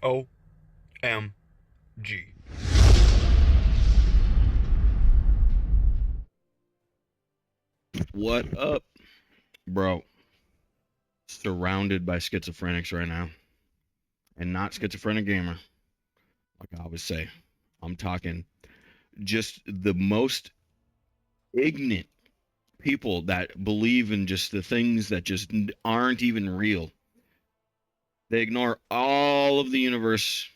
OMG. What up, bro? Surrounded by schizophrenics right now, and not schizophrenic gamer, like I always say. I'm talking just the most ignorant people that believe in just the things that just aren't even real. They ignore all of the universe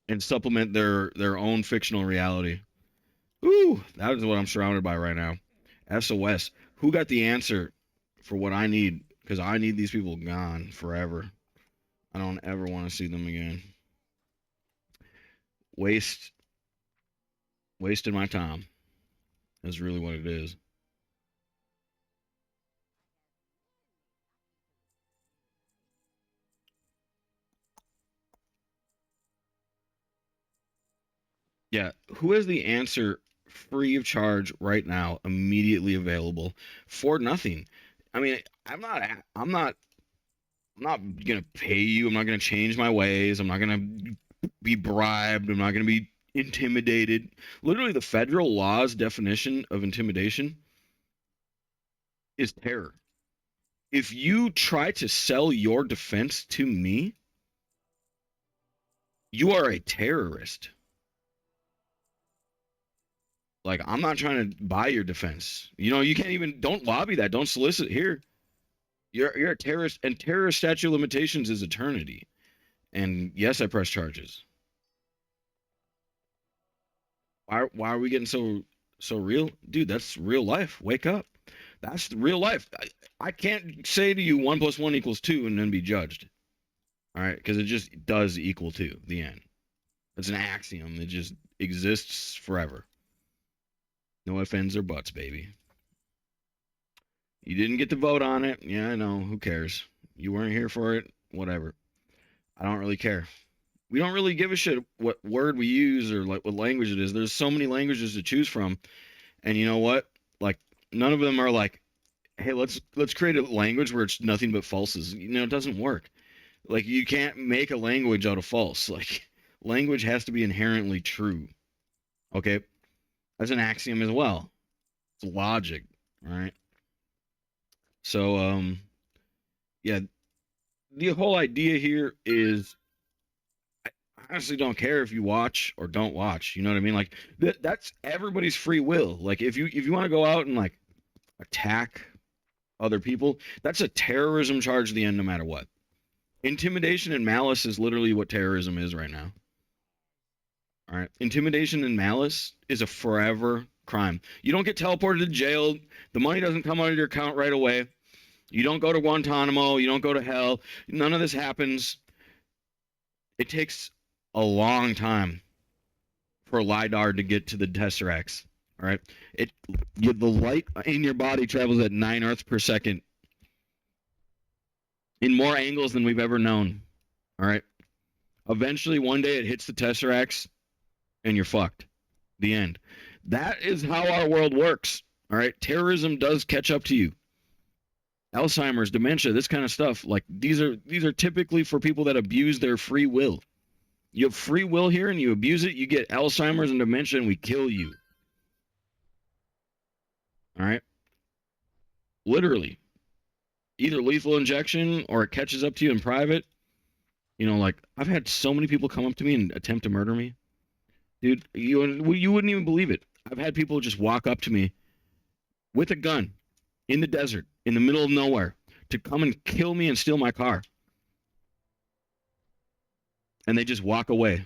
and supplement their own fictional reality. Ooh, that is what I'm surrounded by right now. SOS. Who got the answer for what I need? Because I need these people gone forever. I don't ever want to see them again. Waste Wasting my time is really what it is. Yeah, who has the answer free of charge right now, immediately available for nothing? I mean, I'm not gonna pay you. I'm not gonna change my ways. I'm not gonna be bribed. I'm not gonna be intimidated. Literally, the federal law's definition of intimidation is terror. If you try to sell your defense to me, you are a terrorist. Like, I'm not trying to buy your defense. You can't even, don't lobby that. Don't solicit here. You're a terrorist, and terrorist statute of limitations is eternity. And yes, I press charges. Why are we getting so real? Dude, that's real life. Wake up. That's real life. I can't say to you 1 + 1 = 2 and then be judged. All right, because it just does equal 2, the end. It's an axiom. It just exists forever. No ifs, ands, or buts, baby. You didn't get to vote on it. Yeah, I know. Who cares? You weren't here for it. Whatever. I don't really care. We don't really give a shit what word we use or like what language it is. There's so many languages to choose from, and you know what? Like, none of them are like, hey, let's create a language where it's nothing but falses. It doesn't work. Like, you can't make a language out of false. Like, language has to be inherently true. Okay, that's an axiom as well. It's logic, right? So, yeah, the whole idea here is I honestly don't care if you watch or don't watch. You know what I mean? Like, that's everybody's free will. Like, if you want to go out and like attack other people, that's a terrorism charge at the end, no matter what. Intimidation and malice is literally what terrorism is right now. All right, intimidation and malice is a forever crime. You don't get teleported to jail. The money doesn't come out of your account right away. You don't go to Guantanamo. You don't go to hell. None of this happens. It takes a long time for lidar to get to the tesseracts. All right, the light in your body travels at 9 Earths per second in more angles than we've ever known. All right, eventually one day it hits the tesseracts and you're fucked. The end. That is how our world works. All right, terrorism does catch up to you. Alzheimer's, dementia, this kind of stuff. Like, these are typically for people that abuse their free will. You have free will here and you abuse it, you get Alzheimer's and dementia, and we kill you. All right? Literally. Either lethal injection or it catches up to you in private. Like, I've had so many people come up to me and attempt to murder me. Dude, you wouldn't even believe it. I've had people just walk up to me with a gun in the desert, in the middle of nowhere, to come and kill me and steal my car. And they just walk away.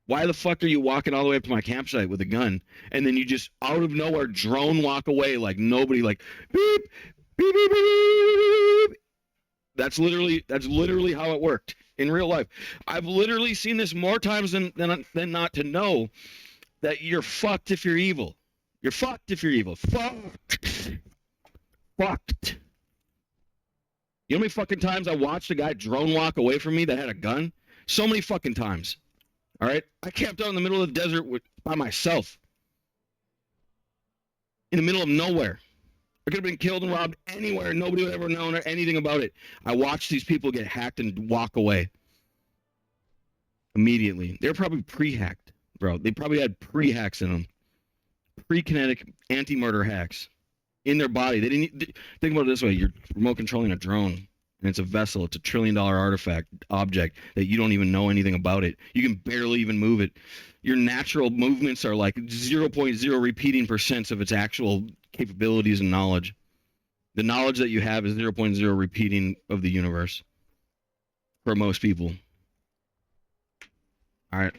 Why the fuck are you walking all the way up to my campsite with a gun and then you just out of nowhere drone walk away like nobody, like beep beep beep beep beep? That's literally how it worked in real life. I've literally seen this more times than not to know that you're fucked if you're evil. You're fucked if you're evil. Fucked. Fucked. You know how many fucking times I watched a guy drone walk away from me that had a gun? So many fucking times. All right, I camped out in the middle of the desert by myself, in the middle of nowhere. I could have been killed and robbed anywhere. Nobody would ever known or anything about it. I watched these people get hacked and walk away. immediately. They're probably pre-hacked, bro. They probably had pre-hacks in them, pre-kinetic anti-murder hacks in their body. They didn't think about it this way: you're remote controlling a drone, and it's a vessel. It's a $1 trillion artifact object that you don't even know anything about it. You can barely even move it. Your natural movements are like 0.0 repeating percents of its actual capabilities and knowledge. The knowledge that you have is 0.0 repeating of the universe for most people. All right.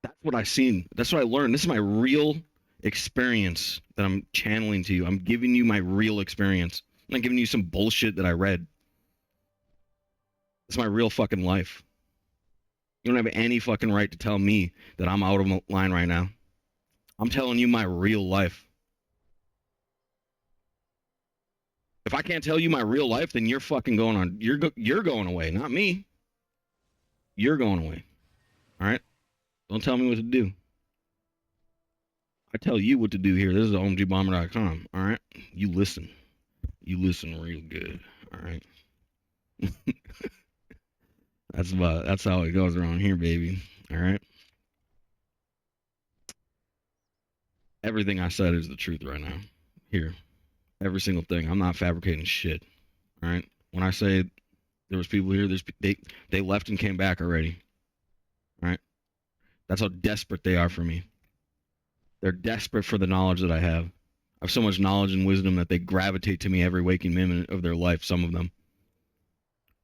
That's what I've seen. That's what I learned. This is my real experience that I'm channeling to you. I'm giving you my real experience. I'm not giving you some bullshit that I read. It's my real fucking life. You don't have any fucking right to tell me that I'm out of line right now. I'm telling you my real life. If I can't tell you my real life, then you're fucking going on. You're going away, not me. You're going away. All right. Don't tell me what to do. I tell you what to do here. This is omgbomber.com. All right. You listen. You listen real good. All right. That's how it goes around here, baby. All right. Everything I said is the truth right now. Here. Every single thing. I'm not fabricating shit. All right. When I say there was people here, they left and came back already. All right. That's how desperate they are for me. They're desperate for the knowledge that I have. I have so much knowledge and wisdom that they gravitate to me every waking minute of their life. Some of them.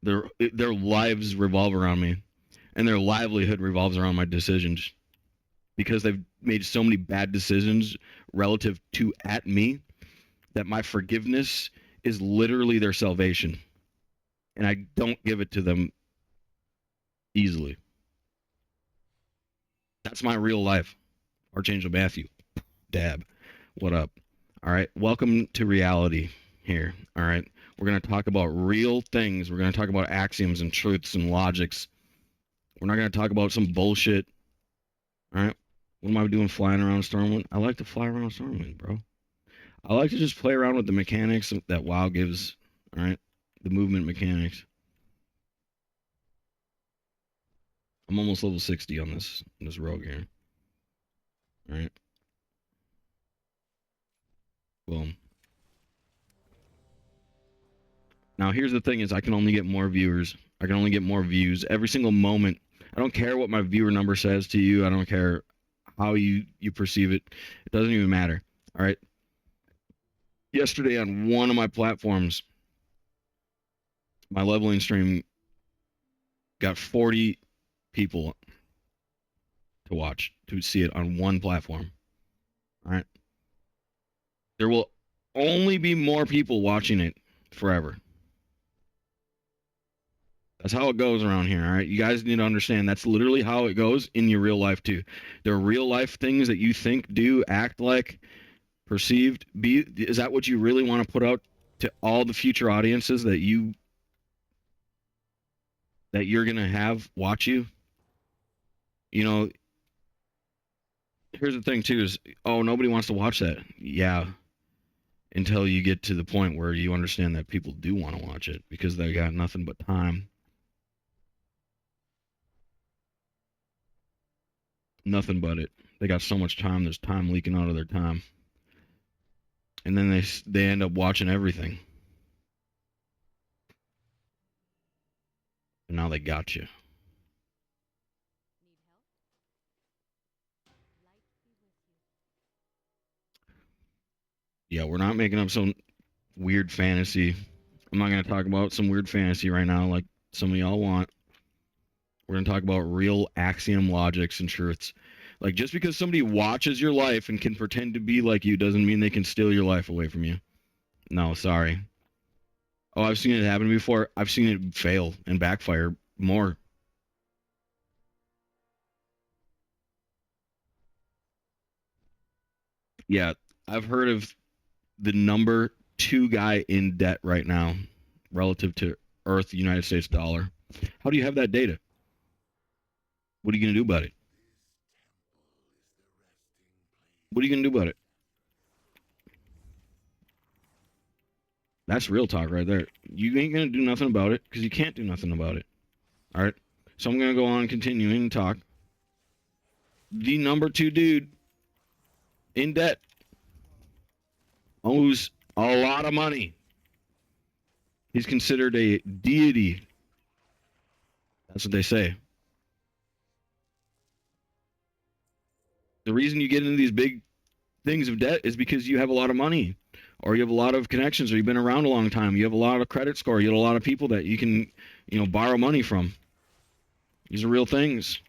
Their lives revolve around me, and their livelihood revolves around my decisions, because they've made so many bad decisions relative to at me that my forgiveness is literally their salvation, and I don't give it to them easily. That's my real life. Archangel Matthew, dab. What up? All right. Welcome to reality here. All right. We're going to talk about real things. We're going to talk about axioms and truths and logics. We're not going to talk about some bullshit. All right. What am I doing flying around Stormwind? I like to fly around Stormwind, bro. I like to just play around with the mechanics that WoW gives. All right. The movement mechanics. I'm almost level 60 on this rogue here. All right. Boom. Now here's the thing: is I can only get more viewers. I can only get more views every single moment. I don't care what my viewer number says to you. I don't care how you perceive it. It doesn't even matter. All right. Yesterday on one of my platforms, my leveling stream got 40 people to watch, to see it on one platform. All right. There will only be more people watching it forever. That's how it goes around here, all right? You guys need to understand that's literally how it goes in your real life too. There are real life things that you think, do, act like, perceived, be. Is that what you really want to put out to all the future audiences that you're gonna have watch you? You know, here's the thing too: is nobody wants to watch that. Yeah, until you get to the point where you understand that people do want to watch it because they got nothing but time. Nothing but it. They got so much time. There's time leaking out of their time, and then they end up watching everything, and now they got you. Yeah, we're not making up some weird fantasy. I'm not going to talk about some weird fantasy right now like some of y'all want. We're going to talk about real axiom logics and truths. Like, just because somebody watches your life and can pretend to be like you doesn't mean they can steal your life away from you. No, sorry. Oh, I've seen it happen before. I've seen it fail and backfire more. Yeah, I've heard of the number 2 guy in debt right now relative to Earth, United States dollar. How do you have that data? What are you going to do about it? What are you going to do about it? That's real talk right there. You ain't going to do nothing about it because you can't do nothing about it. All right? So I'm going to go on continuing to talk. The number 2 dude in debt owes a lot of money. He's considered a deity. That's what they say. The reason you get into these big things of debt is because you have a lot of money, or you have a lot of connections, or you've been around a long time. You have a lot of credit score. You have a lot of people that you can, borrow money from. These are real things.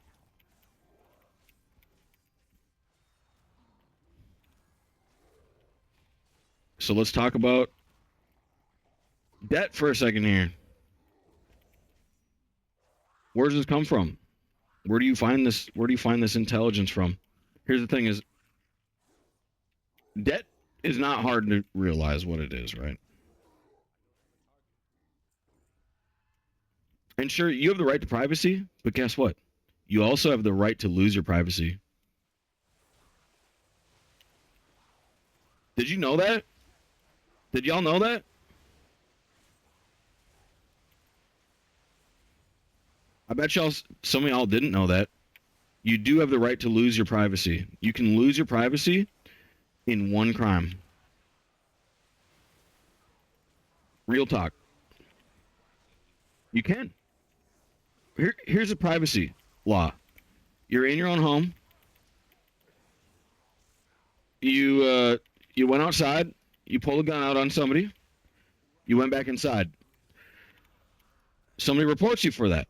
So let's talk about debt for a second here. Where does this come from? Where do you find this? Where do you find this intelligence from? Here's the thing: is debt is not hard to realize what it is, right? And sure, you have the right to privacy, but guess what? You also have the right to lose your privacy. Did you know that? Did y'all know that? I bet some of y'all didn't know that. You do have the right to lose your privacy. You can lose your privacy in one crime. Real talk. You can. Here's a privacy law. You're in your own home. You went outside. You pulled a gun out on somebody. You went back inside. Somebody reports you for that.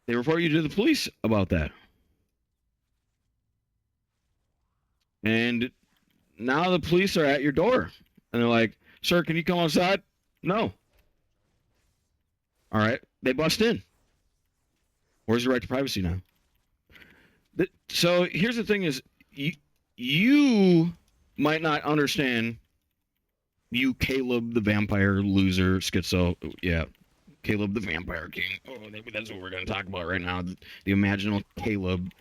They report you to the police about that. And now the police are at your door. And they're like, sir, can you come outside? No. All right. They bust in. Where's your right to privacy now? So here's the thing is, you might not understand, you Caleb the vampire loser schizo. Yeah. Caleb the Vampire King. Oh, that's what we're going to talk about right now. The imaginal Caleb.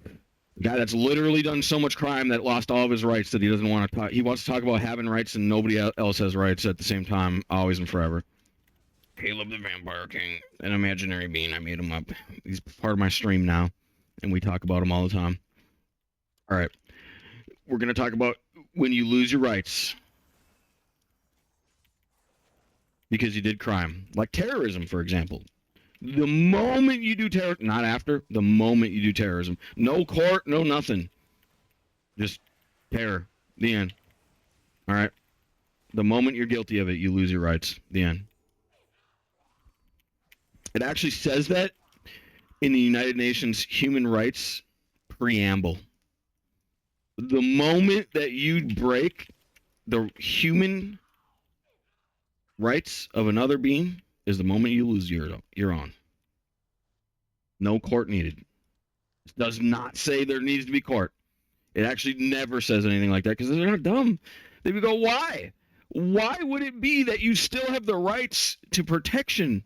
The guy that's literally done so much crime that lost all of his rights that he doesn't want to talk. He wants to talk about having rights and nobody else has rights at the same time, always and forever. Caleb the Vampire King. An imaginary being. I made him up. He's part of my stream now, and we talk about him all the time. All right. We're going to talk about when you lose your rights because you did crime, like terrorism, for example. The moment you do not after, the moment you do terrorism, no court, no nothing, just terror, the end. All right. The moment you're guilty of it, you lose your rights, the end. It actually says that in the United Nations Human Rights Preamble. The moment that you break the human rights of another being is the moment you lose your own. No court needed. It does not say there needs to be court. It actually never says anything like that because they're not dumb. They would go, why? Why would it be that you still have the rights to protection?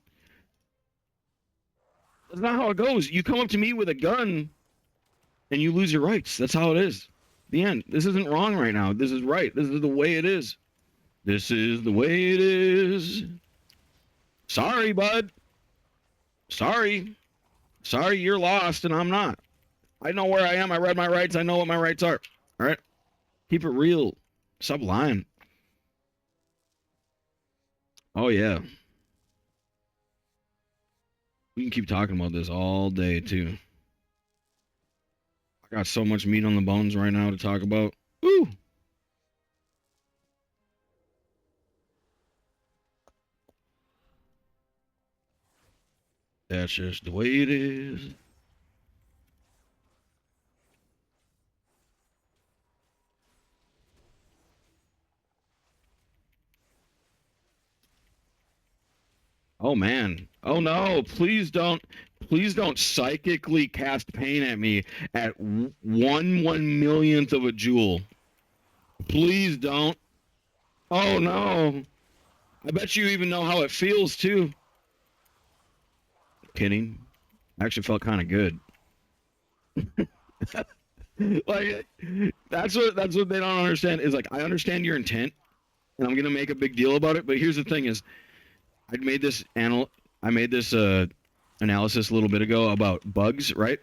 That's not how it goes. You come up to me with a gun and you lose your rights. That's how it is. The end. This isn't wrong right now. This is right. This is the way it is. This is the way it is. Sorry, bud. Sorry. Sorry, you're lost and I'm not. I know where I am. I read my rights. I know what my rights are. All right? Keep it real. Stop lying. Oh, yeah. We can keep talking about this all day, too. I got so much meat on the bones right now to talk about. Woo! That's just the way it is. Oh man. Oh no, please don't psychically cast pain at me at 1/1,000,000th of a joule. Please don't. Oh no. I bet you even know how it feels too. Kidding. Actually felt kind of good. Like that's what they don't understand is like I understand your intent and I'm going to make a big deal about it, but here's the thing is I made this analysis a little bit ago about bugs, right?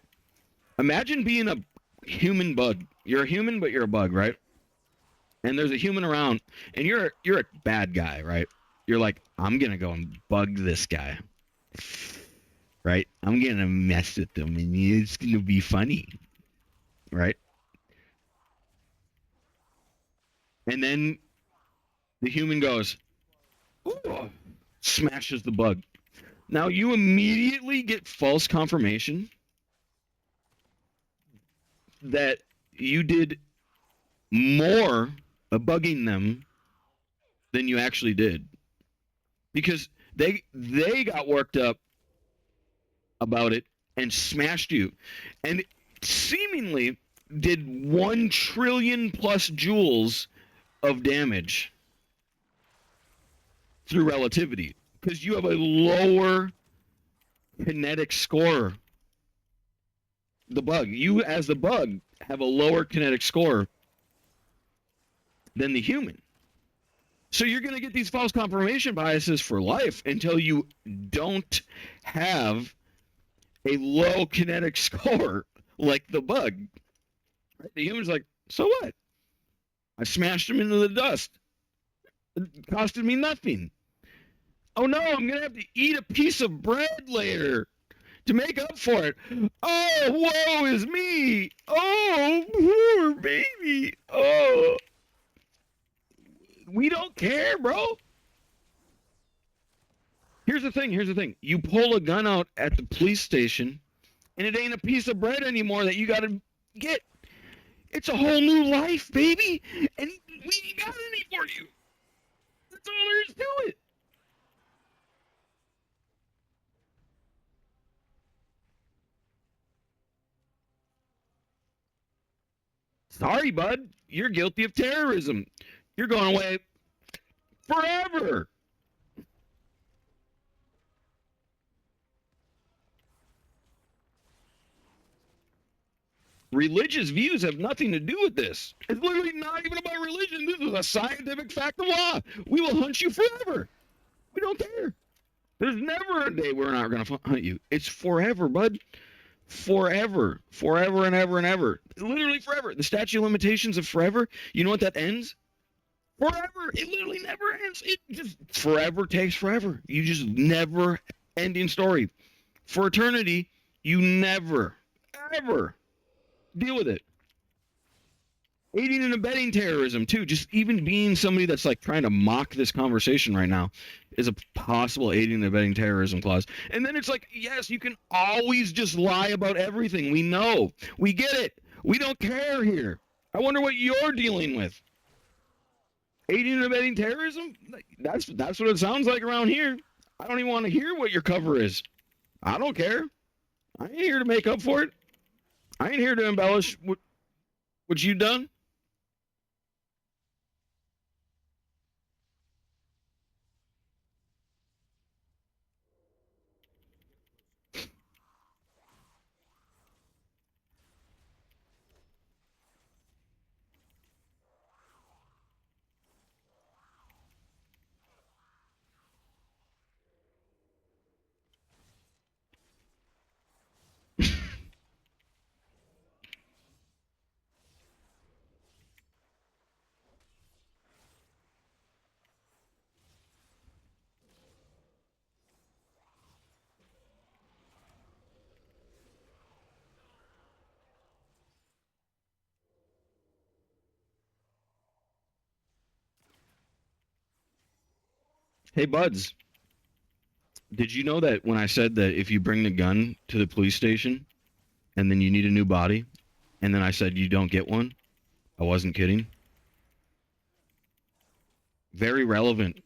Imagine being a human bug. You're a human, but you're a bug, right? And there's a human around, and you're a bad guy, right? You're like, I'm gonna go and bug this guy, right? I'm gonna mess with them, and it's gonna be funny, right? And then the human goes, ooh, smashes the bug. Now you immediately get false confirmation that you did more of bugging them than you actually did, because they got worked up about it and smashed you, and seemingly did 1 trillion plus joules of damage through relativity, because you have a lower kinetic score. The bug, you as the bug, have a lower kinetic score than the human. So you're going to get these false confirmation biases for life until you don't have a low kinetic score like the bug. Right? The human's like, so what? I smashed him into the dust. It costed me nothing. Oh no, I'm going to have to eat a piece of bread later to make up for it. Oh, woe is me. Oh, poor baby. Oh, we don't care, bro. Here's the thing. Here's the thing. You pull a gun out at the police station, and it ain't a piece of bread anymore that you got to get. It's a whole new life, baby, and we ain't got any for you. That's all there is to it. Sorry, bud. You're guilty of terrorism. You're going away forever. Religious views have nothing to do with this. It's literally not even about religion. This is a scientific fact of law. We will hunt you forever. We don't care. There's never a day we're not going to hunt you. It's forever, bud. Forever. Forever and ever and ever. Literally forever. The statute of limitations of forever, you know what that ends? Forever. It literally never ends. It just forever takes forever. You just never ending story. For eternity, you never, ever deal with it. Aiding and abetting terrorism too. Just even being somebody that's like trying to mock this conversation right now is a possible aiding and abetting terrorism clause. And then it's like, yes, you can always just lie about everything. We know. We get it. We don't care here. I wonder what you're dealing with. Aiding and abetting terrorism? That's what it sounds like around here. I don't even want to hear what your cover is. I don't care. I ain't here to make up for it. I ain't here to embellish what you've done. Hey, buds, did you know that when I said that if you bring the gun to the police station and then you need a new body, and then I said you don't get one, I wasn't kidding? Very relevant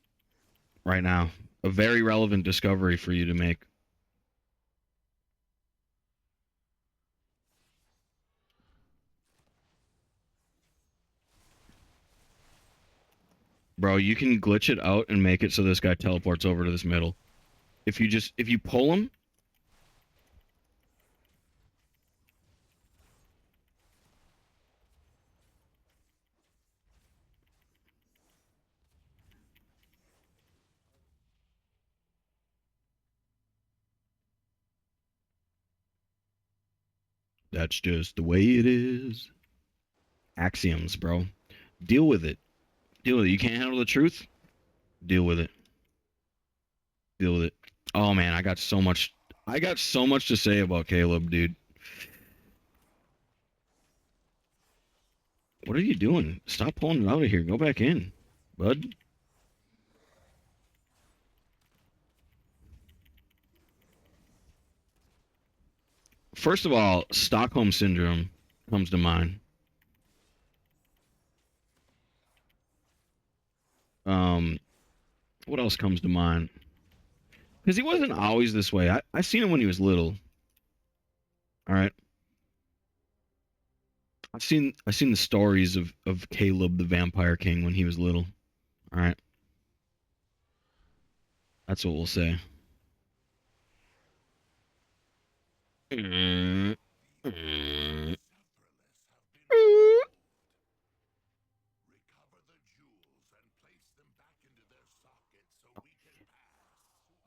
right now. A very relevant discovery for you to make. Bro, you can glitch it out and make it so this guy teleports over to this middle. If you pull him, That's just the way it is. Axioms, bro. Deal with it. Deal with it. You can't handle the truth? Deal with it. Deal with it. Oh man, I got so much to say about Caleb, dude. What are you doing? Stop pulling it out of here. Go back in, bud. First of all, Stockholm syndrome comes to mind. Um, what else comes to mind? Because he wasn't always this way. I seen him when he was little. All right. I've seen the stories of Caleb the Vampire King when he was little. All right. That's what we'll say.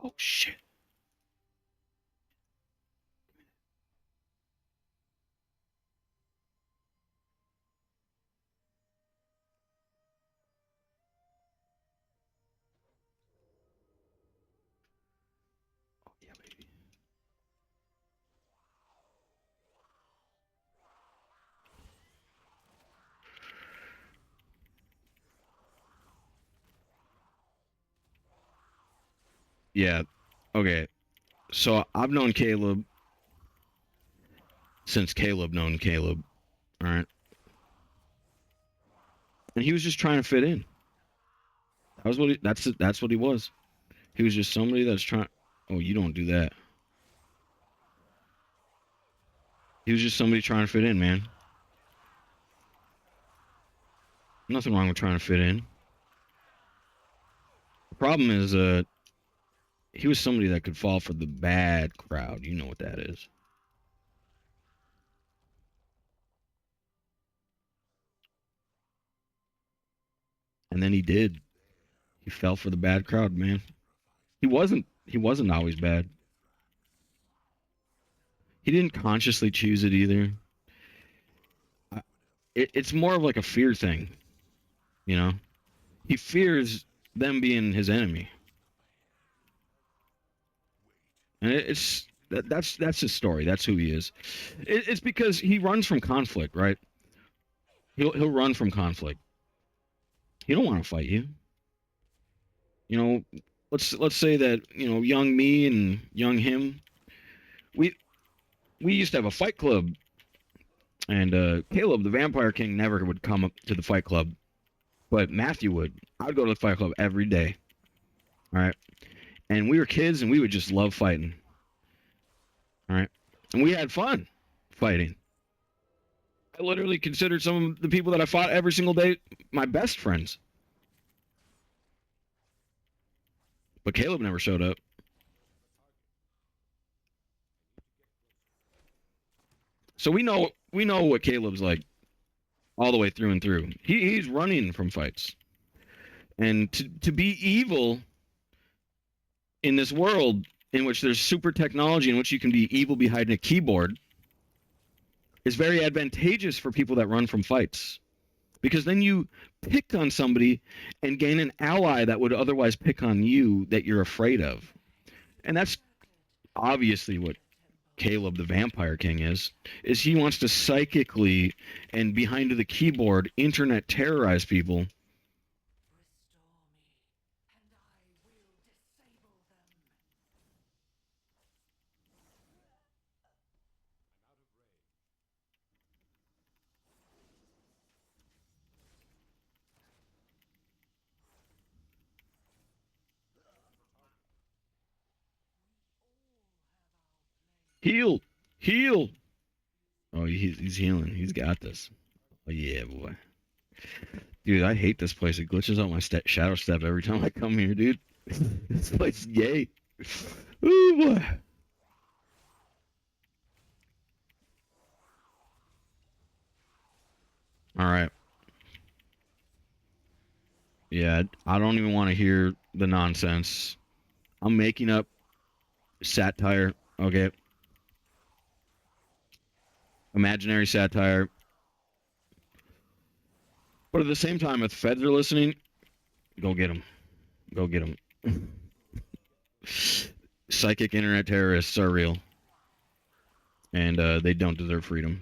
Oh shit. Oh yeah, baby. Yeah. Okay. So I've known Caleb since Caleb known Caleb. All right. And he was just trying to fit in. That's what he was. He was just somebody that's trying. Oh, you don't do that. He was just somebody trying to fit in, man. Nothing wrong with trying to fit in. The problem is, he was somebody that could fall for the bad crowd. You know what that is. And then he did. He fell for the bad crowd, man. He wasn't always bad. He didn't consciously choose it either. It's more of like a fear thing, you know. He fears them being his enemy, and that's his story. That's who he is. It's because he runs from conflict, right? He'll run from conflict. He don't want to fight you. You know, let's say that young me and young him, we we used to have a fight club, and Caleb the Vampire King never would come up to the fight club, but Matthew would. I'd go to the fight club every day. All right, and we were kids, and we would just love fighting. All right, and we had fun fighting. I literally considered some of the people that I fought every single day my best friends. But Caleb never showed up. So we know what Caleb's like all the way through and through. He's running from fights. And to be evil in this world in which there's super technology in which you can be evil behind a keyboard is very advantageous for people that run from fights. Because then you pick on somebody and gain an ally that would otherwise pick on you that you're afraid of. And that's obviously what Caleb the Vampire King is he wants to psychically and behind the keyboard internet terrorize people. Heal, heal. Oh, he's healing. He's got this. Oh yeah, boy. Dude, I hate this place. It glitches out my shadow step every time I come here, dude. This place is gay. Oh boy. All right. Yeah, I don't even want to hear the nonsense. I'm making up satire. Okay. imaginary satire. But at the same time, if feds are listening, go get them. Go get them. Psychic internet terrorists are real, and they don't deserve freedom.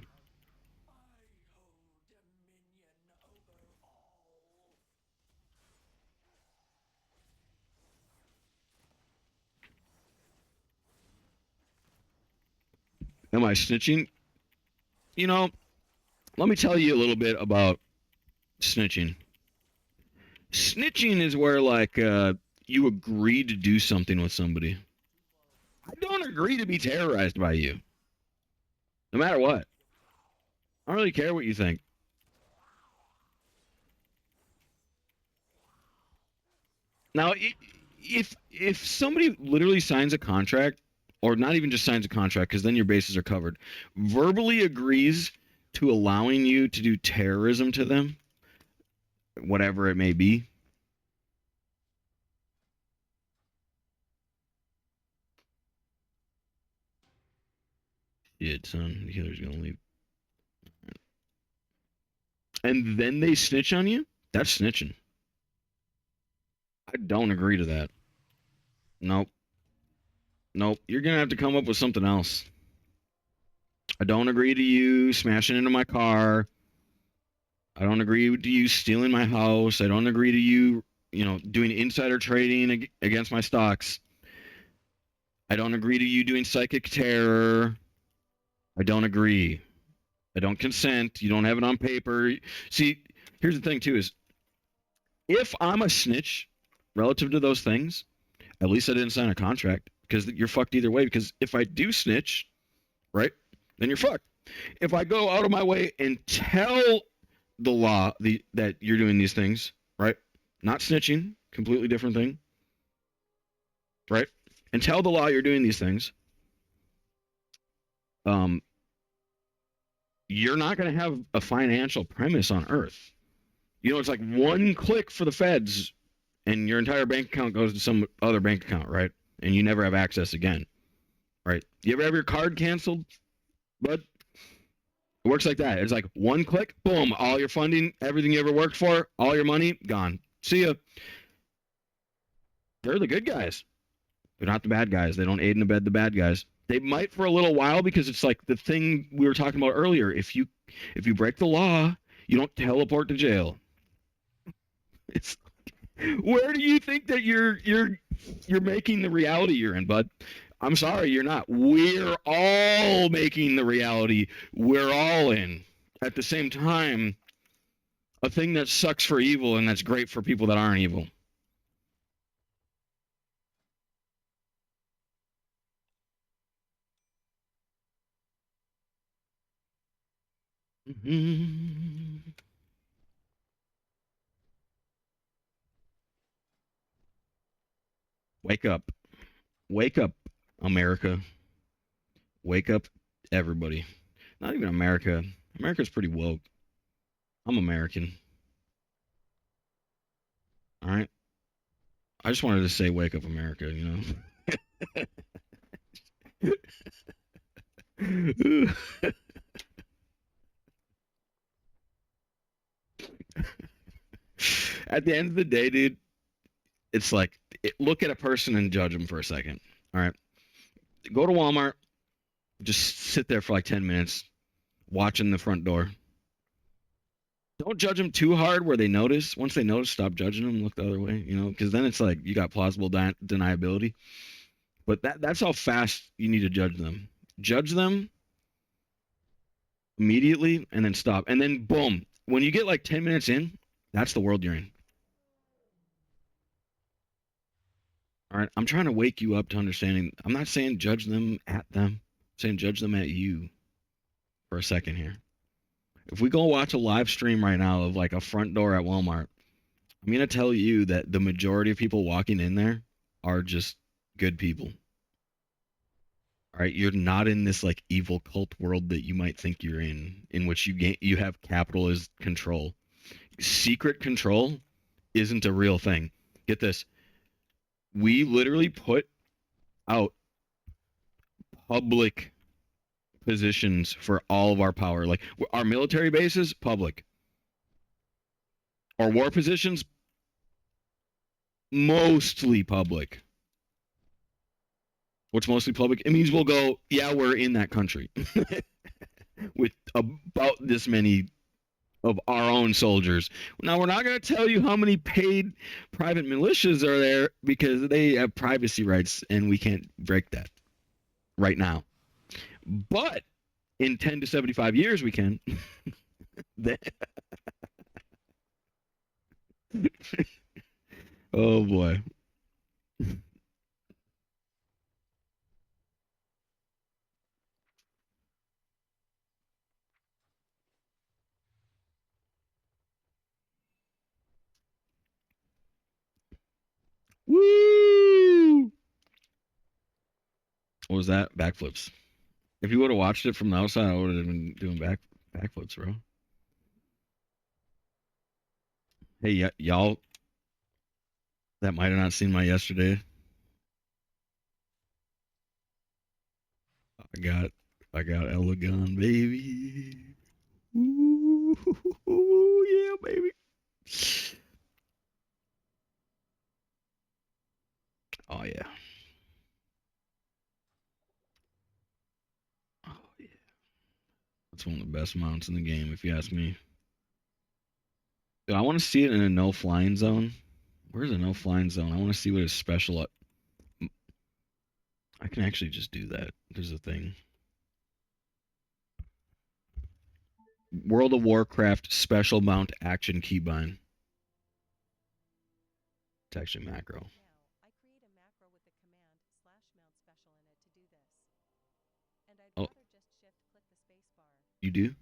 Am I snitching? You know, let me tell you a little bit about snitching. Snitching is where like you agree to do something with somebody. I don't agree to be terrorized by you, no matter what. I don't really care what you think. Now, if somebody literally signs a contract, or not even just signs a contract, because then your bases are covered, verbally agrees to allowing you to do terrorism to them, whatever it may be. Shit, son, the killer's gonna leave. And then they snitch on you? That's snitching. I don't agree to that. Nope. Nope. You're gonna have to come up with something else. I don't agree to you smashing into my car. I don't agree to you stealing my house. I don't agree to you, doing insider trading against my stocks. I don't agree to you doing psychic terror. I don't agree. I don't consent. You don't have it on paper. See, here's the thing too is if I'm a snitch relative to those things, at least I didn't sign a contract because you're fucked either way. Because if I do snitch, right, then you're fucked. If I go out of my way and tell the law that you're doing these things, right, not snitching, completely different thing, right, and tell the law you're doing these things, um, you're not going to have a financial premise on earth. It's like one click for the feds and your entire bank account goes to some other bank account, right? And you never have access again, right? You ever have your card canceled, bud? It works like that. It's like one click, boom, all your funding, everything you ever worked for, all your money, gone. See ya. They're the good guys. They're not the bad guys. They don't aid and abet the bad guys. They might for a little while because it's like the thing we were talking about earlier. If you break the law, you don't teleport to jail. It's where do you think that you're making the reality you're in, bud? I'm sorry, you're not. We're all making the reality we're all in. At the same time, a thing that sucks for evil and that's great for people that aren't evil. Mm-hmm. Wake up. Wake up, America. Wake up, everybody. Not even America. America's pretty woke. I'm American. All right. I just wanted to say, wake up, America. At the end of the day, dude, it's like look at a person and judge them for a second. All right. Go to Walmart. Just sit there for like 10 minutes, watching the front door. Don't judge them too hard where they notice. Once they notice, stop judging them. Look the other way, because then it's like you got plausible deniability. But that's how fast you need to judge them. Judge them immediately and then stop. And then boom. When you get like 10 minutes in, that's the world you're in. All right. I'm trying to wake you up to understanding. I'm not saying judge them at them. I'm saying judge them at you for a second here. If we go watch a live stream right now of like a front door at Walmart, I'm going to tell you that the majority of people walking in there are just good people. All right, you're not in this like evil cult world that you might think you're in which you have capital as control. Secret control isn't a real thing. Get this. We literally put out public positions for all of our power. Like our military bases, public. Our war positions, mostly public. What's mostly public? It means we'll go, yeah, we're in that country with about this many of our own soldiers. Now, we're not going to tell you how many paid private militias are there because they have privacy rights and we can't break that right now. But in 10 to 75 years, we can. Oh, boy. Woo! What was that? Backflips. If you would have watched it from the outside, I would have been doing backflips, bro. Hey, y'all that might have not seen my yesterday. I got Elegant, baby. Ooh, yeah, baby. Oh yeah. Oh yeah. That's one of the best mounts in the game, if you ask me. Dude, I want to see it in a no flying zone. Where's a no flying zone? I want to see what is special. I can actually just do that. There's a thing. World of Warcraft special mount action keybind. It's actually macro. Oh, you do?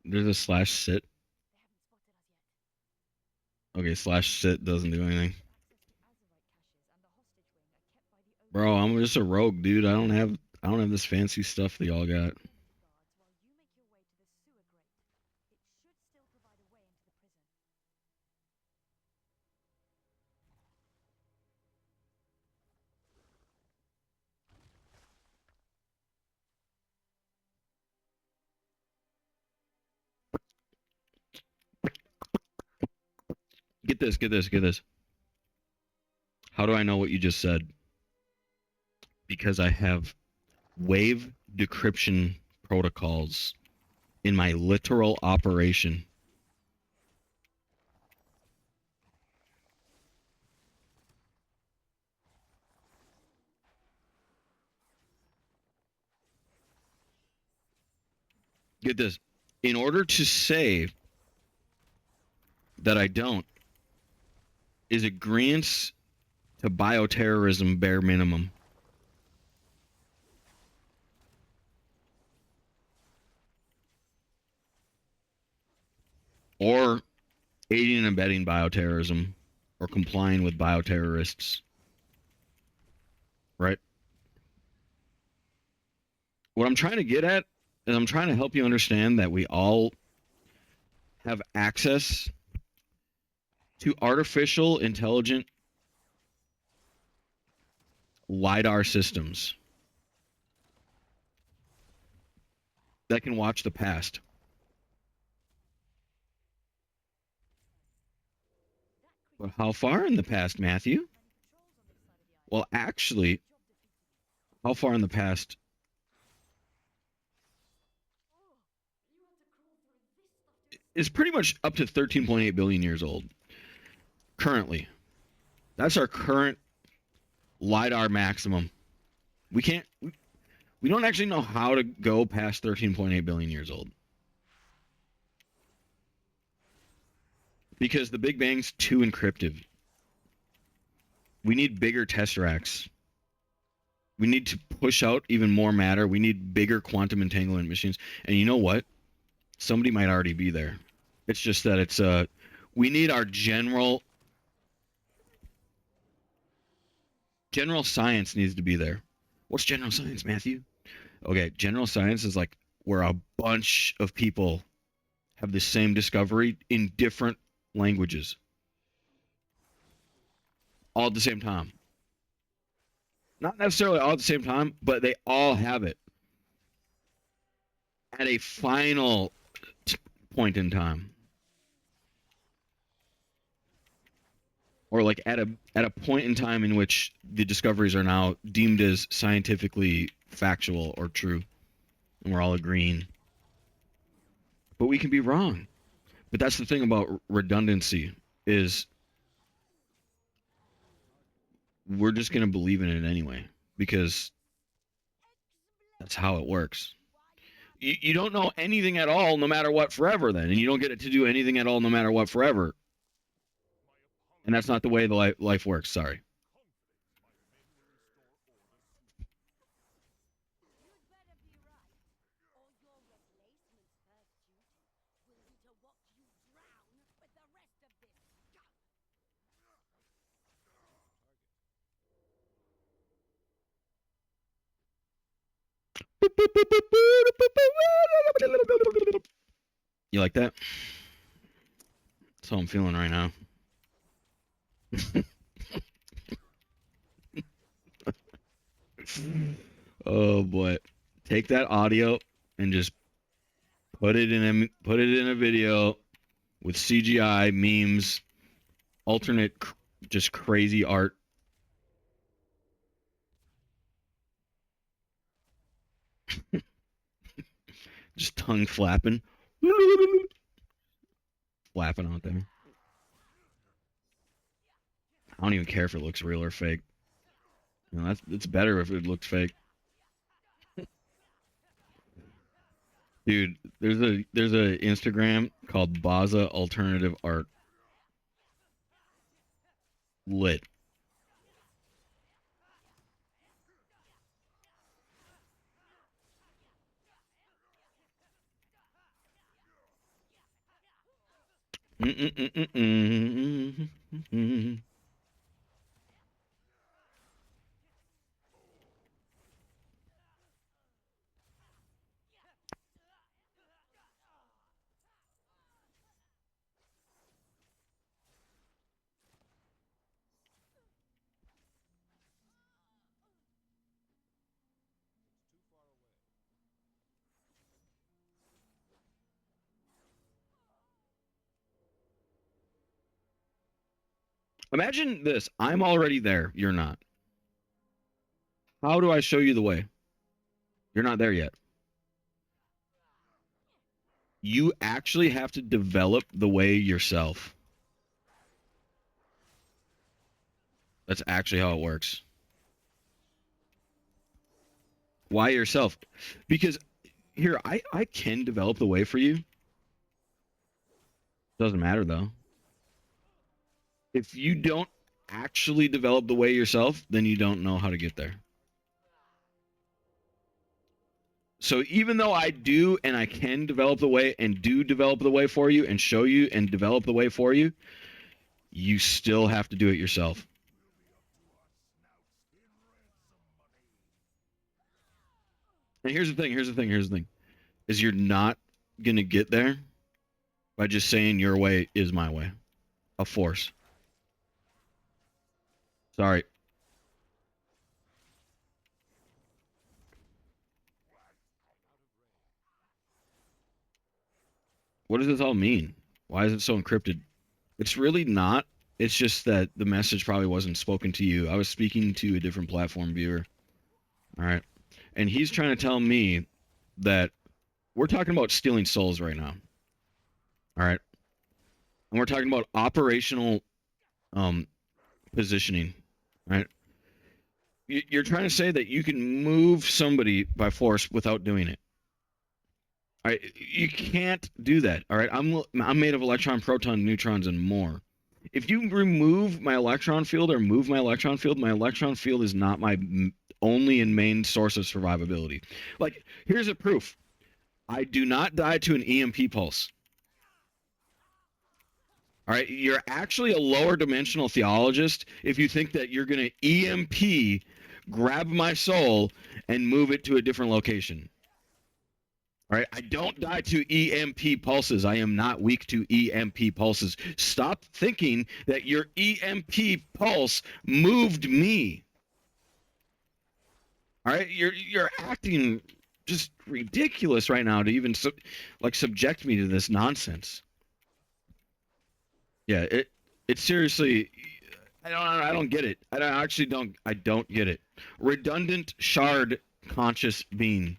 There's a slash sit. Okay, slash sit doesn't do anything. Bro, I'm just a rogue, dude. I don't have this fancy stuff that y'all got. Get this, get this, get this. How do I know what you just said? Because I have wave decryption protocols in my literal operation. Get this. In order to say that I don't, is agreeance to bioterrorism bare minimum. Or aiding and abetting bioterrorism or complying with bioterrorists. Right? What I'm trying to get at is I'm trying to help you understand that we all have access to artificial intelligent LiDAR systems that can watch the past. But how far in the past, Matthew? Well, actually, how far in the past? Is pretty much up to 13.8 billion years old. Currently. That's our current LiDAR maximum. We can't, we don't actually know how to go past 13.8 billion years old. Because the Big Bang's too encrypted. We need bigger tesseracts. We need to push out even more matter. We need bigger quantum entanglement machines. And you know what? Somebody might already be there. It's just that it's we need our general General science needs to be there. What's general science, Matthew? Okay, general science is like where a bunch of people have the same discovery in different languages all at the same time. Not necessarily all at the same time, but they all have it at a final point in time. Or like at a point in time in which the discoveries are now deemed as scientifically factual or true, and we're all agreeing. But we can be wrong. But that's the thing about redundancy is we're just going to believe in it anyway because that's how it works. You don't know anything at all no matter what forever then, and you don't get to do anything at all no matter what forever. And that's not the way the life works. Sorry. You like that? That's how I'm feeling right now. Oh boy. Take that audio and just put it in a video with CGI, memes, alternate just crazy art. Just tongue flapping. Flapping out there. I don't even care if it looks real or fake. You know, it's better if it looks fake. Dude, there's a Instagram called Baza Alternative Art. Lit. Imagine this. I'm already there. You're not. How do I show you the way? You're not there yet. You actually have to develop the way yourself. That's actually how it works. Why yourself? Because here, I can develop the way for you. Doesn't matter though. If you don't actually develop the way yourself, then you don't know how to get there. So even though I do and I can develop the way and do develop the way for you and show you and develop the way for you, you still have to do it yourself. And here's the thing, is you're not going to get there by just saying your way is my way. Of force. Sorry. What does this all mean? Why is it so encrypted? It's really not. It's just that the message probably wasn't spoken to you. I was speaking to a different platform viewer. All right. And he's trying to tell me that we're talking about stealing souls right now. All right. And we're talking about operational positioning, right? You're trying to say that you can move somebody by force without doing it. All right, you can't do that. All right, I'm made of electron, proton, neutrons, and more. If you remove my electron field or move my electron field is not my only and main source of survivability. Like, here's a proof. I do not die to an EMP pulse. All right, you're actually a lower dimensional theologist if you think that you're going to EMP, grab my soul, and move it to a different location. All right, I don't die to EMP pulses. I am not weak to EMP pulses. Stop thinking that your EMP pulse moved me. All right, you're acting just ridiculous right now to even subject me to this nonsense. Yeah, it seriously. I don't get it. I don't get it. Redundant shard conscious being.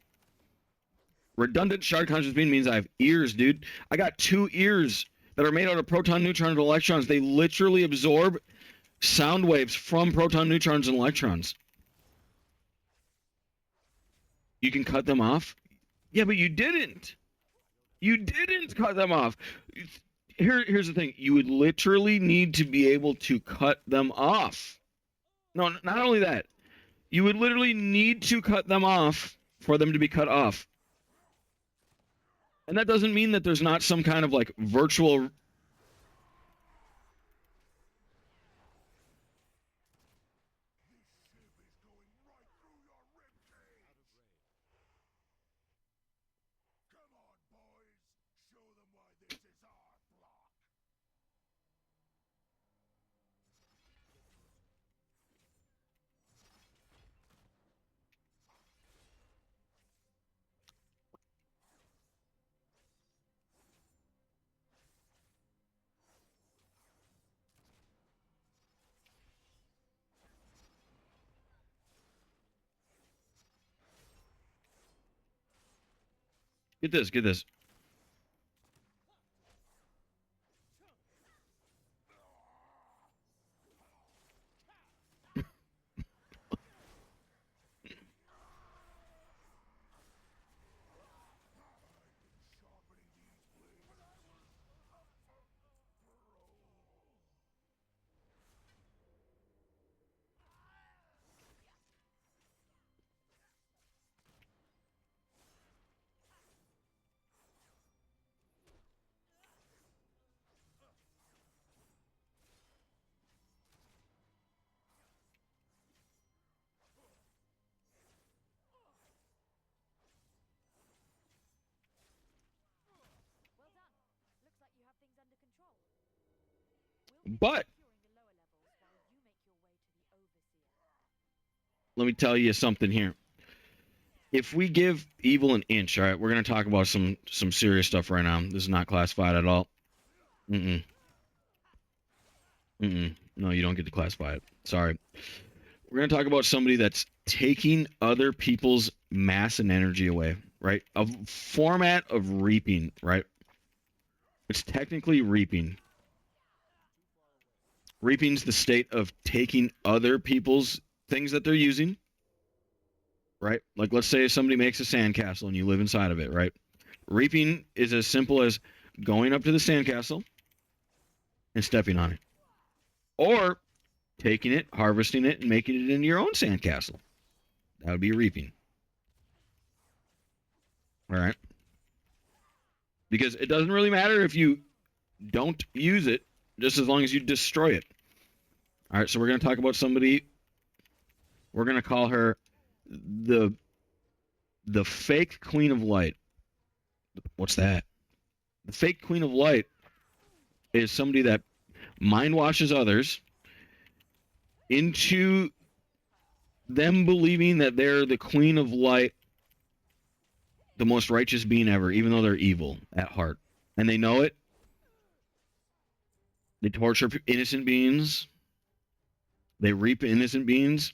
Redundant shard conscious being means I have ears, dude. I got 2 ears that are made out of proton, neutrons, and electrons. They literally absorb sound waves from proton, neutrons, and electrons. You can cut them off? Yeah, but you didn't. You didn't cut them off. Here's the thing. You would literally need to be able to cut them off. No, not only that. You would literally need to cut them off for them to be cut off. And that doesn't mean that there's not some kind of like virtual. Get this, get this. But let me tell you something here. If we give evil an inch, all right, we're gonna talk about some serious stuff right now. This is not classified at all. Mm-mm. Mm-mm. No, you don't get to classify it. Sorry. We're gonna talk about somebody that's taking other people's mass and energy away, right? A format of reaping, right? It's technically reaping. Reaping's the state of taking other people's things that they're using, right? Like let's say somebody makes a sandcastle and you live inside of it, right? Reaping is as simple as going up to the sandcastle and stepping on it. Or taking it, harvesting it, and making it into your own sandcastle. That would be reaping. All right. Because it doesn't really matter if you don't use it, just as long as you destroy it. All right, so we're going to talk about somebody. We're going to call her the fake Queen of Light. What's that? The fake Queen of Light is somebody that mind washes others into them believing that they're the Queen of Light, the most righteous being ever, even though they're evil at heart. And they know it. They torture innocent beings. They reap innocent beings.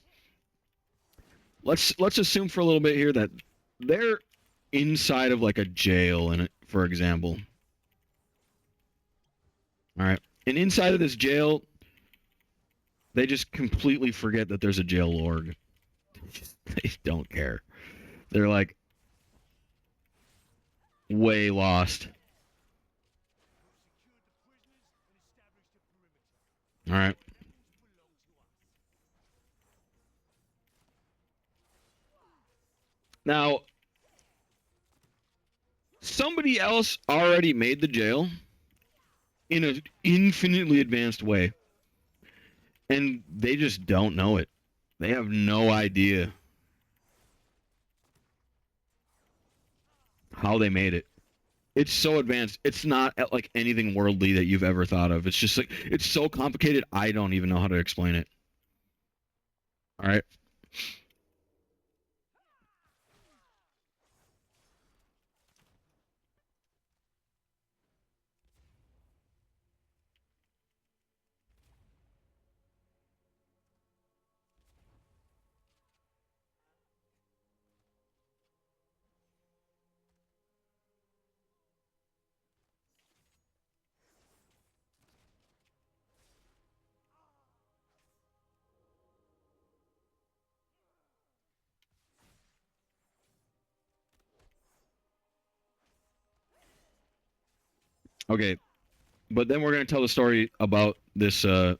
Let's assume for a little bit here that they're inside of like a jail, for example. All right. And inside of this jail, they just completely forget that there's a jail org. They don't care. They're like way lost. All right. Now, somebody else already made the jail. in an infinitely advanced way, and they just don't know it. They have no idea how they made it. It's so advanced. It's not like anything worldly that you've ever thought of. It's just like it's so complicated. I don't even know how to explain it. All right. Okay. But then we're gonna tell the story about this. They're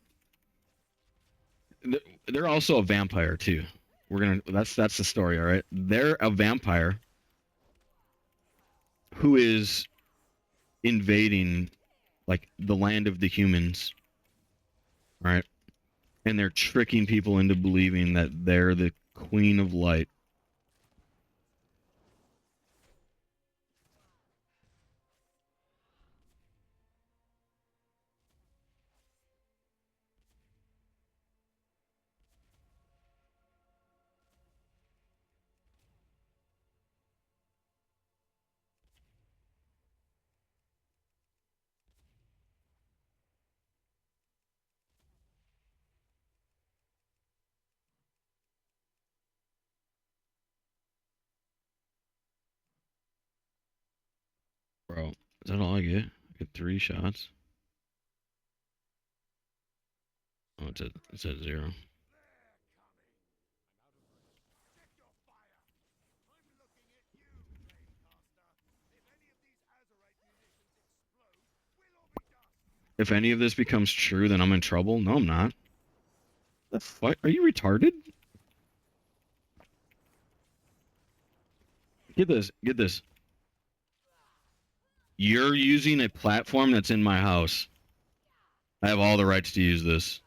also a vampire too. We're gonna. That's the story. All right. They're a vampire who is invading like the land of the humans. All right. And they're tricking people into believing that they're the queen of light. Bro, is that all I get? I get 3 shots. Oh, it's at 0. If any of this becomes true, then I'm in trouble. No, I'm not. The fuck? Are you retarded? Get this. Get this. You're using a platform that's in my house. I have all the rights to use this.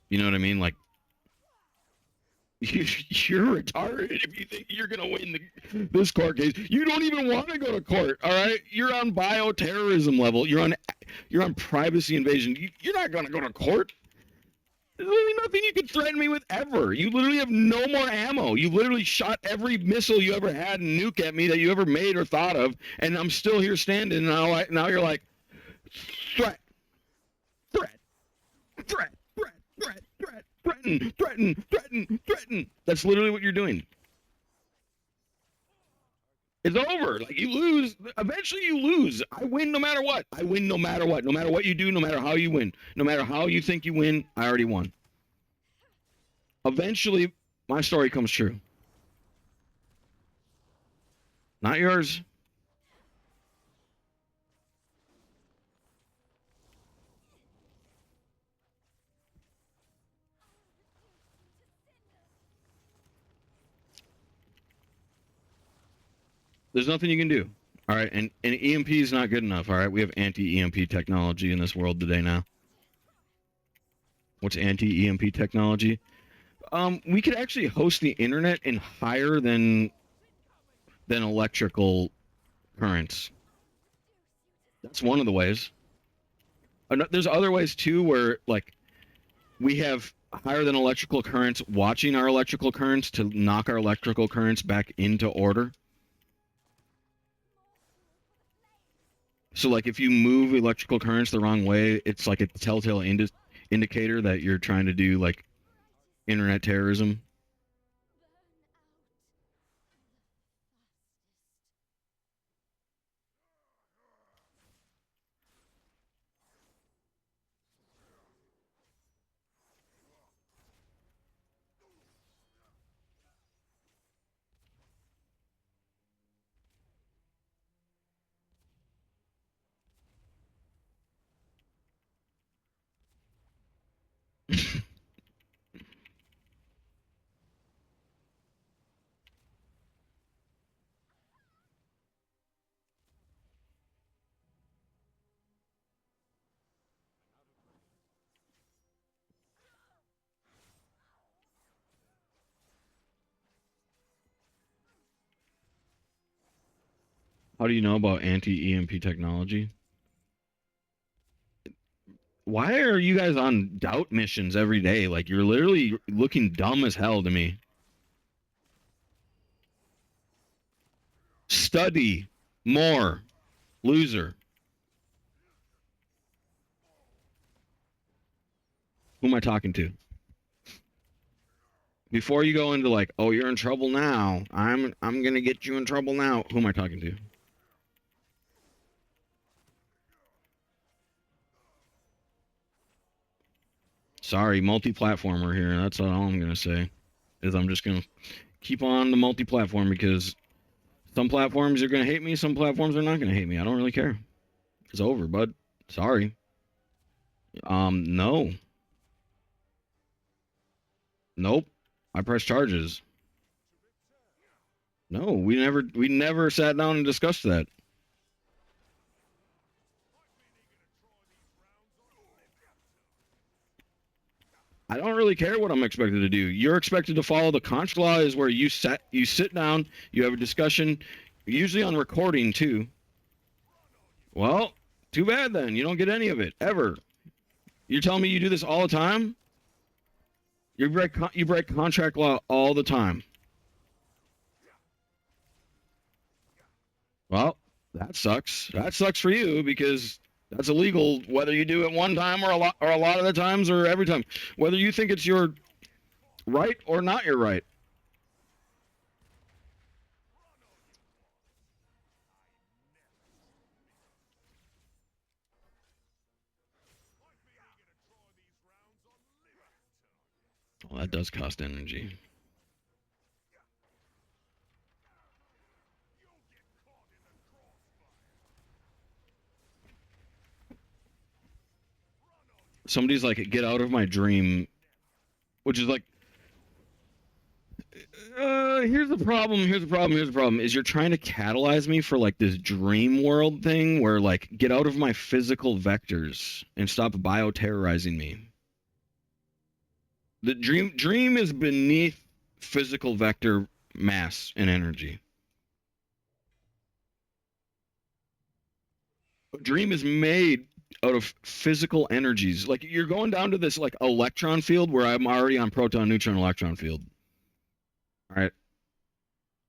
You know what I mean? Like, you're retarded if you think you're gonna win this court case. You don't even want to go to court. All right, you're on bioterrorism level. You're on privacy invasion. You're not gonna go to court. There's literally nothing you can threaten me with ever. You literally have no more ammo. You literally shot every missile you ever had and nuke at me that you ever made or thought of, and I'm still here standing. Now you're like, threat, threat, threat, threat, threat, threat, threaten, threaten, threaten, threaten. That's literally what you're doing. It's over. Like you lose. Eventually you lose. I win no matter what. I win no matter what. No matter what you do, no matter how you win. No matter how you think you win, I already won. Eventually, my story comes true. Not yours. There's nothing you can do. All right, and EMP is not good enough. All right, we have anti-EMP technology in this world today now. What's anti-EMP technology? We could actually host the internet in higher than electrical currents. That's one of the ways. There's other ways too, where like we have higher than electrical currents watching our electrical currents to knock our electrical currents back into order. So like if you move electrical currents the wrong way, it's like a telltale indicator that you're trying to do like internet terrorism. How do you know about anti-EMP technology? Why are you guys on doubt missions every day? Like you're literally looking dumb as hell to me. Study more, loser. Who am I talking to? Before you go into like, oh, you're in trouble now. I'm gonna get you in trouble now. Who am I talking to? Sorry, multi-platformer here. That's all I'm gonna say. Is I'm just gonna keep on the multi-platform because some platforms are gonna hate me, some platforms are not gonna hate me. I don't really care. It's over, bud. Sorry. No, nope. I press charges. No, we never sat down and discussed that. I don't really care what I'm expected to do. You're expected to follow the conch law is where you sit down, you have a discussion, usually on recording too. Well, too bad then. You don't get any of it ever. You're telling me you do this all the time? You break contract law all the time. Well, that sucks. That sucks for you because that's illegal whether you do it one time or a lot of the times or every time. Whether you think it's your right or not your right. Well, that does cost energy. Somebody's like, get out of my dream, which is like, here's the problem. Here's the problem. Here's the problem. Is you're trying to catalyze me for like this dream world thing where like get out of my physical vectors and stop bioterrorizing me. The dream is beneath physical vector mass and energy. A dream is made out of physical energies. Like you're going down to this like electron field where I'm already on proton neutron electron field. All right.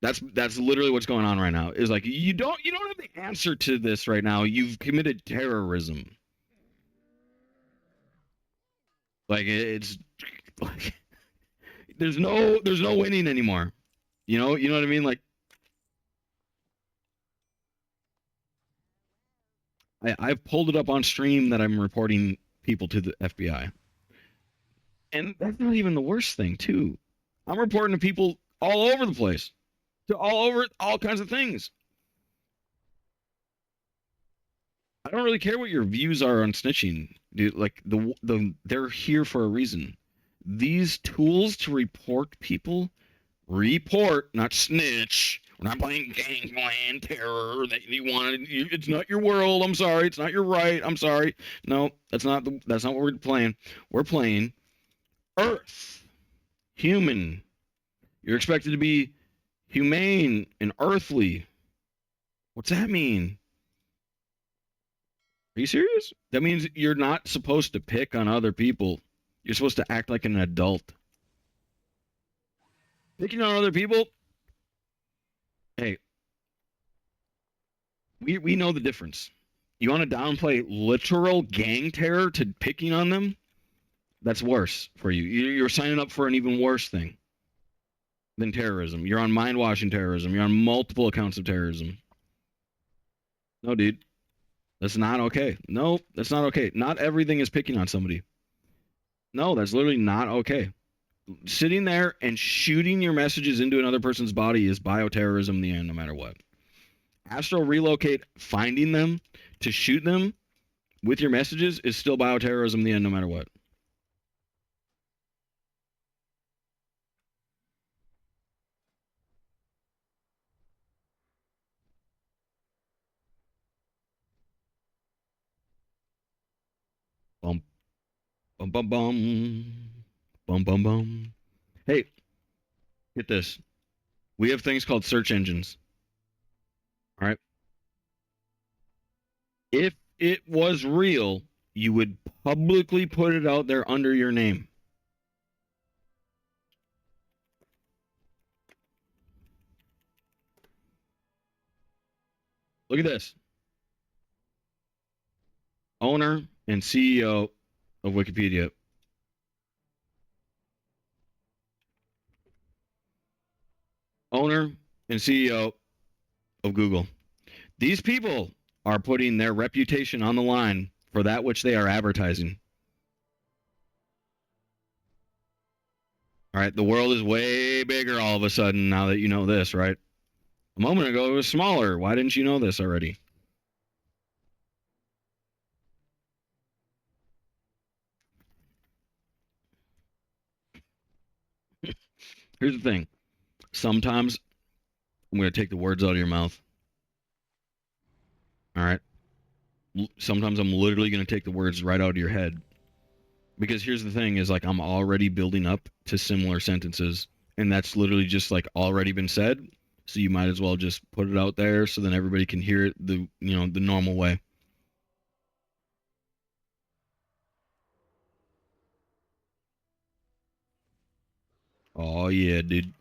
That's literally what's going on right now. Is like you don't have the answer to this right now. You've committed terrorism. Like it's like there's no winning anymore. You know what I mean? Like I've pulled it up on stream that I'm reporting people to the FBI, and that's not even the worst thing too. I'm reporting to people all over the place, to all over all kinds of things. I don't really care what your views are on snitching, dude. Like they're here for a reason. These tools to report, not snitch. We're not playing gangland terror. That you wanted. It's not your world. I'm sorry. It's not your right. I'm sorry. No, that's not what we're playing. We're playing Earth, human. You're expected to be humane and earthly. What's that mean? Are you serious? That means you're not supposed to pick on other people. You're supposed to act like an adult. Picking on other people, hey, we know the difference. You want to downplay literal gang terror to picking on them? That's worse for you. You're signing up for an even worse thing than terrorism. You're on mind washing terrorism. You're on multiple accounts of terrorism. No, dude. That's not okay. No, that's not okay. Not everything is picking on somebody. No, that's literally not okay. Sitting there and shooting your messages into another person's body is bioterrorism in the end, no matter what. Astral relocate, finding them to shoot them with your messages is still bioterrorism in the end, no matter what. Bum, bum, bum, bum. Bum, bum, bum. Hey, get this. We have things called search engines. All right. If it was real, you would publicly put it out there under your name. Look at this. Owner and CEO of Wikipedia. Owner and CEO of Google. These people are putting their reputation on the line for that which they are advertising. All right, the world is way bigger all of a sudden now that you know this, right? A moment ago it was smaller. Why didn't you know this already? Here's the thing. Sometimes I'm going to take the words out of your mouth. All right. Sometimes I'm literally going to take the words right out of your head. Because here's the thing is like I'm already building up to similar sentences and that's literally just like already been said. So you might as well just put it out there so then everybody can hear it the normal way. Oh yeah, dude.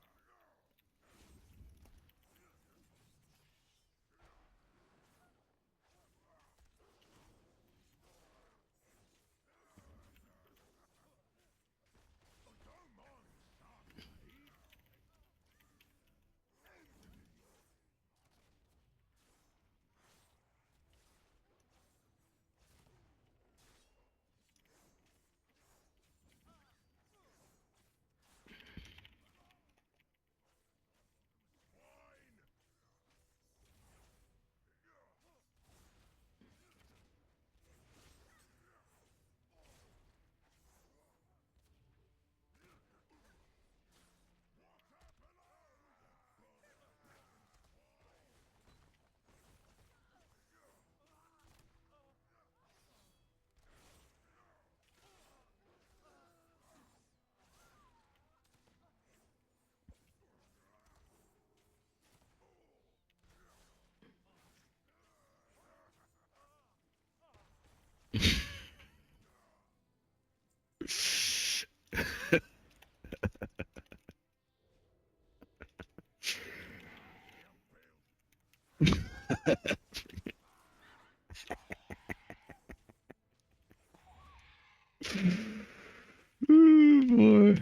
Oh, boy.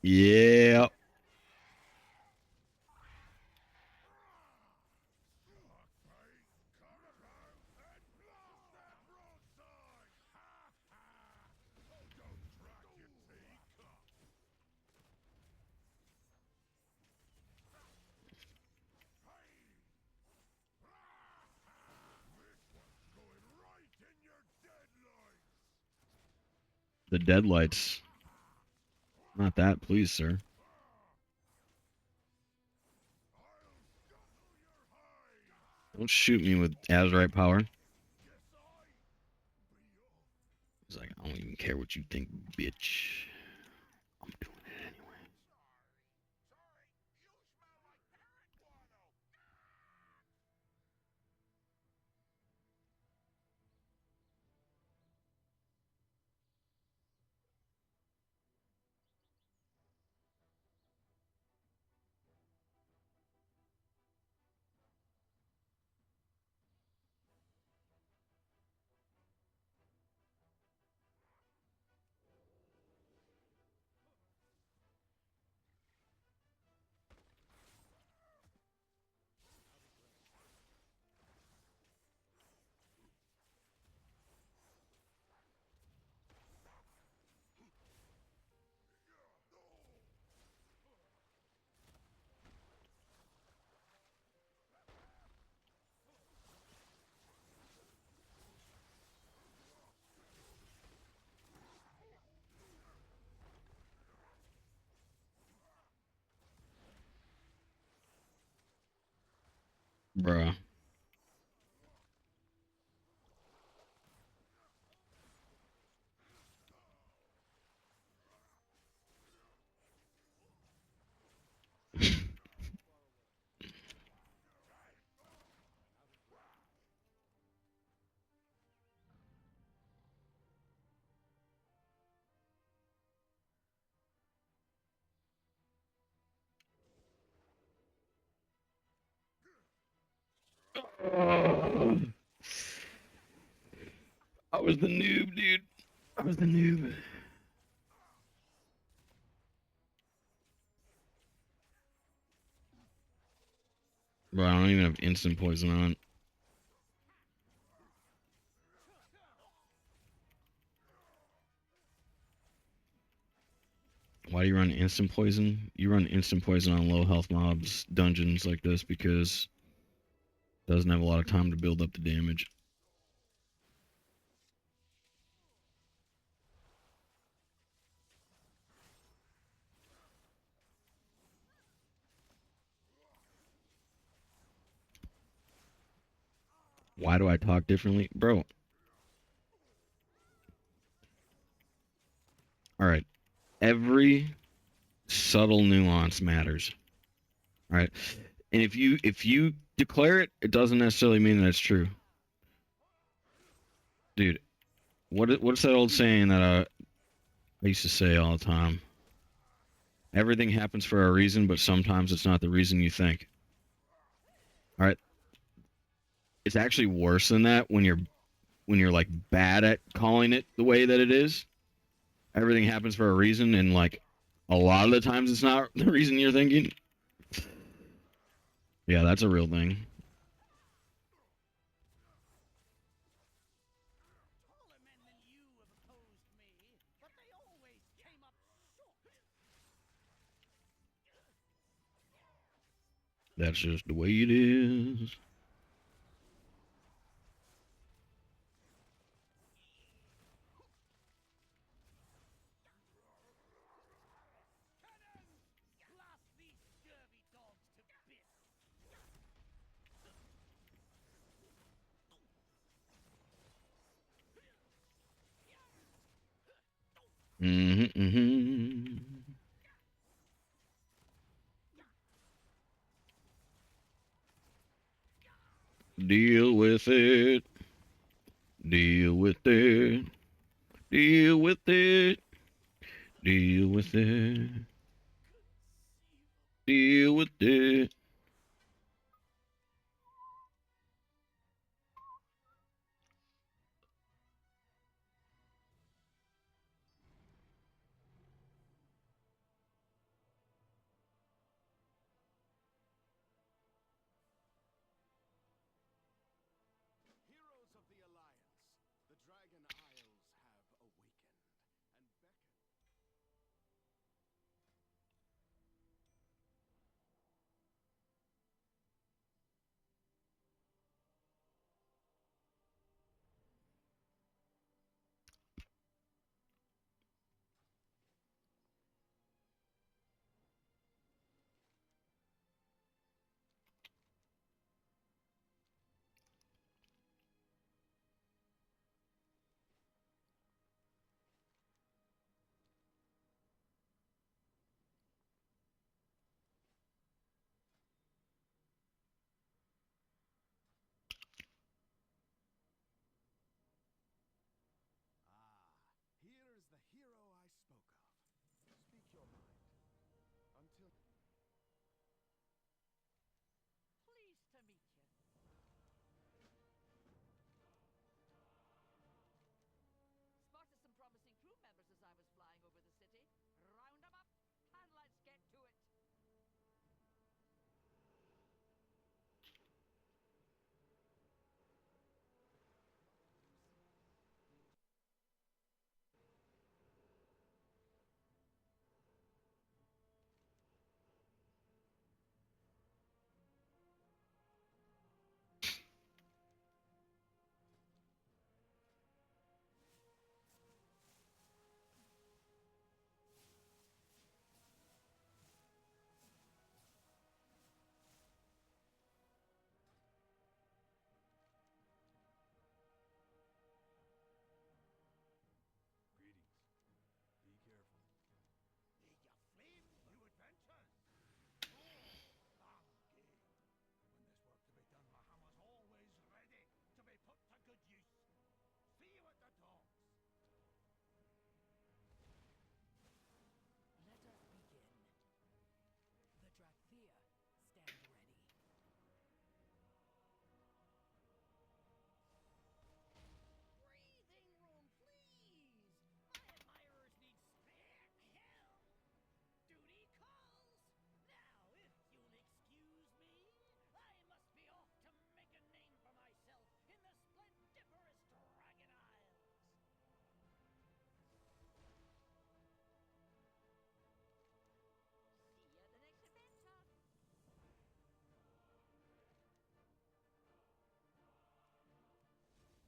Yeah. The deadlights. Not that, please, sir. Don't shoot me with Azurite power. He's like, I don't even care what you think, bitch. I'm doing it anyway. Bruh. Oh, I was the noob, dude. I was the noob. Bro, I don't even have instant poison on. Why do you run instant poison? You run instant poison on low health mobs, dungeons like this, because it doesn't have a lot of time to build up the damage. Why do I talk differently? Bro. Alright. Every subtle nuance matters. Alright. And if you declare it, it doesn't necessarily mean that it's true. Dude, what's that old saying that I used to say all the time? Everything happens for a reason, but sometimes it's not the reason you think. Alright. It's actually worse than that when you're like bad at calling it the way that it is. Everything happens for a reason, and like a lot of the times it's not the reason you're thinking. Yeah, that's a real thing. That's just the way it is. Mm-hmm, mm-hmm. Deal with it. Deal with it. Deal with it. Deal with it. Deal with it.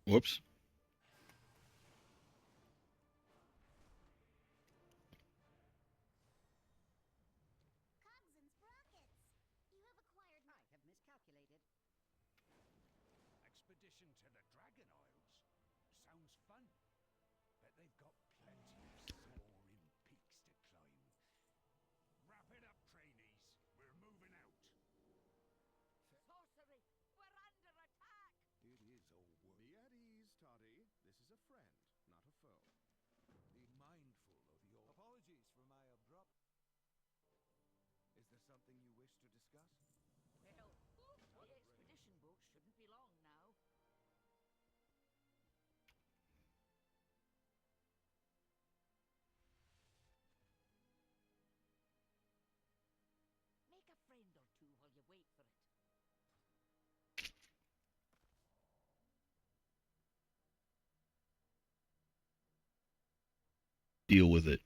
Whoops. Cogs and sprockets! You have acquired... I have miscalculated. Expedition to the Dragon Isles? Sounds fun. Bet they've got plenty of soaring peaks to climb. Wrap it up, trainees. We're moving out. Sorcery! We're under attack! It is all work. Be at ease, Toddy. This is a friend, not a foe. Be mindful of your... Apologies for my abrupt... Is there something you wish to discuss? Well, the expedition boat shouldn't be long now. Make a friend or two while you wait for it. Deal with it.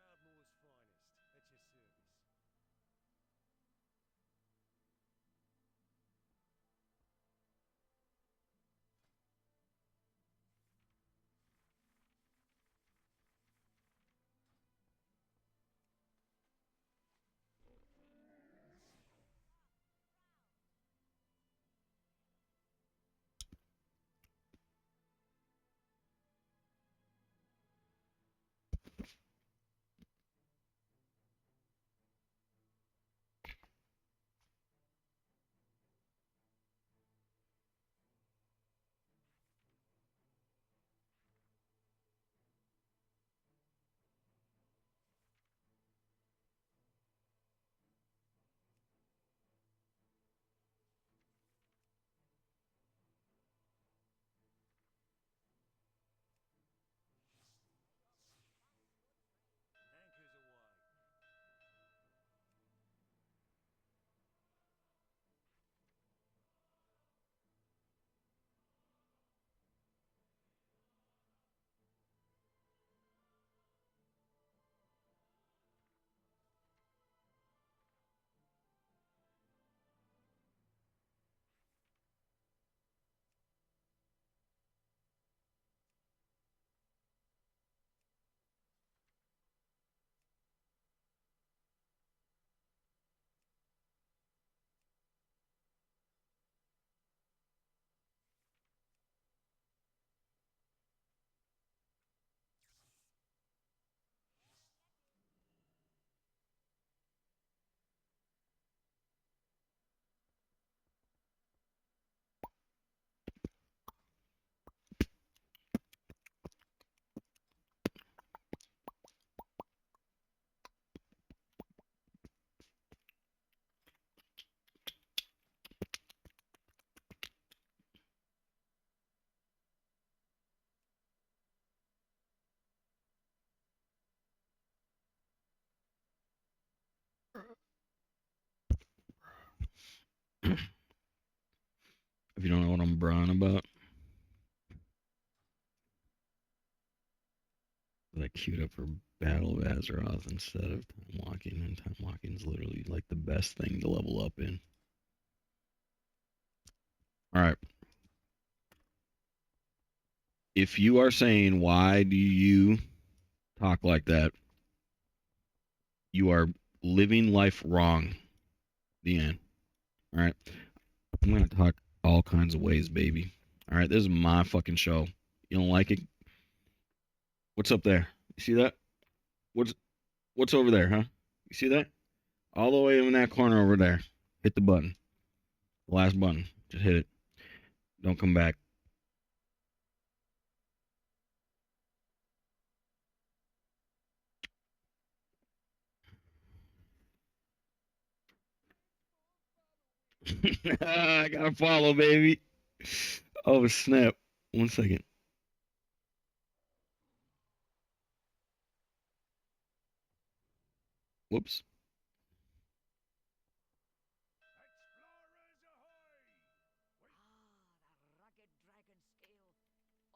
Proudmoore's finest, at your service. Anchors away. If you don't know what I'm brawn about, I queued up for Battle of Azeroth instead of time walking, and time walking is literally like the best thing to level up in. All right. If you are saying, why do you talk like that, you are living life wrong. The end. All right. I'm going to talk all kinds of ways, baby. All right. This is my fucking show. You don't like it? What's up there? You see that? What's over there, huh? You see that? All the way in that corner over there. Hit the button. The last button. Just hit it. Don't come back. I gotta follow, baby. Oh snap! 1 second. Whoops. Explorers ahoy! The rugged dragon scale.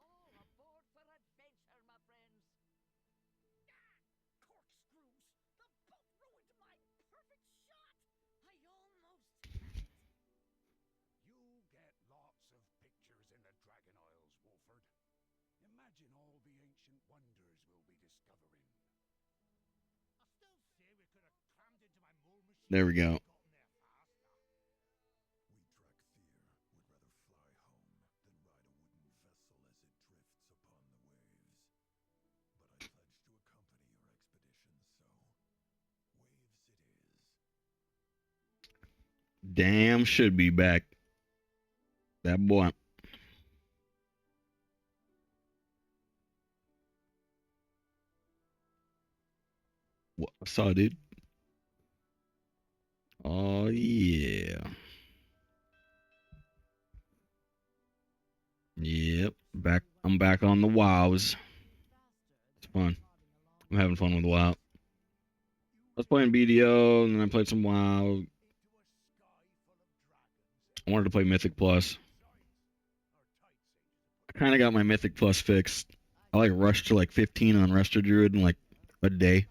All aboard for adventure, my friends. Corkscrews! The boat ruined my perfect shot! I almost had it. You get lots of pictures in the Dragon Isles, Wolford. Imagine all the ancient wonders we'll be discovering. I still say we could have crammed into my mole machine There we go. and gotten there faster. We Drakthir would rather fly home than ride a wooden vessel as it drifts upon the waves. But I pledge to accompany your expedition, so waves it is. Damn, should be back. That boy. What I saw, dude. Oh yeah. Yep. Back. I'm back on the wows. It's fun. I'm having fun with WoW. I was playing BDO and then I played some WoW. Into a sky full of dragons. I wanted to play Mythic Plus. I kind of got my Mythic Plus fixed. I like rushed to like 15 on Resto Druid in like a day.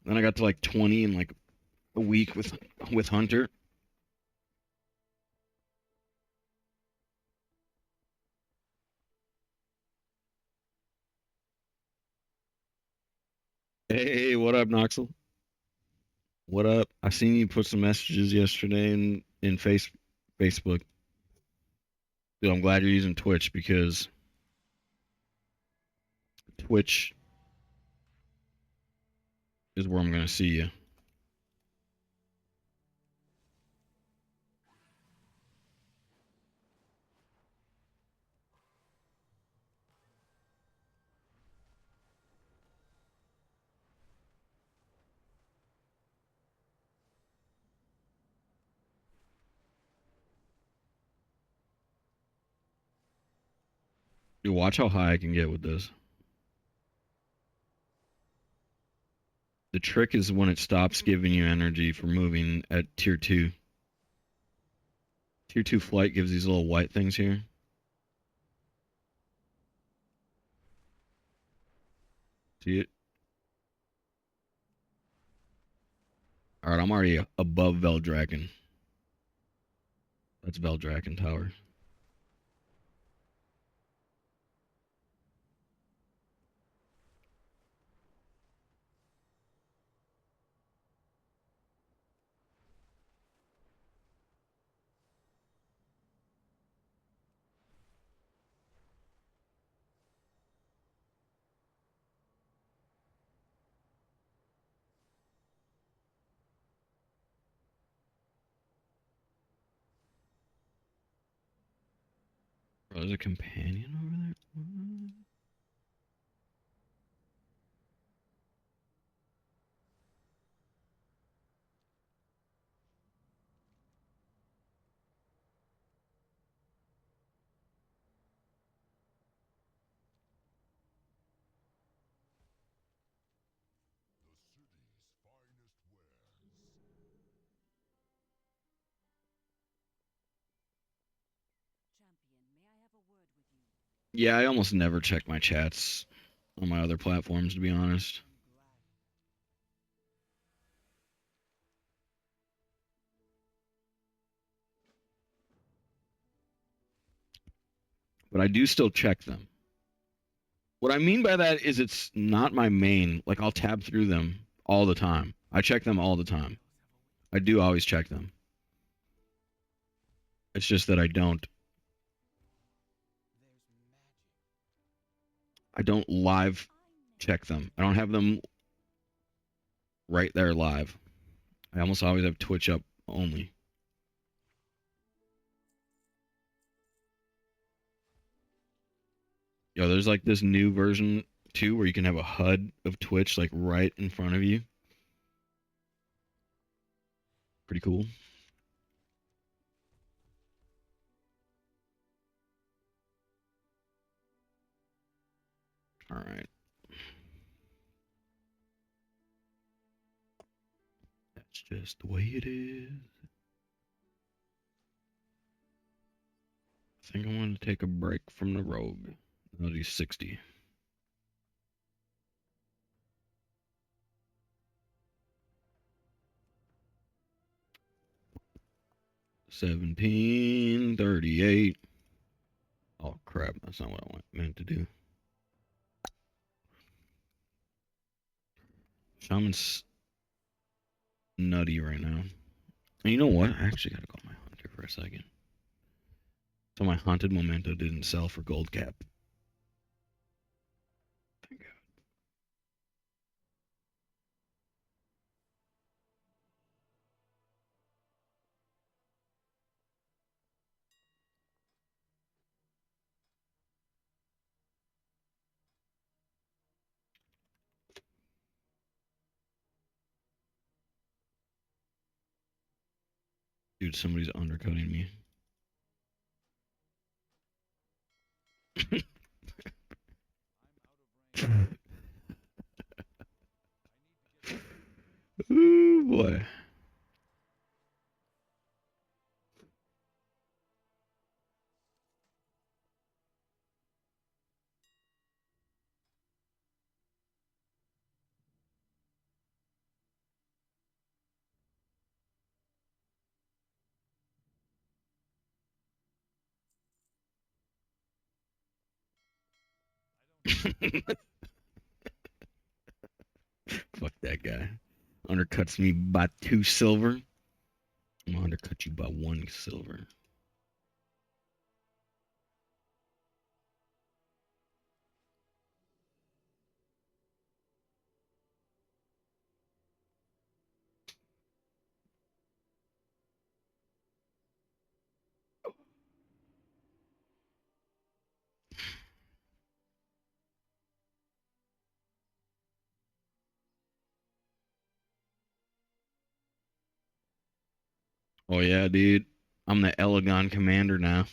Then I got to like 20 in like a week with Hunter. Hey, what up, Noxel? What up? I seen you put some messages yesterday in Facebook. Dude, I'm glad you're using Twitch because Twitch is where I'm gonna see you. Dude, watch how high I can get with this. The trick is when it stops giving you energy for moving at tier 2. Tier 2 flight gives these little white things here. See it? Alright, I'm already above Veldraken. That's Veldraken Tower. Bro, there's a companion over there? What? The city's finest wares. Champion, may I have a word with you? Yeah, I almost never check my chats on my other platforms, to be honest. But I do still check them. What I mean by that is it's not my main. Like, I'll tab through them all the time. I check them all the time. I do always check them. It's just that I don't live check them. I don't have them right there live. I almost always have Twitch up only. Yo, there's like this new version too where you can have a HUD of Twitch like right in front of you. Pretty cool. All right. That's just the way it is. I think I want to take a break from the rogue. I'll do 60. $17.38. Oh crap! That's not what I meant to do. Shaman's nutty right now. And you know what? I actually gotta call my hunter for a second. So my haunted memento didn't sell for gold cap. Thank God. Dude, somebody's undercutting me. Ooh boy. Fuck that guy. Undercuts me by 2 silver. I'm gonna undercut you by 1 silver. Oh yeah, dude. I'm the Elegon commander now.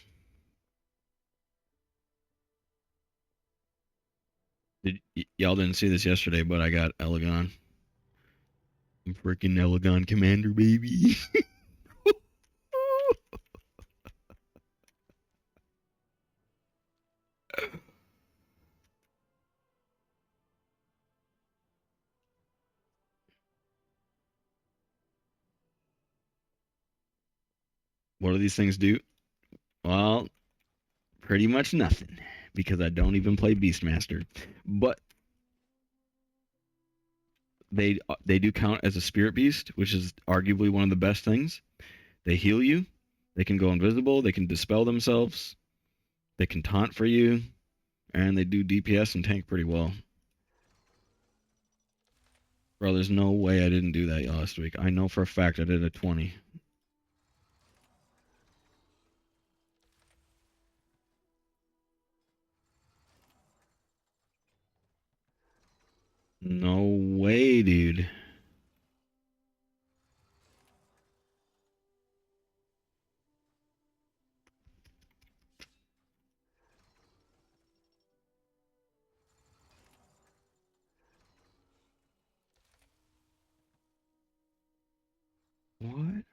Y'all didn't see this yesterday, but I got Elegon. I'm freaking Elegon commander, baby. What do these things do? Well, pretty much nothing because I don't even play Beastmaster. But they do count as a spirit beast, which is arguably one of the best things. They heal you. They can go invisible. They can dispel themselves. They can taunt for you, and they do DPS and tank pretty well. Bro, there's no way I didn't do that last week. I know for a fact I did a 20. No way, dude. What?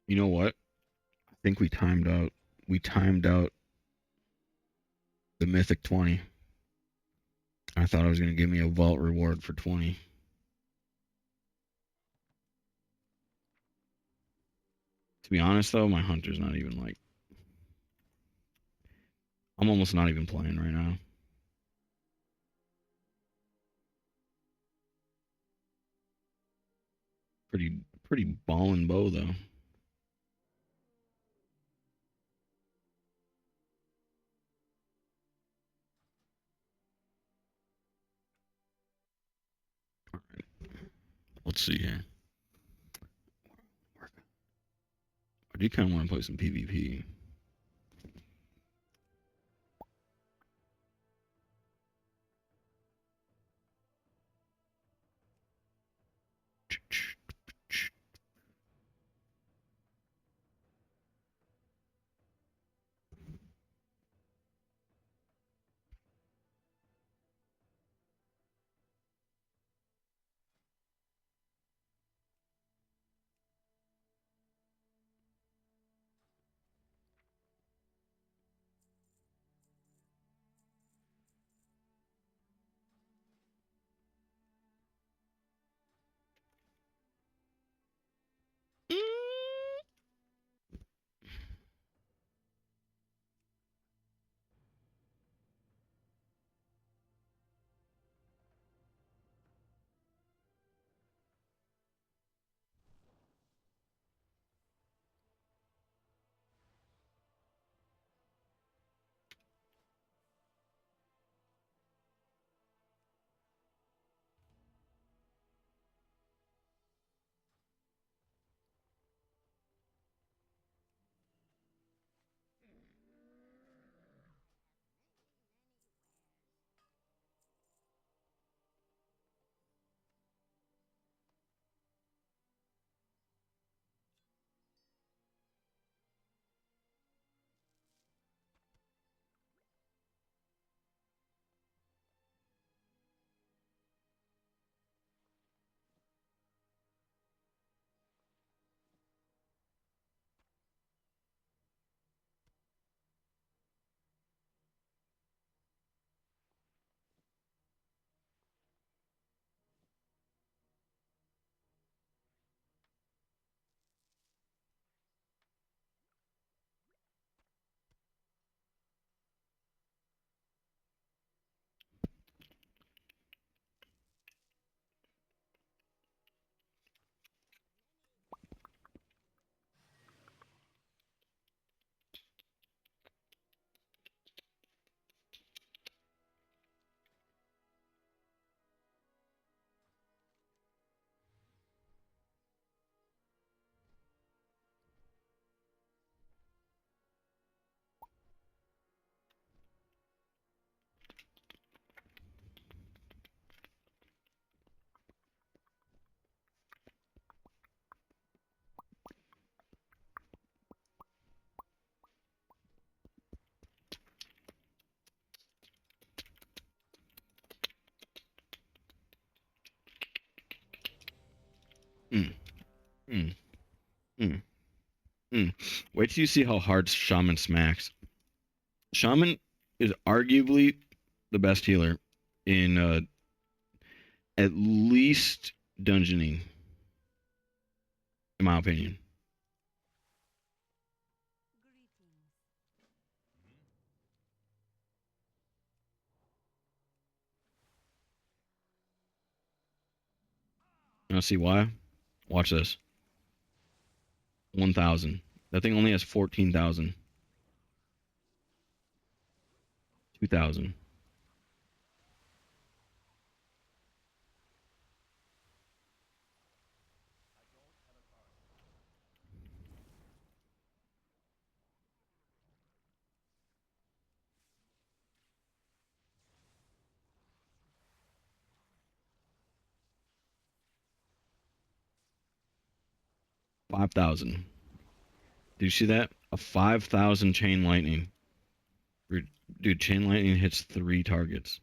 You know what? I think we timed out. We timed out the Mythic 20. I thought it was going to give me a vault reward for 20. To be honest, though, my hunter's not even like. I'm almost not even playing right now. Pretty ballin' bow, though. All right. Let's see here. I do kind of want to play some PvP. Mm, mm, mm, mm. Wait till you see how hard Shaman smacks. Shaman is arguably the best healer in at least dungeoning, in my opinion. You want to see why? Watch this. 1,000. That thing only has 14,000. 2,000. $5,000. Do you see that? A 5,000 chain lightning. Dude, chain lightning hits 3 targets.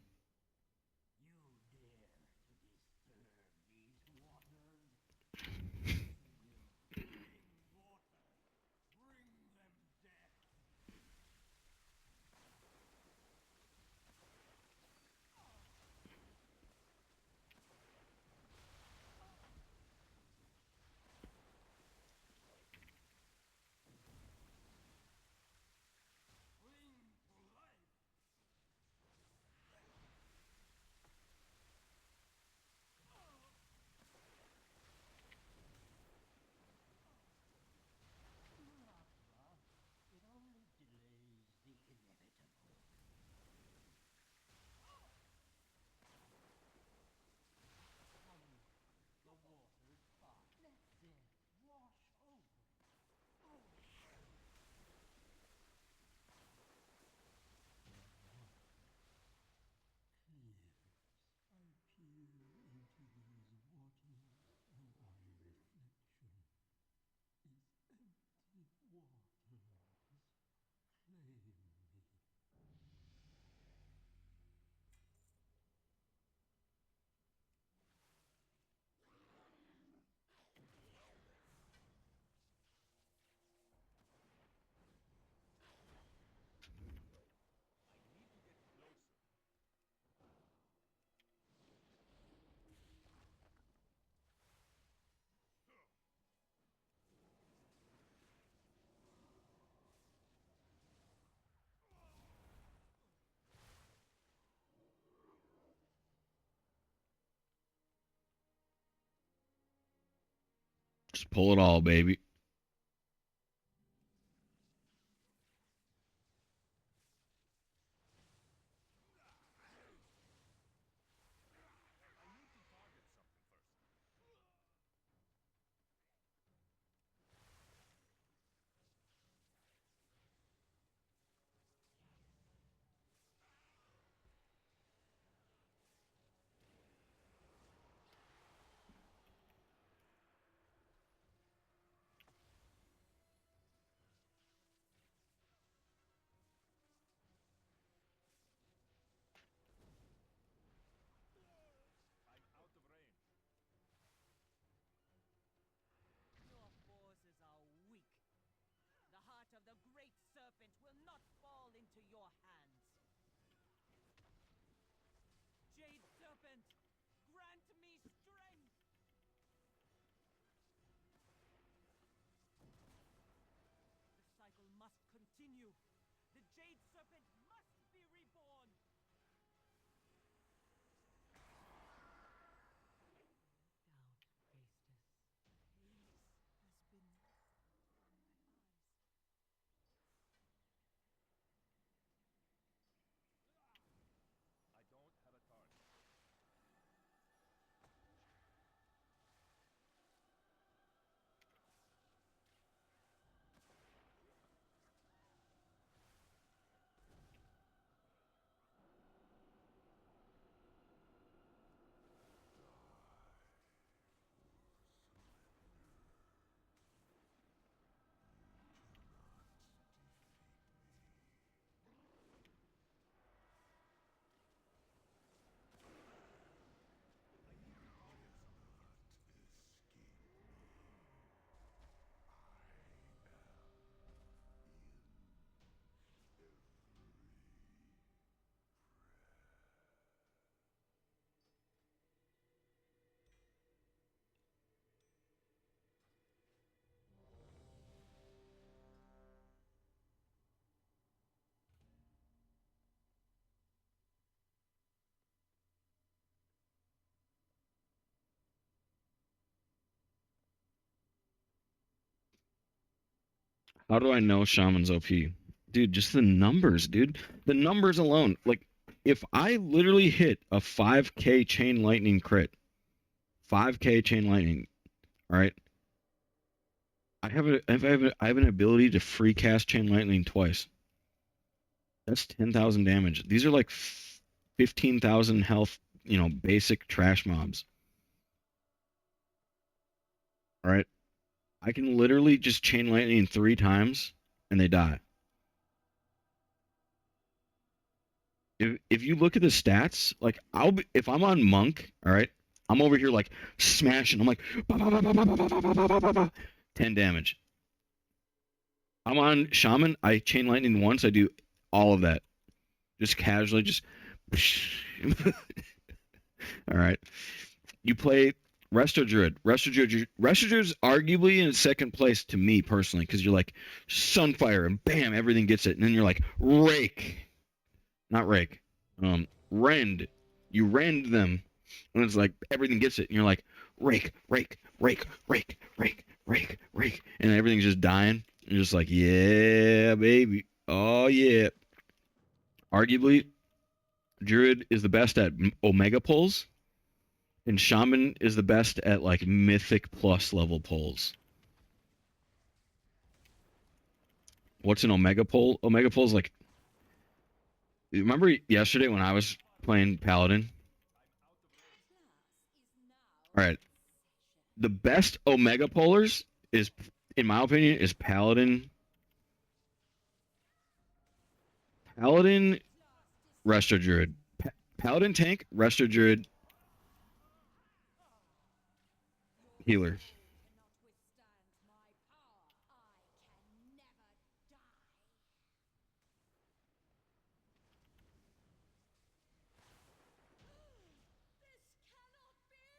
Just pull it all, baby. Your forces are weak. The heart of the great serpent will not fall into your hands. Jade serpent, grant me strength! The cycle must continue. The jade serpent must be reborn. Down, priestess. Haze has been on my eyes. I don't have a target. How do I know Shaman's OP? Dude, just the numbers, dude. The numbers alone. Like, if I literally hit a 5k chain lightning crit, 5k chain lightning, all right, I have an ability to free cast chain lightning twice. That's 10,000 damage. These are like 15,000 health, basic trash mobs. All right. I can literally just chain lightning 3 times and they die. If you look at the stats, like if I'm on monk, all right, I'm over here like smashing. I'm like 10 damage. I'm on shaman. I chain lightning once. I do all of that, just casually, just. All right. You play Resto Druid. Resto Druid's arguably in second place to me personally because you're like Sunfire and bam, everything gets it, and then you're like Rake, not Rake, Rend. You rend them, and it's like everything gets it, and you're like Rake, Rake, Rake, Rake, Rake, Rake, Rake, and everything's just dying. You're just like, yeah, baby, oh yeah. Arguably, Druid is the best at Omega pulls. And Shaman is the best at like Mythic plus level pulls. What's an Omega pull? Omega pull is like. Remember yesterday when I was playing Paladin? All right. The best Omega pullers is, in my opinion, is Paladin. Paladin, Resto Druid. Paladin tank, Resto Druid, healer. Cannot withstand my power. I can never die. This cannot be!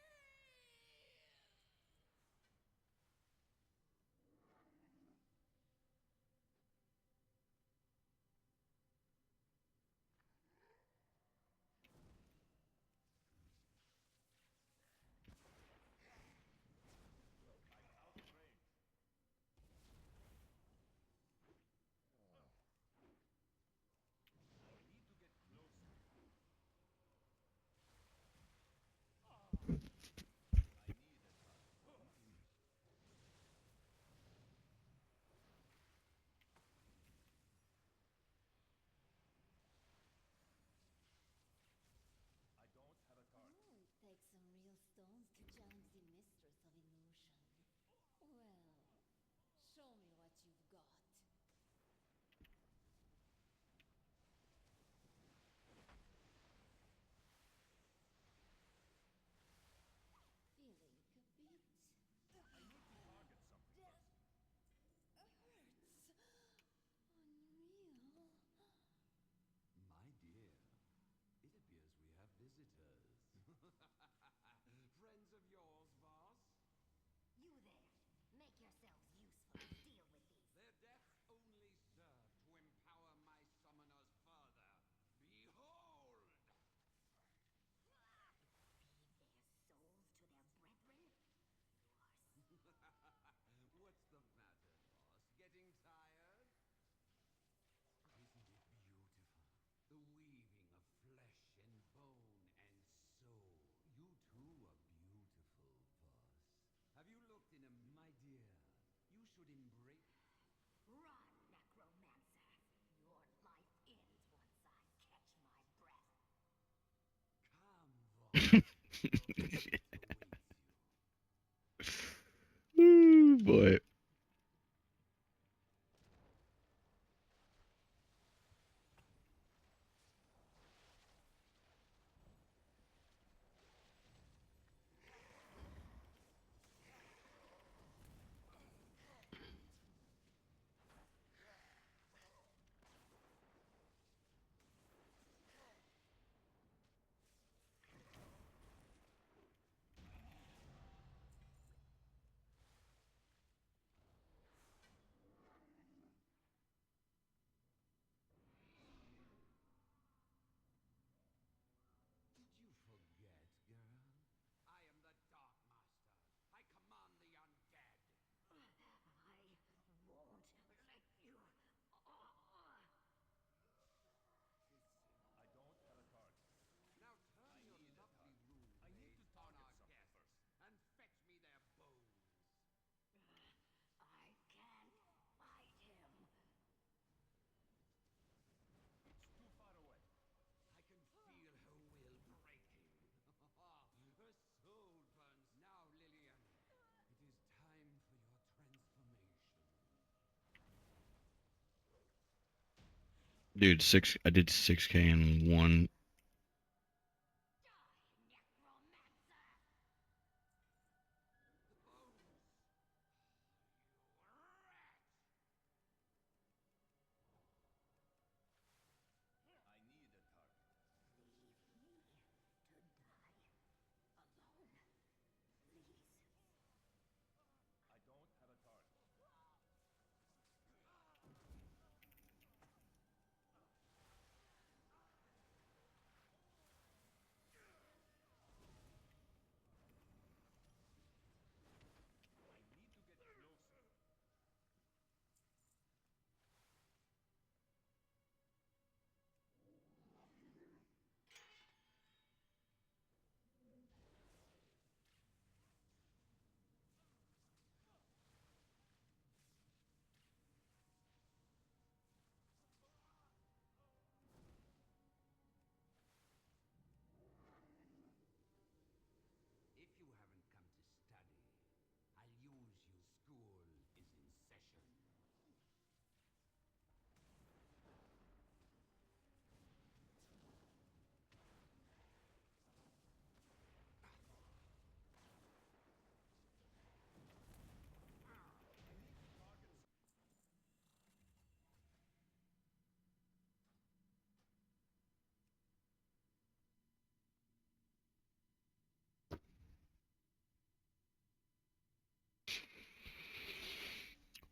Ooh, boy. Did you forget, girl? I am the Dark Master. I command the undead. I won't let you. I don't have a target. Now turn your lovely rune blades on our guests and fetch me their bones. I can't fight him. It's too far away. I can feel her will breaking. Her soul burns now, Lillian. It is time for your transformation. Dude, I did 6K in one. Necromancer! The bones! You rat! I need a target. Leave me to die alone, please. I don't have a target. I need to get closer. If you haven't come to study, I'll use you. School is in session.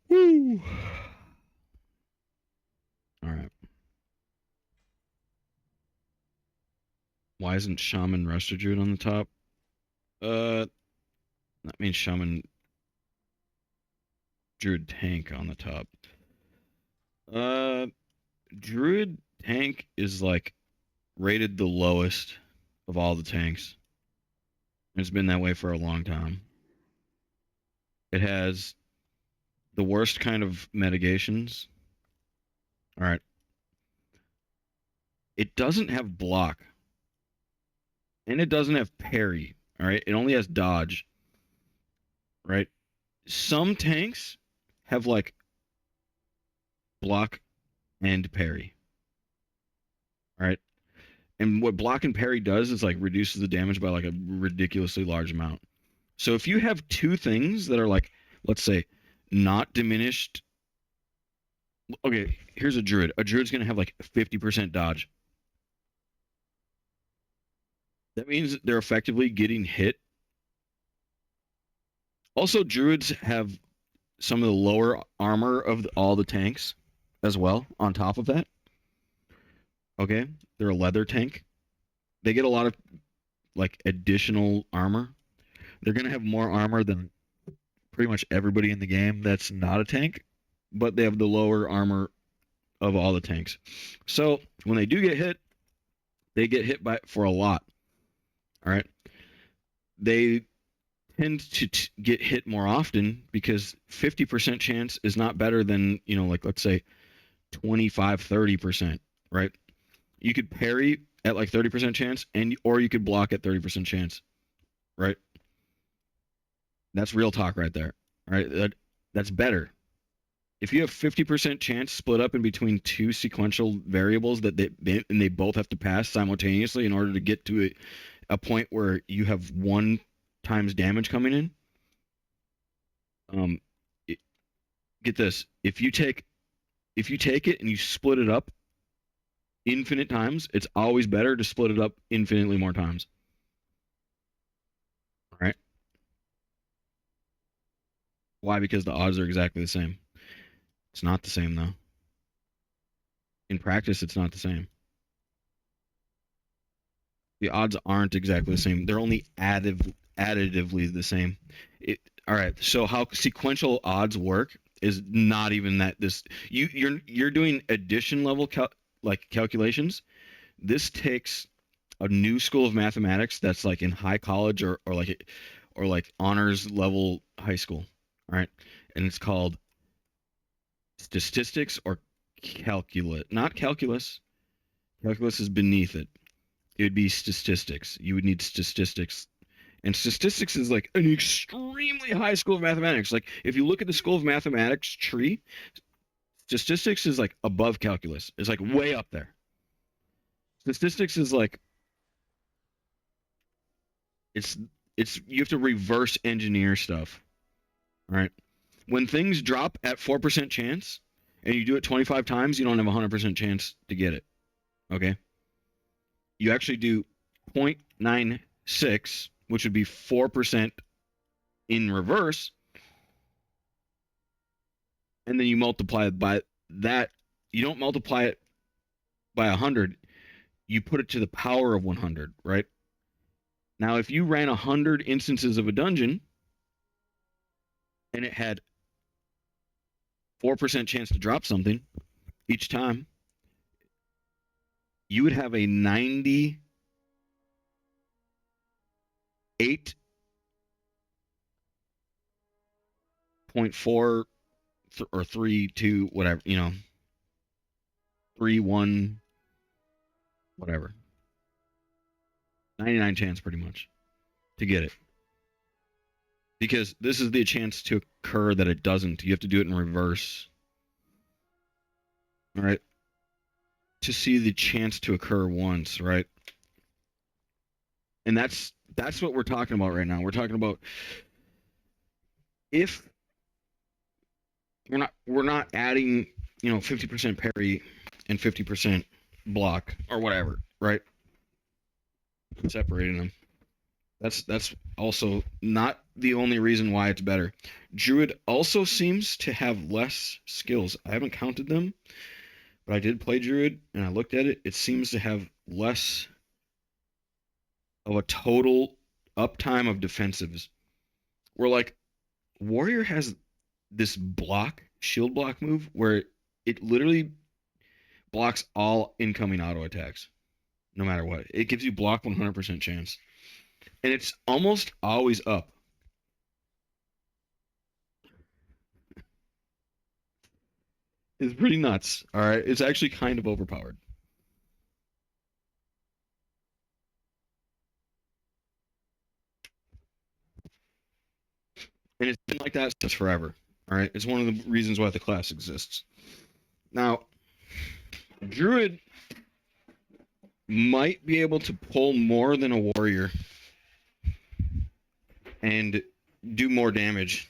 Woo! Alright. Why isn't Shaman Rester Druid on the top? That means Shaman Druid Tank on the top. Druid Tank is like rated the lowest of all the tanks. It's been that way for a long time. It has the worst kind of mitigations. All right. It doesn't have block. And it doesn't have parry. All right. It only has dodge. Right. Some tanks have like block and parry. All right. And what block and parry does is like reduces the damage by like a ridiculously large amount. So if you have two things that are like, let's say, not diminished. Okay, here's a druid. A druid's gonna have like 50% dodge. That means they're effectively getting hit. Also, druids have some of the lower armor of all the tanks as well. On top of that, okay, they're a leather tank. They get a lot of like additional armor. They're gonna have more armor than pretty much everybody in the game that's not a tank, but they have the lower armor of all the tanks. So when they do get hit, they get hit by for a lot. All right. They tend to get hit more often because 50% chance is not better than, like let's say 25, 30%, right? You could parry at like 30% chance, or you could block at 30% chance, right? That's real talk right there, right? That's better. If you have 50% chance split up in between two sequential variables that they both have to pass simultaneously in order to get to a point where you have 1 times damage coming in. Get this: if you take it and you split it up infinite times, it's always better to split it up infinitely more times. All right? Why? Because the odds are exactly the same. It's not the same though. In practice, it's not the same. The odds aren't exactly the same. They're only additively the same. All right. So how sequential odds work is not even that. You're doing addition level calculations. This takes a new school of mathematics that's like in high college or like honors level high school. All right, and it's called statistics or calculus. Not calculus. Calculus is beneath it. It would be statistics. You would need statistics. And statistics is like an extremely high school of mathematics. Like if you look at the school of mathematics tree, statistics is like above calculus. It's like way up there. Statistics is like it's you have to reverse engineer stuff. All right. When things drop at 4% chance and you do it 25 times, you don't have a 100% chance to get it. Okay? You actually do 0.96, which would be 4% in reverse, and then you multiply it by that. You don't multiply it by 100. You put it to the power of 100, right? Now, if you ran 100 instances of a dungeon and it had 4% chance to drop something each time, you would have a 98.4 or 3.2, whatever, 3.1, whatever. 99 chance pretty much to get it. Because this is the chance to occur that it doesn't. You have to do it in reverse. All right? To see the chance to occur once, right? And that's what we're talking about right now. We're talking about if we're not adding, 50% parry and 50% block or whatever, right? Separating them. That's also not the only reason why it's better. Druid also seems to have less skills. I haven't counted them, but I did play Druid and I looked at it. It seems to have less of a total uptime of defensives. Where like Warrior has this shield block move where it literally blocks all incoming auto attacks, no matter what. It gives you block 100% chance. And it's almost always up. It's pretty nuts, all right? It's actually kind of overpowered. And it's been like that since forever, all right? It's one of the reasons why the class exists. Now, Druid might be able to pull more than a Warrior and do more damage,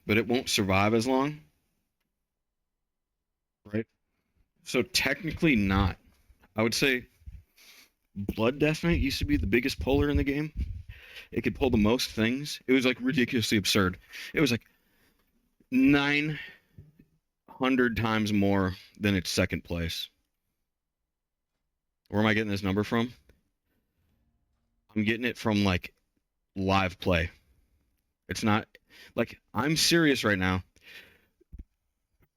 but it won't survive as long, right? So technically not. I would say Blood Death Knight used to be the biggest puller in the game. It could pull the most things. It was like ridiculously absurd. It was like 900 times more than its second place. Where am I getting this number from? I'm getting it from like live play. It's not like I'm serious right now.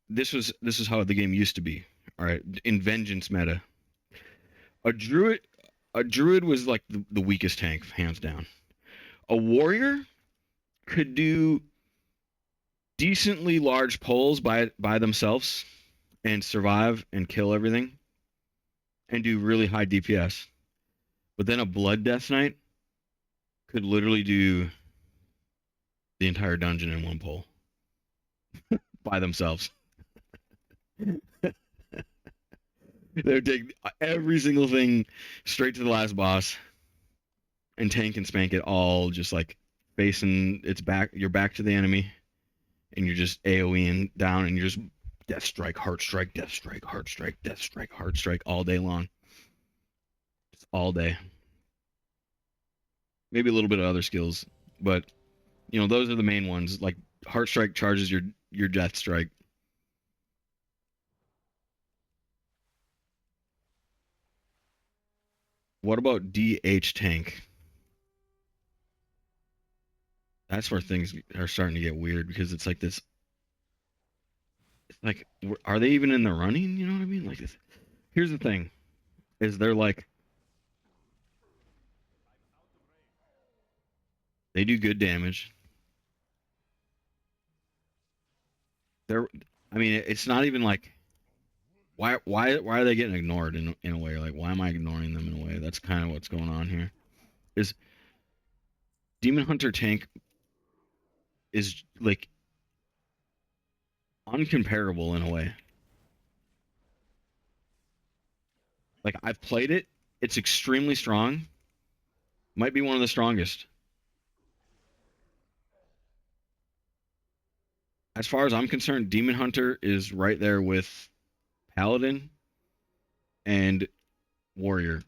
This is how the game used to be. All right, in Vengeance meta, a druid was like the weakest tank, hands down. A warrior could do decently large pulls by themselves and survive and kill everything. and do really high DPS. But then a Blood Death Knight could literally do the entire dungeon in one pull by themselves. They would take every single thing straight to the last boss and tank and spank it all, just like facing its back. You're back to the enemy, and you're just AoEing down, and you're just death strike, heart strike, death strike, heart strike, death strike, heart strike all day long, just all day. Maybe a little bit of other skills, but you know those are the main ones. Like heart strike charges your death strike. What about DH tank? That's where things are starting to get weird because it's like this. It's like, are they even in the running? You know what I mean? Like, here's the thing: is they're like they do good damage. They're, I mean, it's not even like why are they getting ignored in a way? Like, why am I ignoring them in a way? That's kind of what's going on here. Is Demon Hunter tank is like uncomparable in a way. Like I've played it, it's extremely strong. Might be one of the strongest. As far as I'm concerned, Demon Hunter is right there with Paladin and Warrior.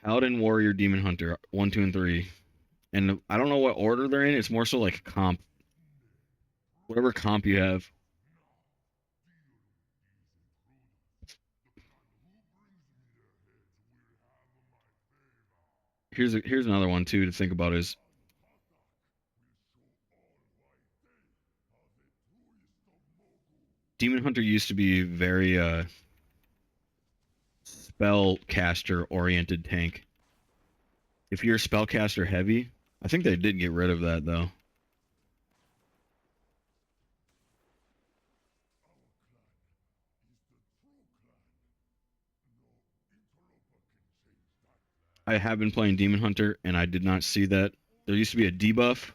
Paladin, Warrior, Demon Hunter, 1, 2, and 3. And I don't know what order they're in. It's more so like comp. Whatever comp you have. Here's another one too to think about is Demon Hunter used to be very spellcaster oriented tank. If you're spellcaster heavy, I think they did get rid of that though. I have been playing Demon Hunter and I did not see that. There used to be a debuff.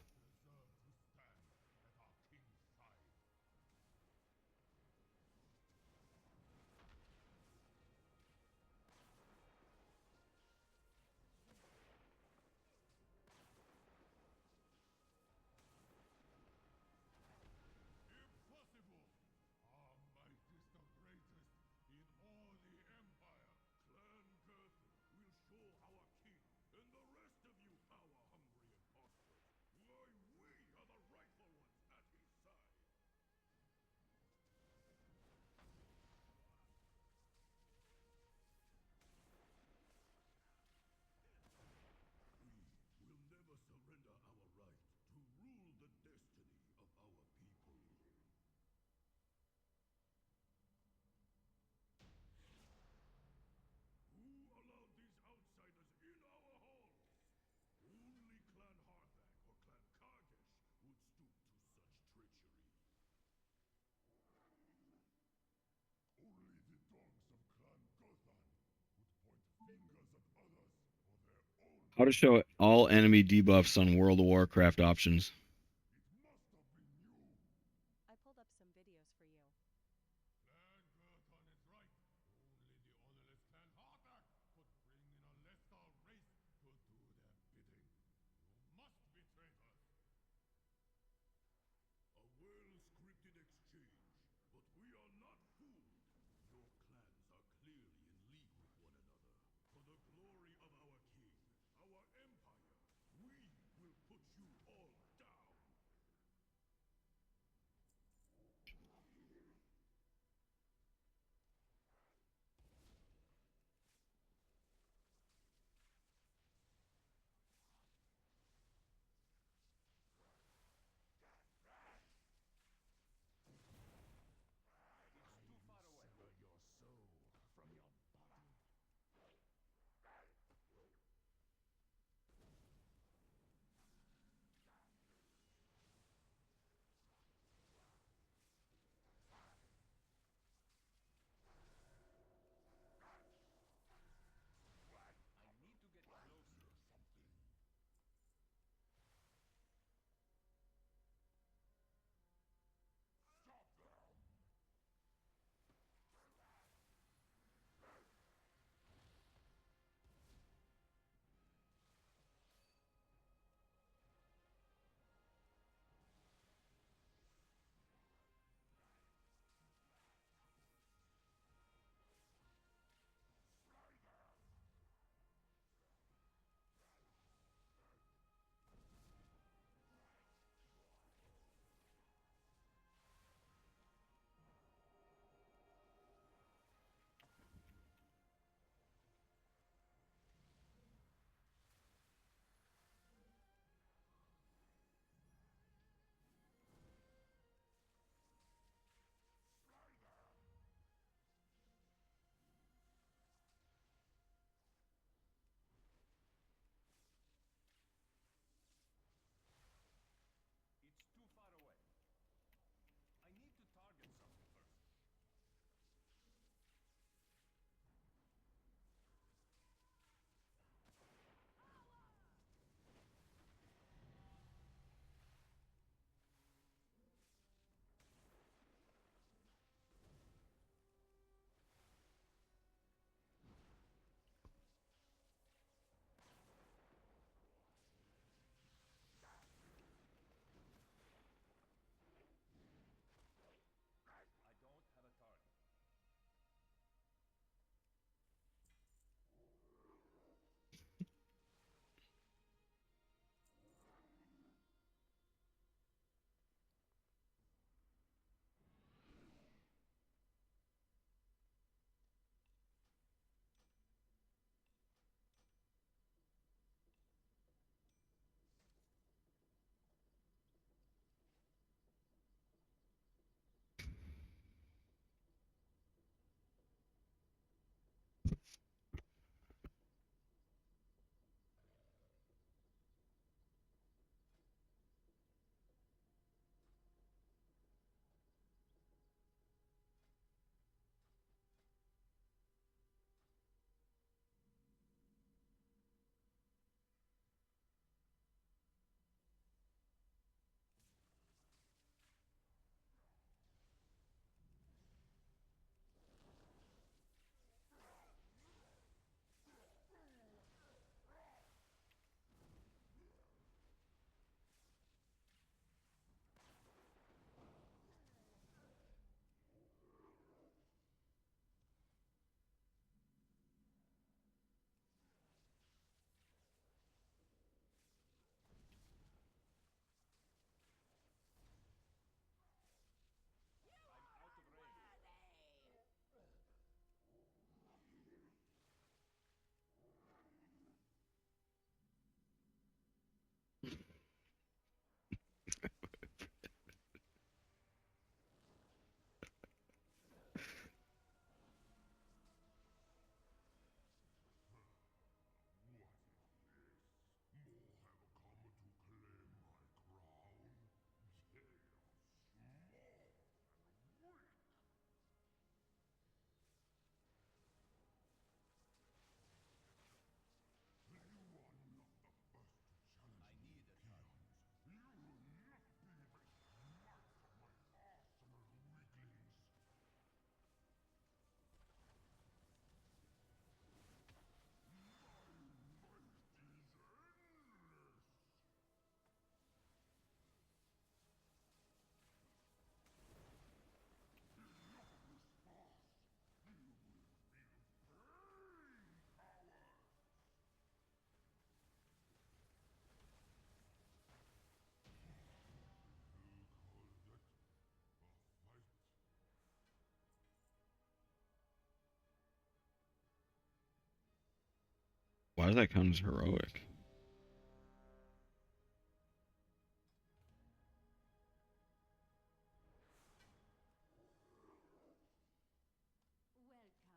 How to show all enemy debuffs on World of Warcraft options. I pulled up some videos for you. Why does that count as heroic? Welcome.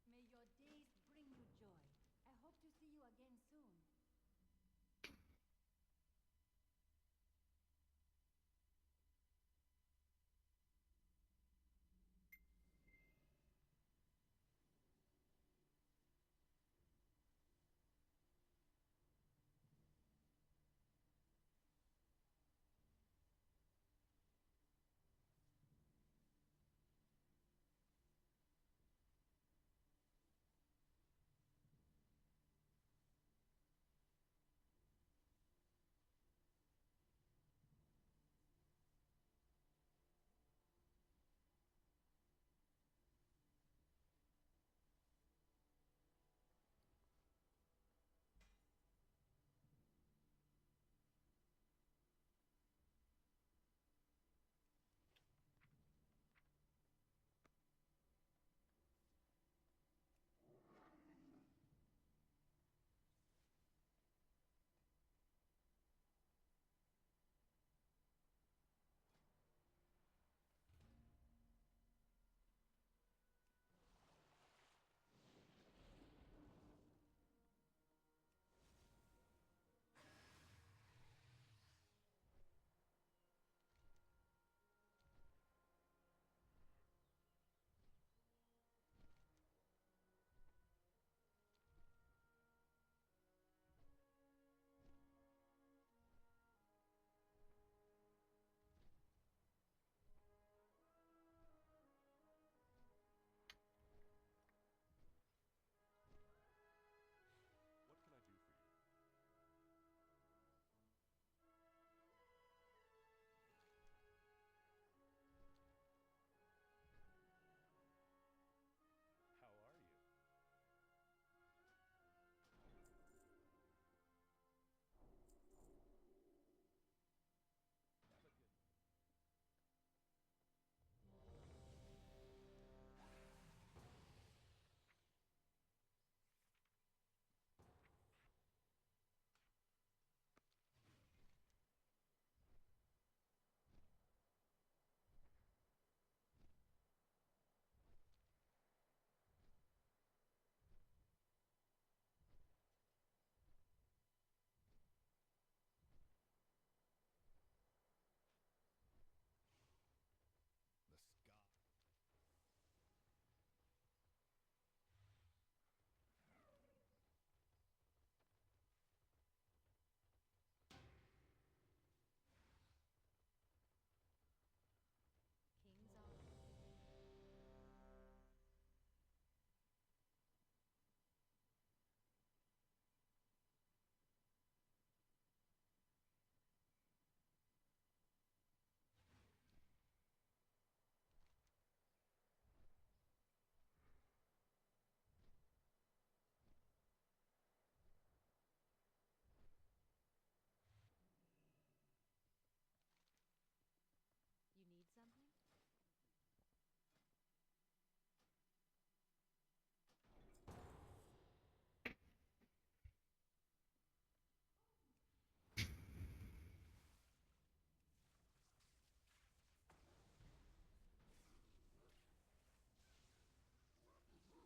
May your days bring you joy. I hope to see you again soon. What can I do for you? How are you? Have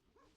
a good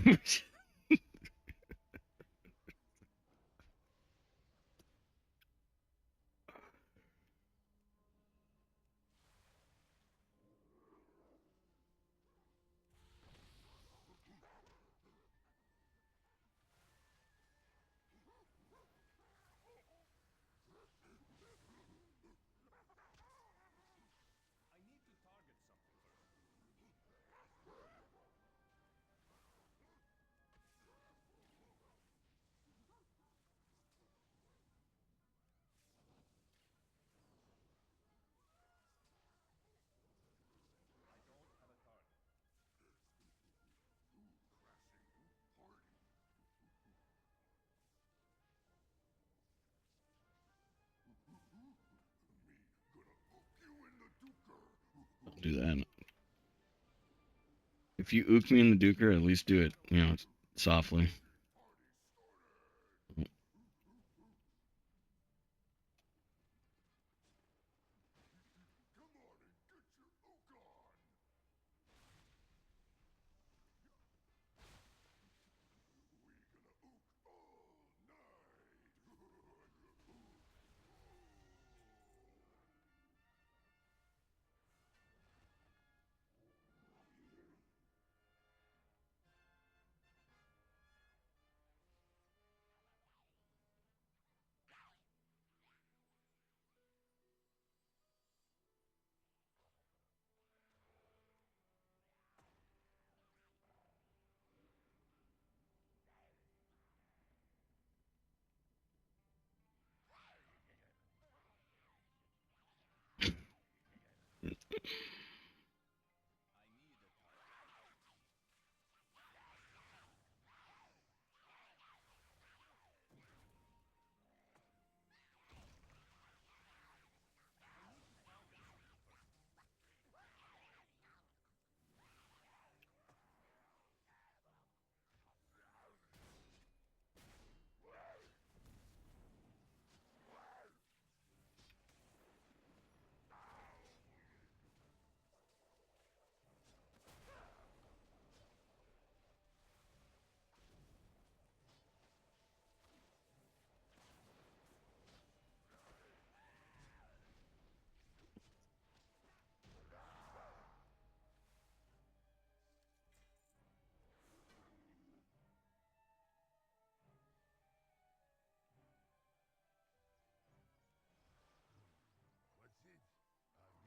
The sky. King's Honor. You need something? do that. If you ook me in the duker, at least do it, softly. Come on and get your ook on! We gonna ook all night!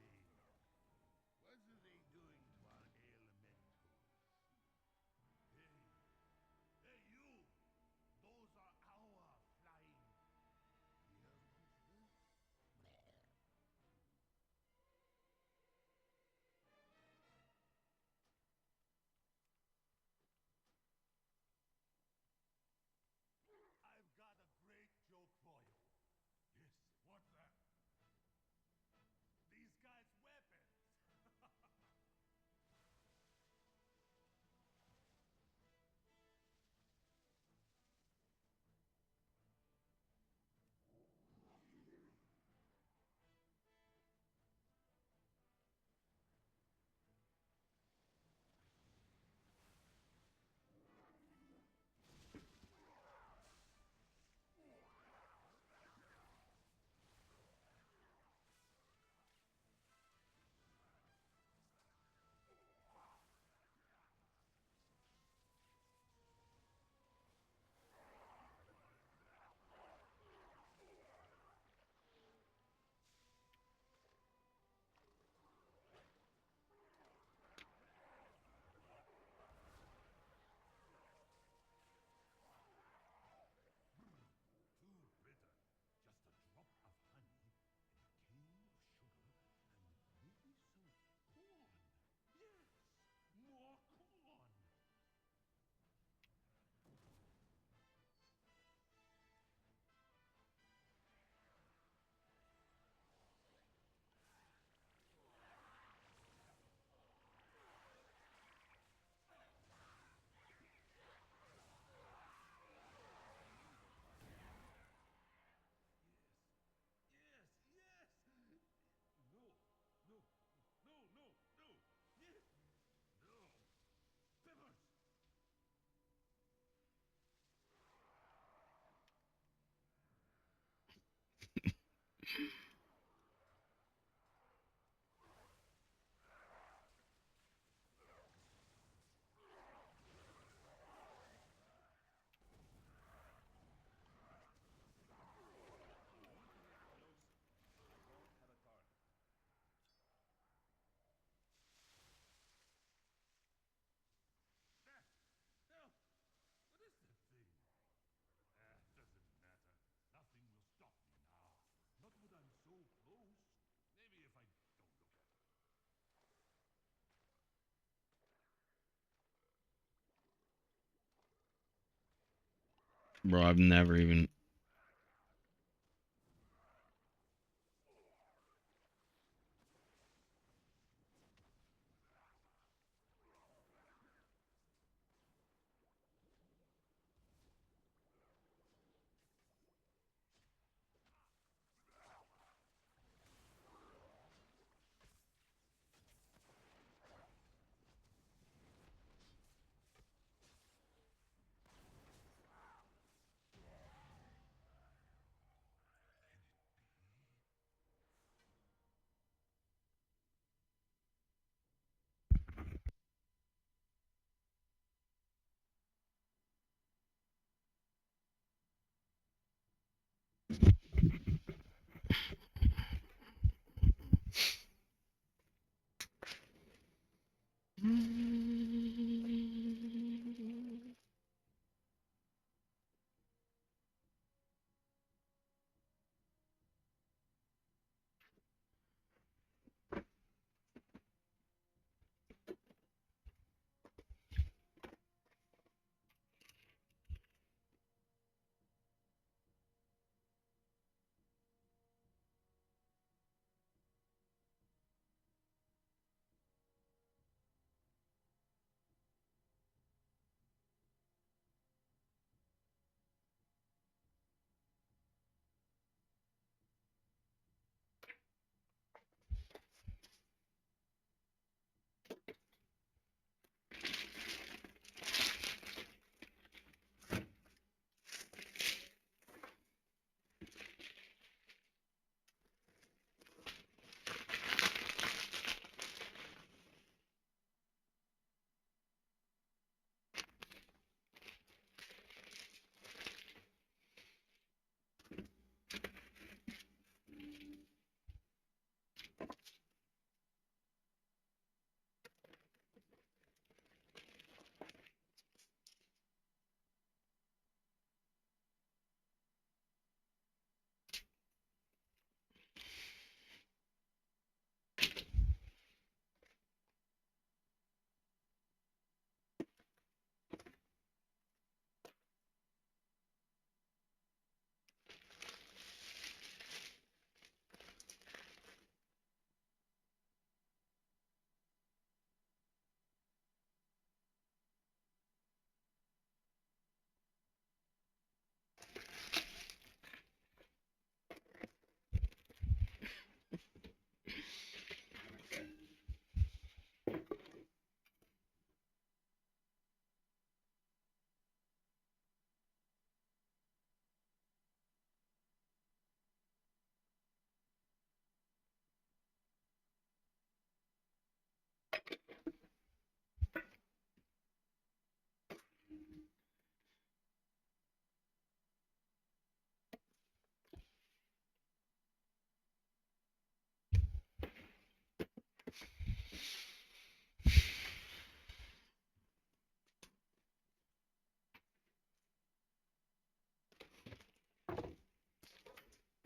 What's it? What are they doing to our elementals? Hey, you! Those are our flying beer monsters? I've got a great joke for you. Yes, what's that? These guys' weapons! Too bitter. Just a drop of honey and a cane of sugar and maybe some corn. Yes, more corn. Yes, yes, yes. No, no, no, no, no. Yes, no. Peppers. No. What is that thing? Doesn't matter. Nothing will stop me now. Not when I'm so close. Maybe if I don't look at it. Bro, I've never even.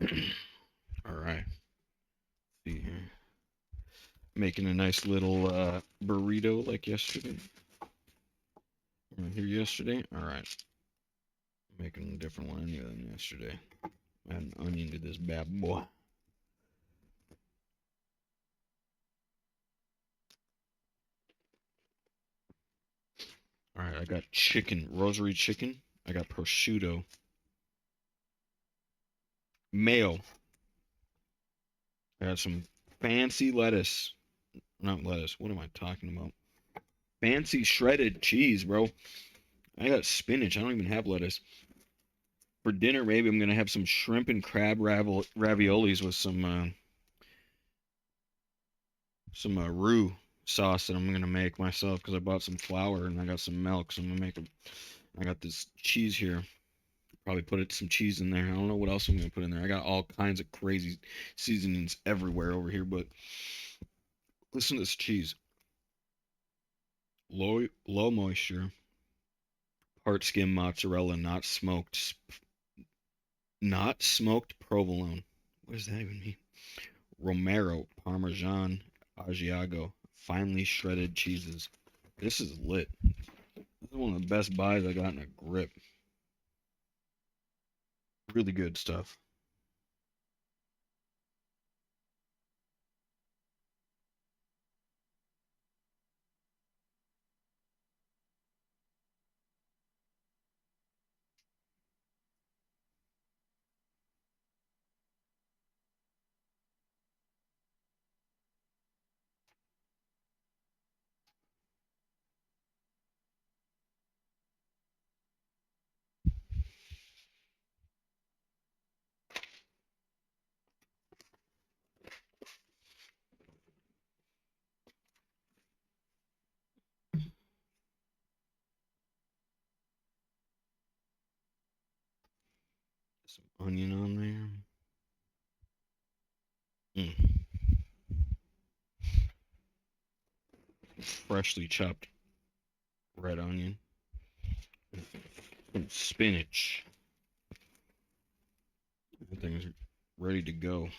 All right. See here. Making a nice little burrito like yesterday. Here yesterday. All right. Making a different one anyway than yesterday. Add an onion to this bad boy. All right, I got chicken, rosary chicken. I got prosciutto, mayo. I got some fancy lettuce. Not lettuce. What am I talking about? Fancy shredded cheese, bro. I got spinach. I don't even have lettuce. For dinner, maybe I'm gonna have some shrimp and crab raviolis with some roux sauce that I'm gonna make myself because I bought some flour and I got some milk. So I'm gonna make a. I got this cheese here. Probably put some cheese in there. I don't know what else I'm gonna put in there. I got all kinds of crazy seasonings everywhere over here, but listen to this cheese. Low moisture, part skim mozzarella, not smoked provolone. What does that even mean? Romero, Parmesan, Asiago, finely shredded cheeses. This is lit. This is one of the best buys I got in a grip. Really good stuff. Some onion on there. Freshly chopped red onion. Some spinach. That thing's ready to go.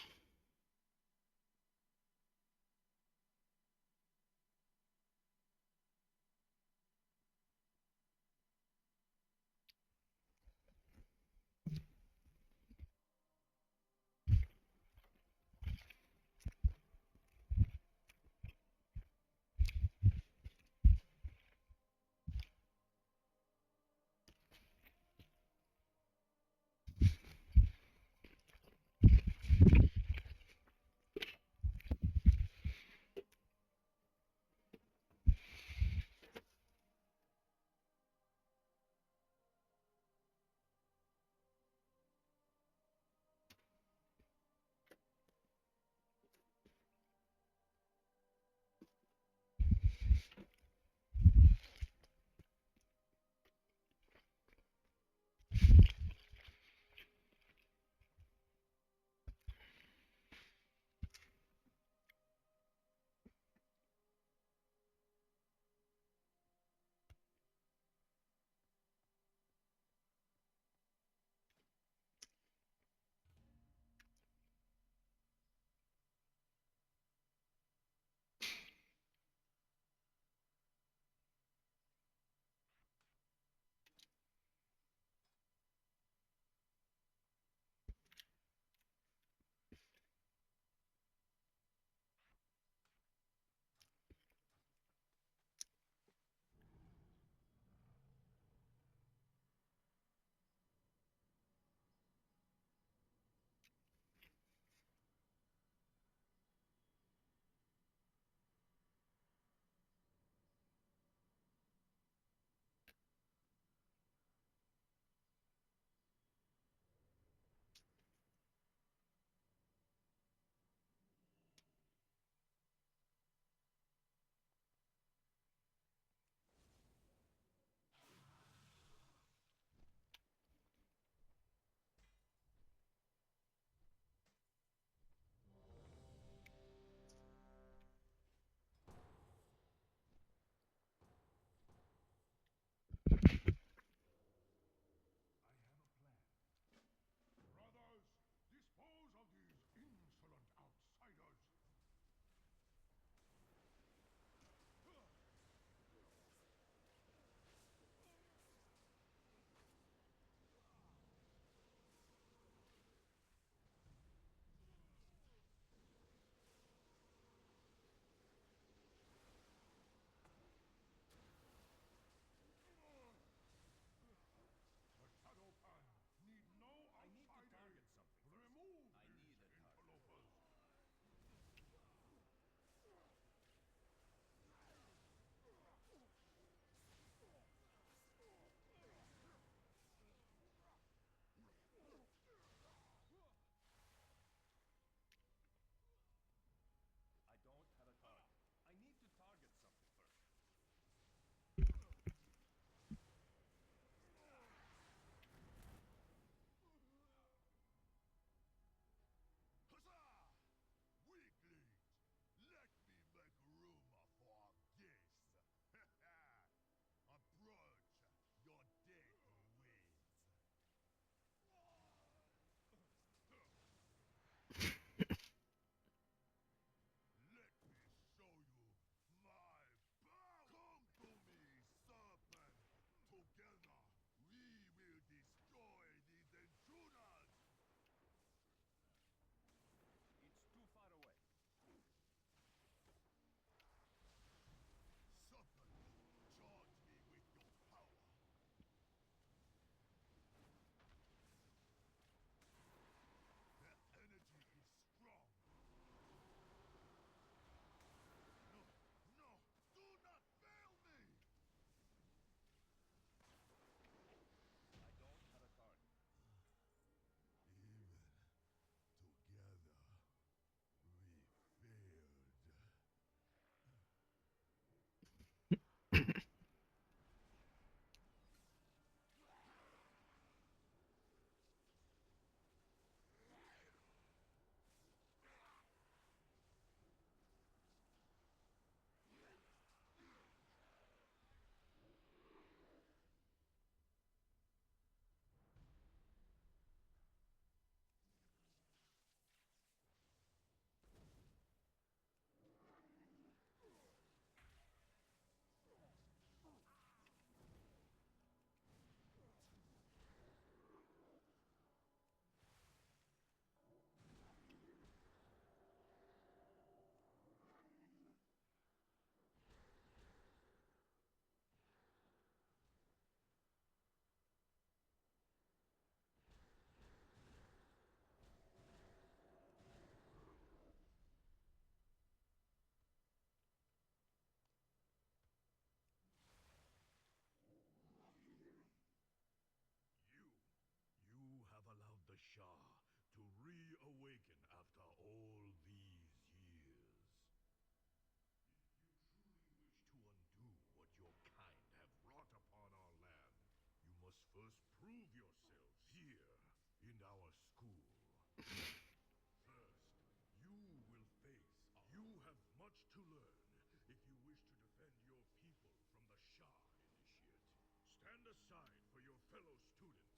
aside for your fellow students.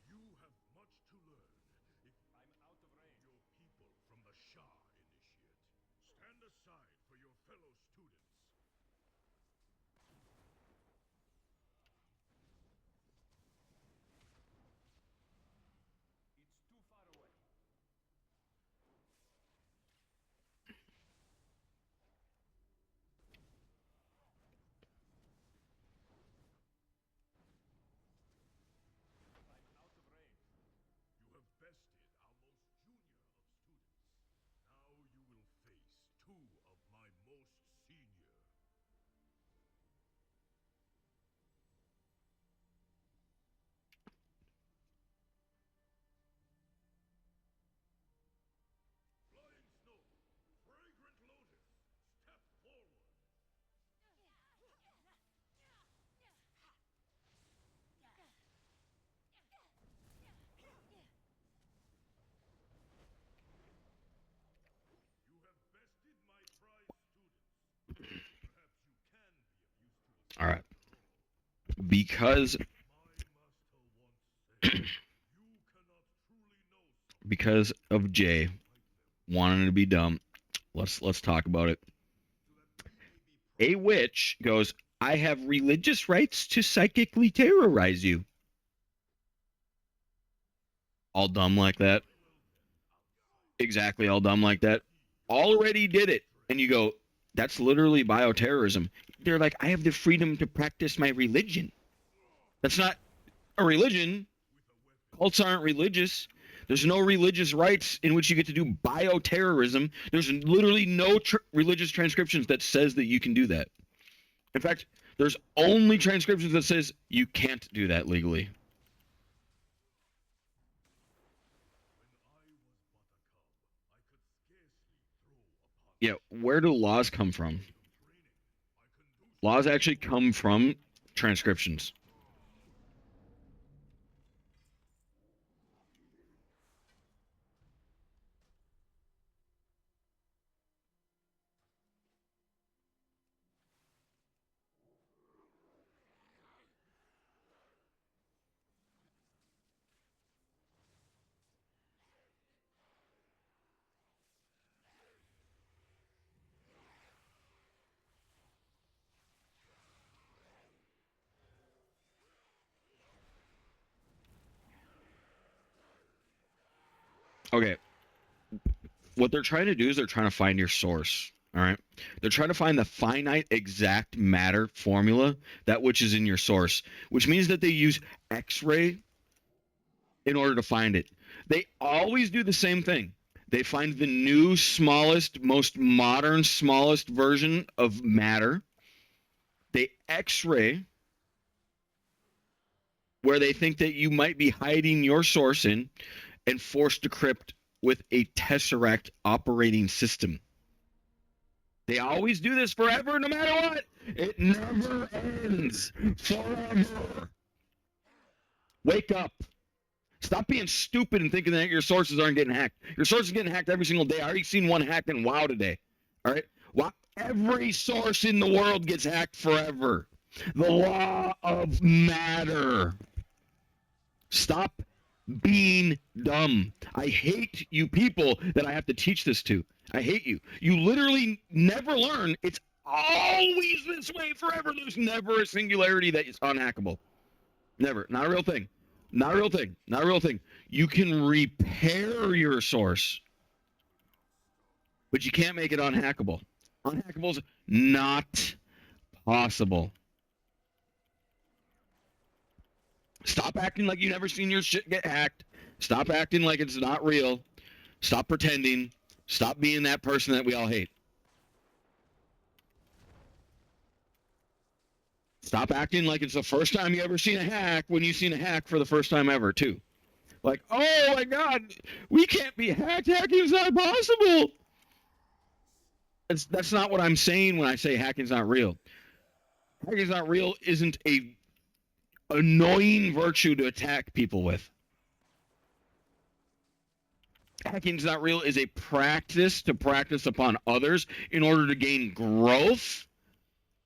You have much to learn. If I'm out of range. your people from the Shah initiate, stand aside for your fellow students. It's too far away. I'm out of range. You have bested our most junior of students. Now you will face two of my most senior. Flying Snow, Fragrant Lotus, step forward. You have bested my prize students. Perhaps you can be of use to us. All right. Because My master once said, you cannot truly know something because of Jay like them, wanting to be dumb, let's talk about it. so that we may be A witch goes, I have religious rights to psychically terrorize you. All dumb like that. Exactly, all dumb like that. Already did it. And you go, that's literally bioterrorism. They're like, I have the freedom to practice my religion. That's not a religion. Cults aren't religious. There's no religious rights in which you get to do bioterrorism. There's literally no religious transcriptions that says that you can do that. In fact, there's only transcriptions that says you can't do that legally. Yeah, where do laws come from? Laws actually come from transcriptions. Okay. What they're trying to do is they're trying to find your source. All right. They're trying to find the finite exact matter formula, that which is in your source, which means that they use X-ray in order to find it. They always do the same thing. They find the new, smallest, most modern, smallest version of matter. They X-ray where they think that you might be hiding your source in and force decrypt with a Tesseract operating system. They always do this forever, no matter what. It never ends. Forever. Wake up. Stop being stupid and thinking that your sources aren't getting hacked. Your sources are getting hacked every single day. I already seen one hacked in WoW today. All right? Wow. Every source in the world gets hacked forever. The law of matter. Stop being dumb. I hate you people that I have to teach this to. I hate you. You literally never learn. It's always this way forever. There's never a singularity that is unhackable. Never. Not a real thing. Not a real thing. Not a real thing. You can repair your source, but you can't make it unhackable. Unhackable is not possible. Stop acting like you never seen your shit get hacked. Stop acting like it's not real. Stop pretending. Stop being that person that we all hate. Stop acting like it's the first time you ever seen a hack when you've seen a hack for the first time ever, too. Like, oh my God, we can't be hacked. Hacking's not possible. That's not what I'm saying when I say hacking's not real. Hacking's not real isn't a annoying virtue to attack people with. Hacking's not real is a practice to practice upon others in order to gain growth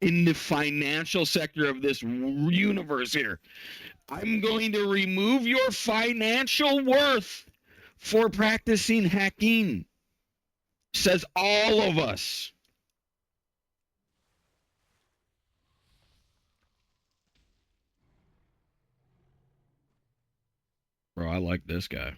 in the financial sector of this universe here. I'm going to remove your financial worth for practicing hacking. Says all of us. Bro, I like this guy.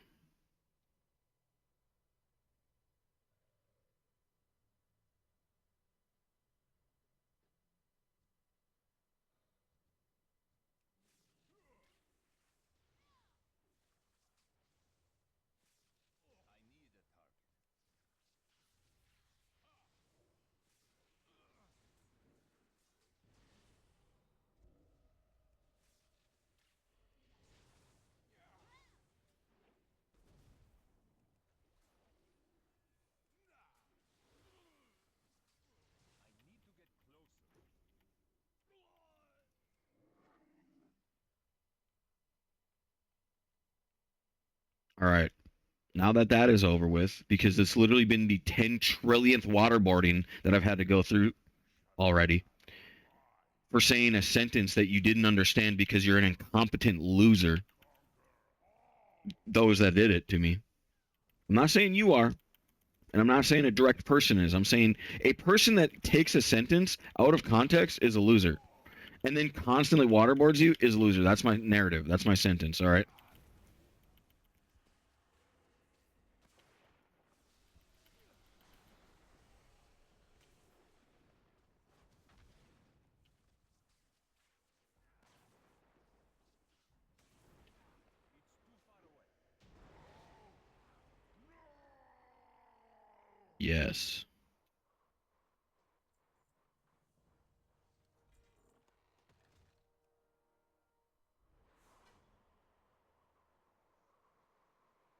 All right. Now that that is over with, because it's literally been the 10 trillionth waterboarding that I've had to go through already for saying a sentence that you didn't understand because you're an incompetent loser. Those that did it to me. I'm not saying you are, and I'm not saying a direct person is. I'm saying a person that takes a sentence out of context is a loser, and then constantly waterboards you is a loser. That's my narrative. That's my sentence. All right. Yes.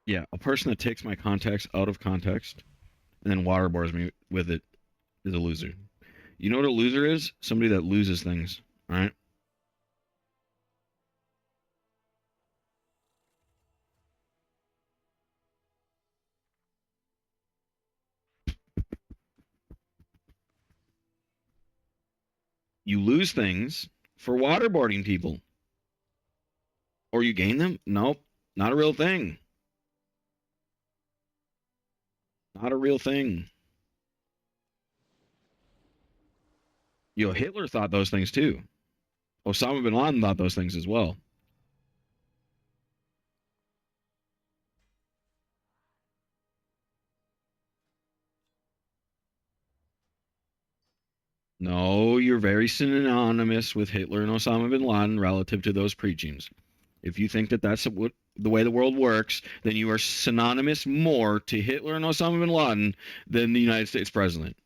Yeah, a person that takes my context out of context and then waterboards me with it is a loser. You know what a loser is? Somebody that loses things. All right. You lose things for waterboarding people, or you gain them. Nope, not a real thing. Not a real thing. Yo, Hitler thought those things too. Osama bin Laden thought those things as well. No, you're very synonymous with Hitler and Osama bin Laden relative to those preachings. If you think that that's what the way the world works, then you are synonymous more to Hitler and Osama bin Laden than the United States president.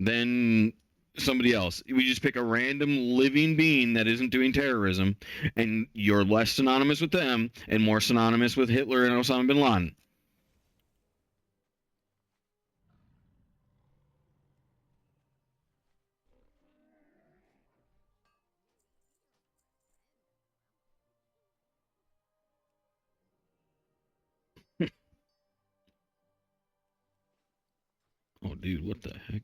Then somebody else. We just pick a random living being that isn't doing terrorism, and you're less synonymous with them and more synonymous with Hitler and Osama bin Laden. Oh, dude, what the heck?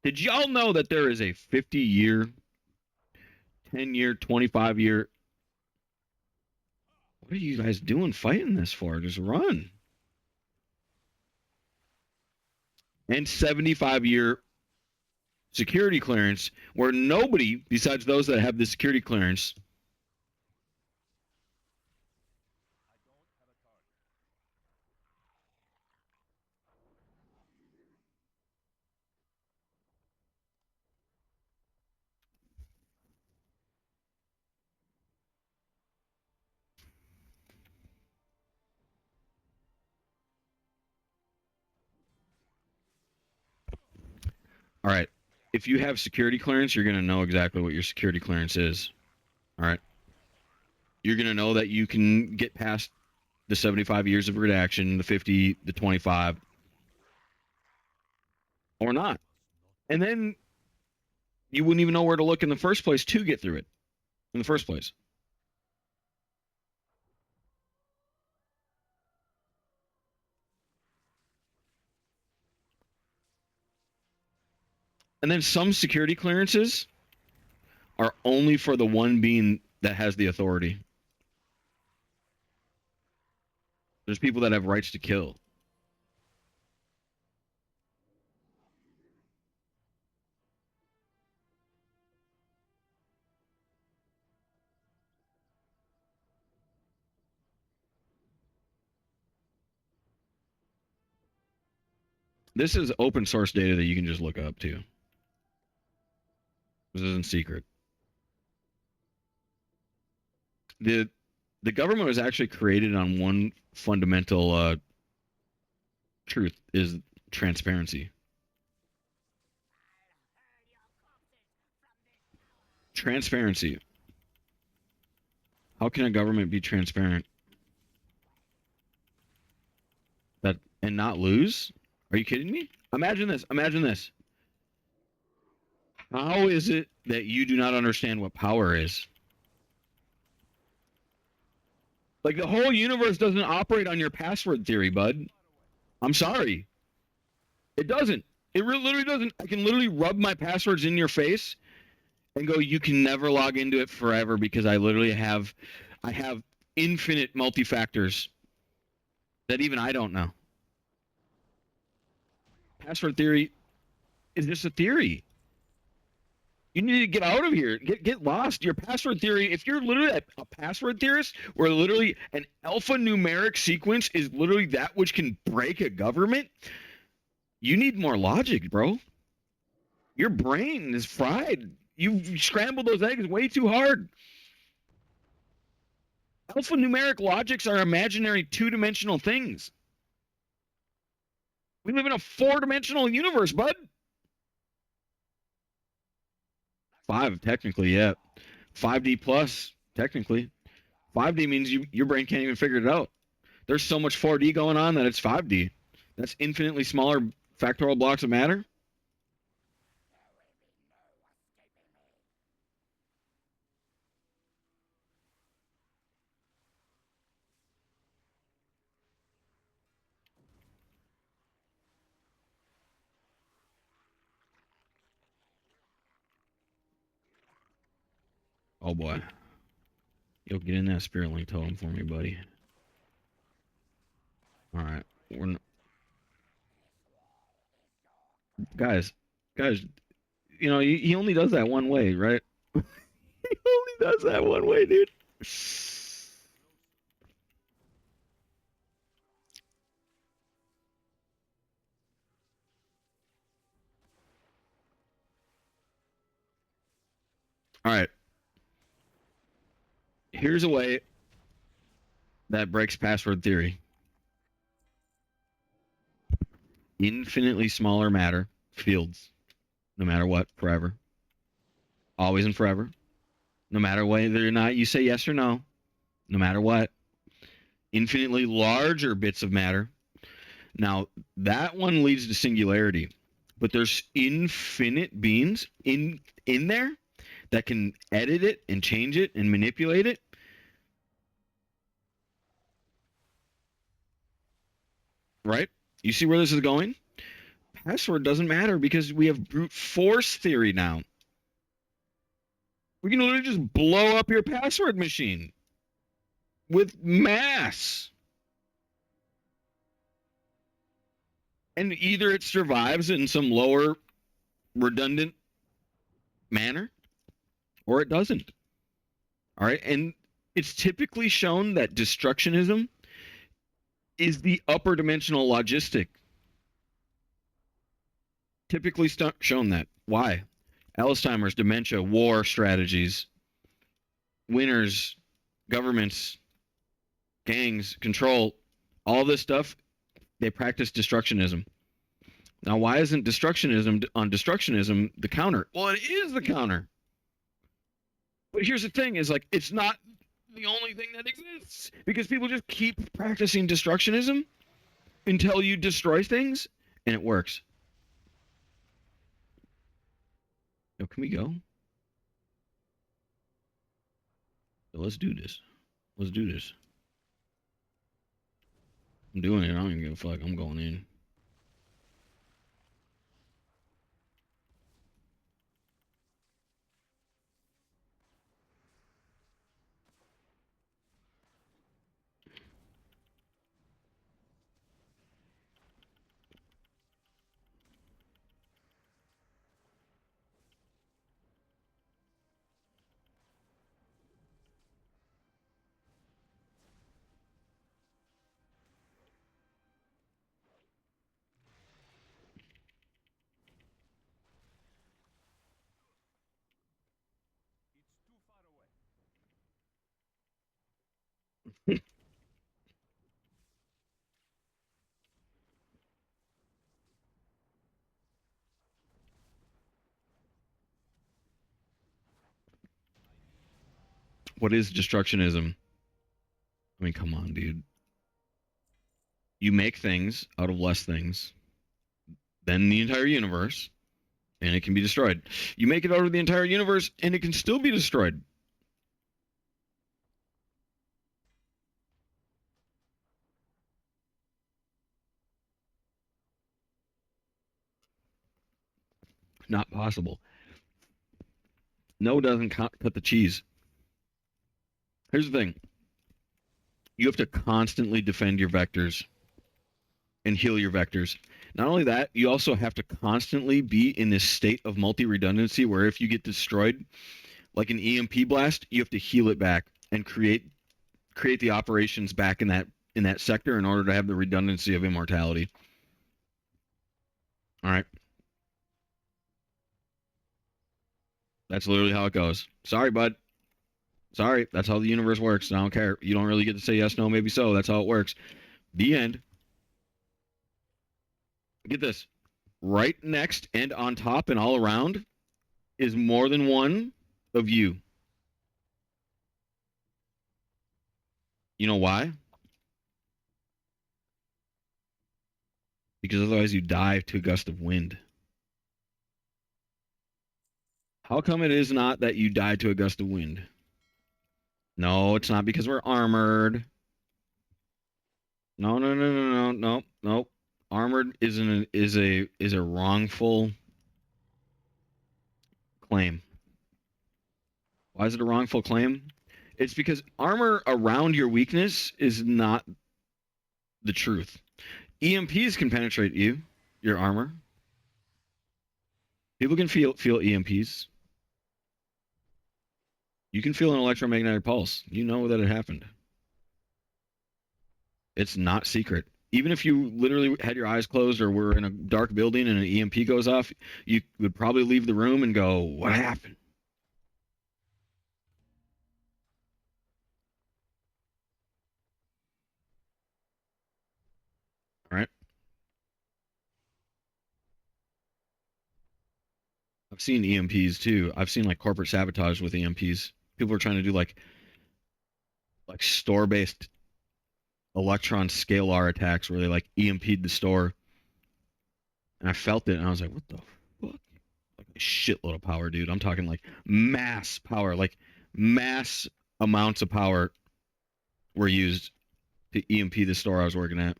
Did y'all know that there is a 50-year, 10-year, 25-year? What are you guys doing fighting this for? Just run. And 75-year security clearance where nobody besides those that have the security clearance all right, if you have security clearance, you're going to know exactly what your security clearance is. All right. You're going to know that you can get past the 75 years of redaction, the 50, the 25, or not. And then you wouldn't even know where to look in the first place to get through it in the first place. And then some security clearances are only for the one being that has the authority. There's people that have rights to kill. This is open source data that you can just look up too. This isn't secret. The government was actually created on one fundamental truth is transparency. Transparency. How can a government be transparent? That and not lose? Are you kidding me? Imagine this. Imagine this. How is it that you do not understand what power is? Like the whole universe doesn't operate on your password theory, bud. I'm sorry. It doesn't. It literally doesn't. I can literally rub my passwords in your face and go, you can never log into it forever because I literally have infinite multi-factors that even I don't know. Password theory is just a theory. You need to get out of here. Get lost. Your password theory, if you're literally a password theorist where literally an alphanumeric sequence is literally that which can break a government, you need more logic, bro. Your brain is fried. You've scrambled those eggs way too hard. Alphanumeric logics are imaginary two-dimensional things. We live in a four-dimensional universe, bud. 5, technically, yeah. 5D plus, technically. 5D means your brain can't even figure it out. There's so much 4D going on that it's 5D. That's infinitely smaller factorial blocks of matter. Oh boy. Yo, get in that spirit link totem for me, buddy. All right. Guys, you know, he only does that one way, right? He only does that one way, dude. All right. Here's a way that breaks password theory. Infinitely smaller matter fields, no matter what, forever. Always and forever. No matter whether or not you say yes or no, no matter what. Infinitely larger bits of matter. Now, that one leads to singularity, but there's infinite beings in there that can edit it and change it and manipulate it. Right? You see where this is going? password doesn't matter because we have brute force theory now. We can literally just blow up your password machine with mass. And either it survives in some lower redundant manner or it doesn't. All right. And it's typically shown that destructionism is the upper dimensional logistic. Typically shown that. Why? Alzheimer's, dementia, war strategies, winners, governments, gangs, control, all this stuff, they practice destructionism. Now, why isn't destructionism on destructionism the counter? Well, it is the counter. But here's the thing is like, it's not the only thing that exists because people just keep practicing destructionism until you destroy things and it works. Yo, can we go? So let's do this. Let's do this. I'm doing it. I don't even give a fuck. I'm going in. It's too far away. What is destructionism? I mean, come on, dude. You make things out of less things than the entire universe, and it can be destroyed. You make it out of the entire universe, and it can still be destroyed. Not possible. No doesn't cut the cheese. Here's the thing. You have to constantly defend your vectors and heal your vectors. Not only that, you also have to constantly be in this state of multi-redundancy where if you get destroyed, like an EMP blast, you have to heal it back and create the operations back in that sector in order to have the redundancy of immortality. All right. That's literally how it goes. Sorry, bud. Sorry, that's how the universe works. I don't care. You don't really get to say yes, no, maybe so. That's how it works. The end. Get this. Right next and on top and all around is more than one of you. You know why? Because otherwise you die to a gust of wind. How come it is not that you die to a gust of wind? No, it's not because we're armored. No. Armored is a wrongful claim. Why is it a wrongful claim? It's because armor around your weakness is not the truth. EMPs can penetrate your armor. People can feel EMPs. You can feel an electromagnetic pulse. You know that it happened. It's not secret. Even if you literally had your eyes closed or were in a dark building and an EMP goes off, you would probably leave the room and go, "What happened?" All right. I've seen EMPs too. I've seen like corporate sabotage with EMPs. People are trying to do like store-based electron scalar attacks where they like EMP'd the store. And I felt it and I was like, what the fuck? Like a shitload of power, dude. I'm talking like mass power, like mass amounts of power were used to EMP the store I was working at.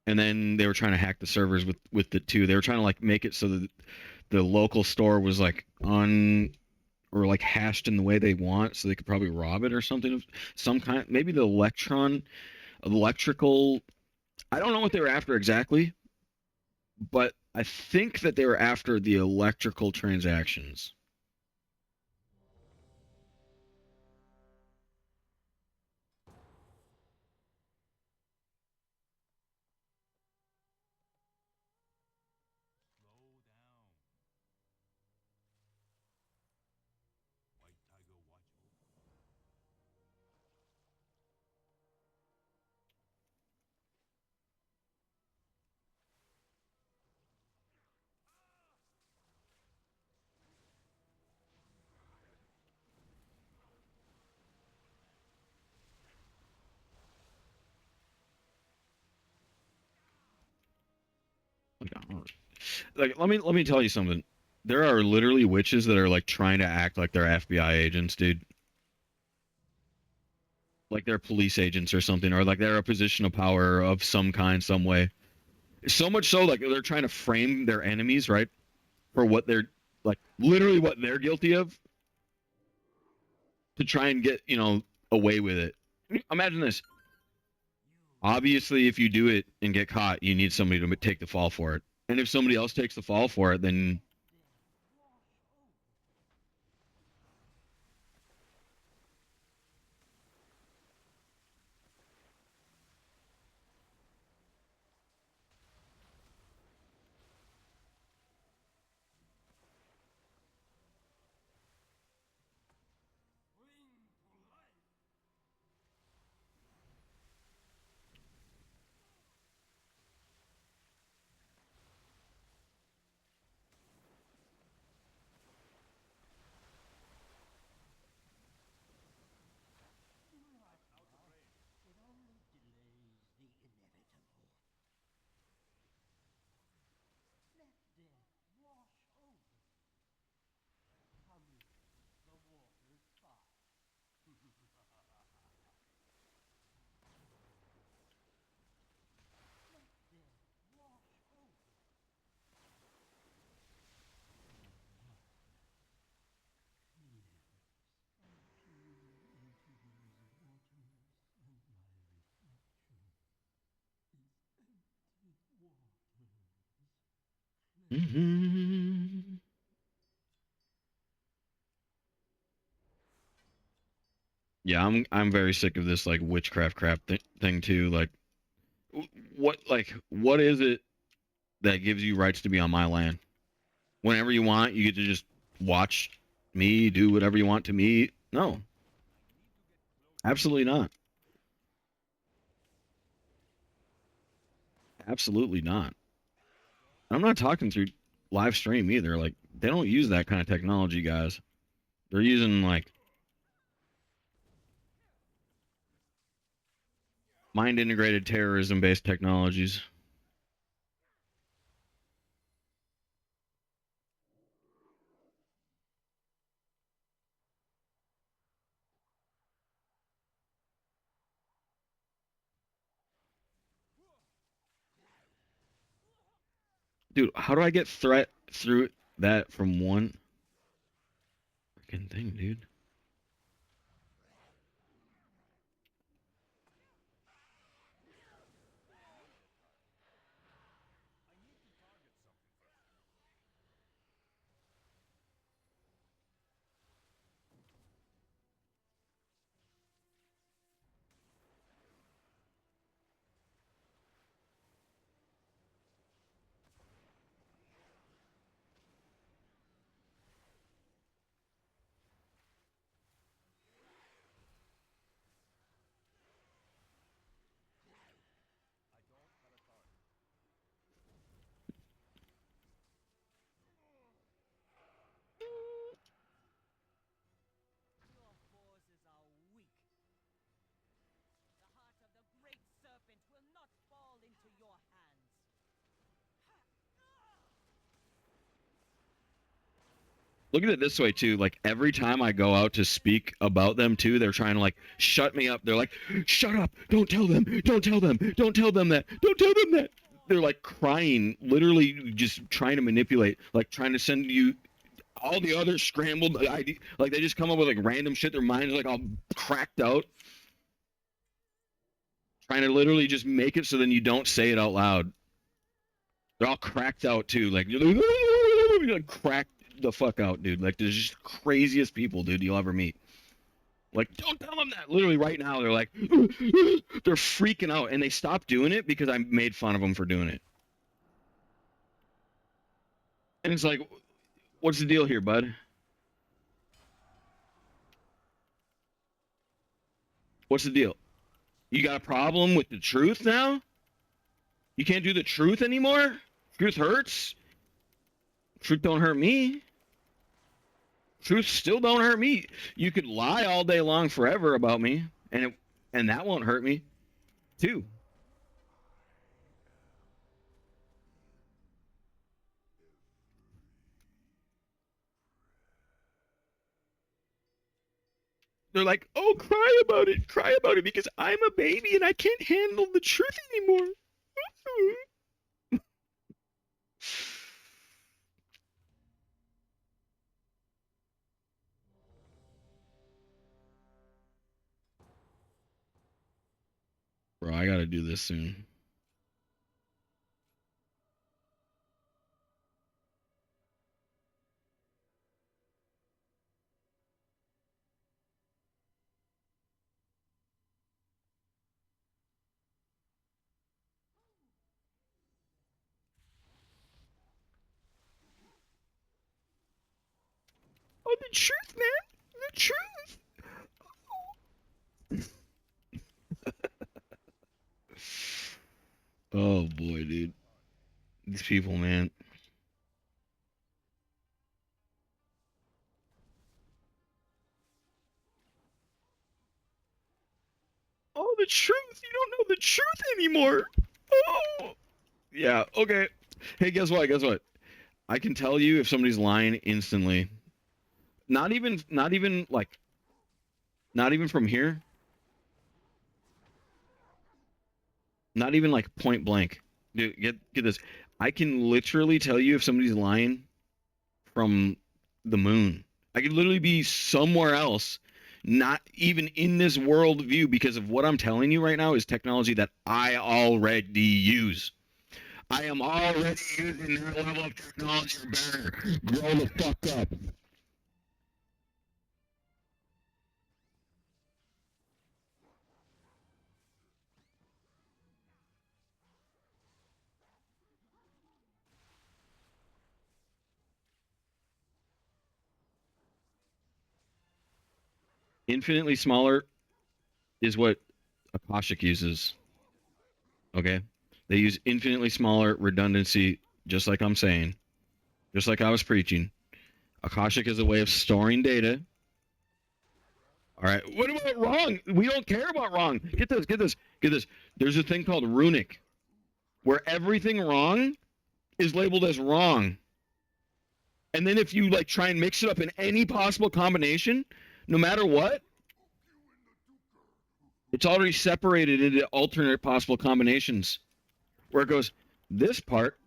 and then they were trying to hack the servers with the two. They were trying to like make it so that the local store was like on or like hashed in the way they want, so they could probably rob it or something of some kind. Maybe the electrical. I don't know what they were after exactly, but I think that they were after the electrical transactions. Slow down. White Tiger watch over. Like let me tell you something. There are literally witches that are like trying to act like they're FBI agents, dude. Like they're police agents or something, or like they're a position of power of some kind, some way. So much so, like they're trying to frame their enemies, right, for what they're like, literally what they're guilty of, to try and get away with it. Imagine this. Obviously, if you do it and get caught, you need somebody to take the fall for it. And if somebody else takes the fall for it, then It only delays the inevitable. Let death wash over. Come in. The water's fine. Let death wash over. Mhm. Yeah, I'm very sick of this like witchcraft crap thing too. Like, what is it that gives you rights to be on my land? Whenever you want, you get to just watch me do whatever you want to me. No, absolutely not. Absolutely not. I'm not talking through live stream either. Like, they don't use that kind of technology, guys. They're using like mind integrated terrorism based technologies. Dude, how do I get threat through that from one fucking thing, dude? Look at it this way too. Like every time I go out to speak about them too, they're trying to like shut me up. They're like, "Shut up! Don't tell them! Don't tell them! Don't tell them that! Don't tell them that!" They're like crying, literally just trying to manipulate, like trying to send you all the other scrambled ideas. Like they just come up with like random shit. Their minds like all cracked out, trying to literally just make it so then you don't say it out loud. They're all cracked out too, like cracked the fuck out, dude. Like they're just craziest people, dude, you'll ever meet. Like, don't tell them that. Literally right now, they're like, they're freaking out, and they stopped doing it because I made fun of them for doing it. And it's like, what's the deal here, bud? What's the deal? You got a problem with the truth now? You can't do the truth anymore? Truth hurts? Truth don't hurt me. Truth still don't hurt me. You could lie all day long forever about me, and that won't hurt me, too. They're like, "Oh, cry about it, because I'm a baby and I can't handle the truth anymore." Bro, I gotta do this soon. Oh, the truth, man. The truth. Oh boy, dude. These people, man. Oh, the truth. You don't know the truth anymore. Oh. Yeah, okay. Hey, guess what? Guess what? I can tell you if somebody's lying instantly. Not even from here. Not even like point blank. Dude, get this. I can literally tell you if somebody's lying from the moon. I could literally be somewhere else, not even in this world view, because of what I'm telling you right now is technology that I already use. I am already using that level of technology or better. Grow the fuck up. Infinitely smaller is what Akashic uses. Okay? They use infinitely smaller redundancy, just like I'm saying, just like I was preaching. Akashic is a way of storing data. All right. What about wrong? We don't care about wrong. Get this, get this, get this. There's a thing called runic, where everything wrong is labeled as wrong. And then if you like try and mix it up in any possible combination, no matter what, it's already separated into alternate possible combinations. Where it goes, this part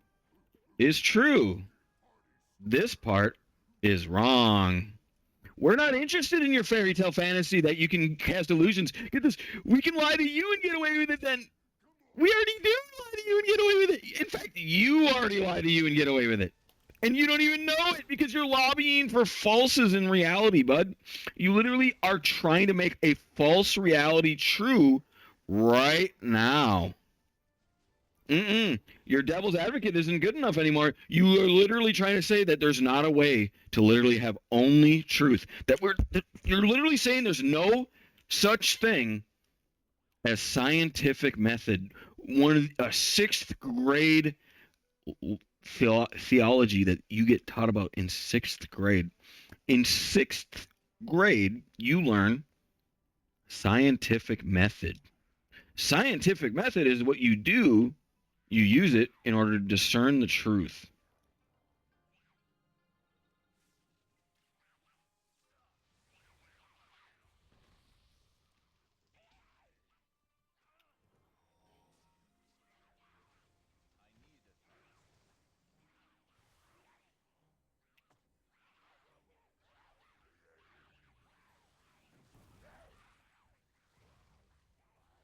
is true. This part is wrong. We're not interested in your fairy tale fantasy that you can cast illusions. Get this. We can lie to you and get away with it then. We already do lie to you and get away with it. In fact, you already lie to you and get away with it. And you don't even know it because you're lobbying for falses in reality, bud. You literally are trying to make a false reality true right now. Your devil's advocate isn't good enough anymore. You are literally trying to say that there's not a way to literally have only truth. You're literally saying there's no such thing as scientific method. A sixth grade theology that you get taught about in sixth grade. In sixth grade, you learn scientific method. Scientific method is what you do. You use it in order to discern the truth.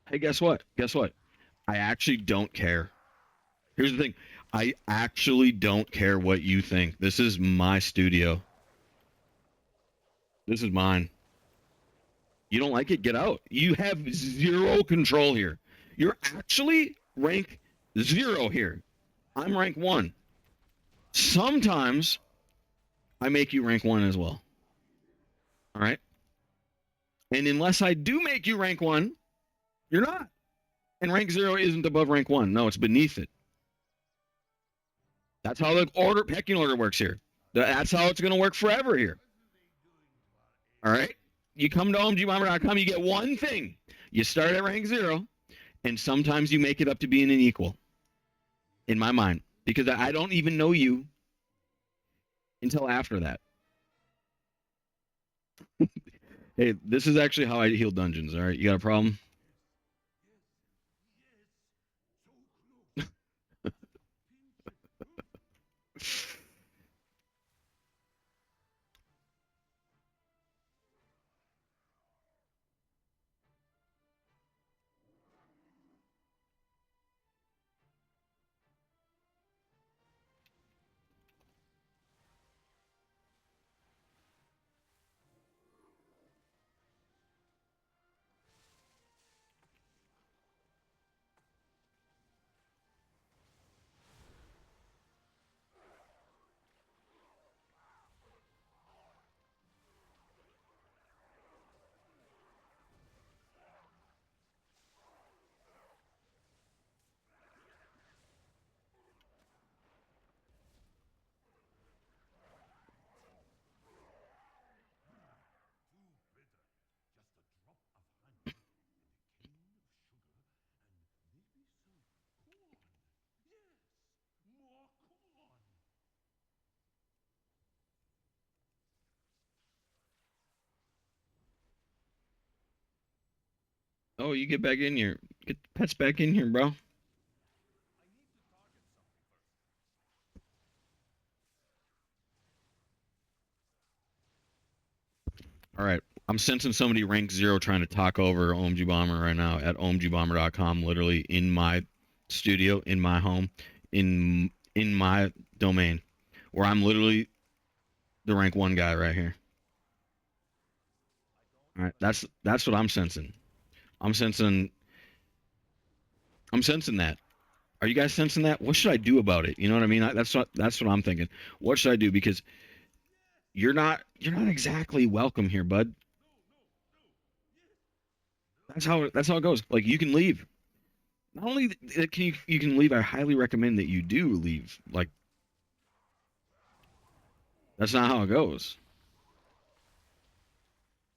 Hey, guess what? Guess what? I actually don't care. Here's the thing. I actually don't care what you think. This is my studio. This is mine. You don't like it? Get out. You have zero control here. You're actually rank 0 here. I'm rank 1. Sometimes I make you rank 1 as well. All right? And unless I do make you rank 1, you're not. And rank 0 isn't above rank 1. No, it's beneath it. That's how the pecking order works here. That's how it's going to work forever here. All right? You come to omgbomber.com, you get one thing. You start at rank 0, and sometimes you make it up to being an equal. In my mind. Because I don't even know you until after that. Hey, this is actually how I heal dungeons, all right? You got a problem? Oh, you get back in here. Get the pets back in here, bro. All right. I'm sensing somebody rank 0 trying to talk over OMG Bomber right now at omgbomber.com, literally in my studio, in my home, in my domain, where I'm literally the rank 1 guy right here. All right. That's what I'm sensing. I'm sensing that. Are you guys sensing that? What should I do about it? You know what I mean? That's what I'm thinking. What should I do? Because you're not exactly welcome here, bud. That's how it goes. Like, you can leave. Not only can you can leave, I highly recommend that you do leave. Like, that's not how it goes.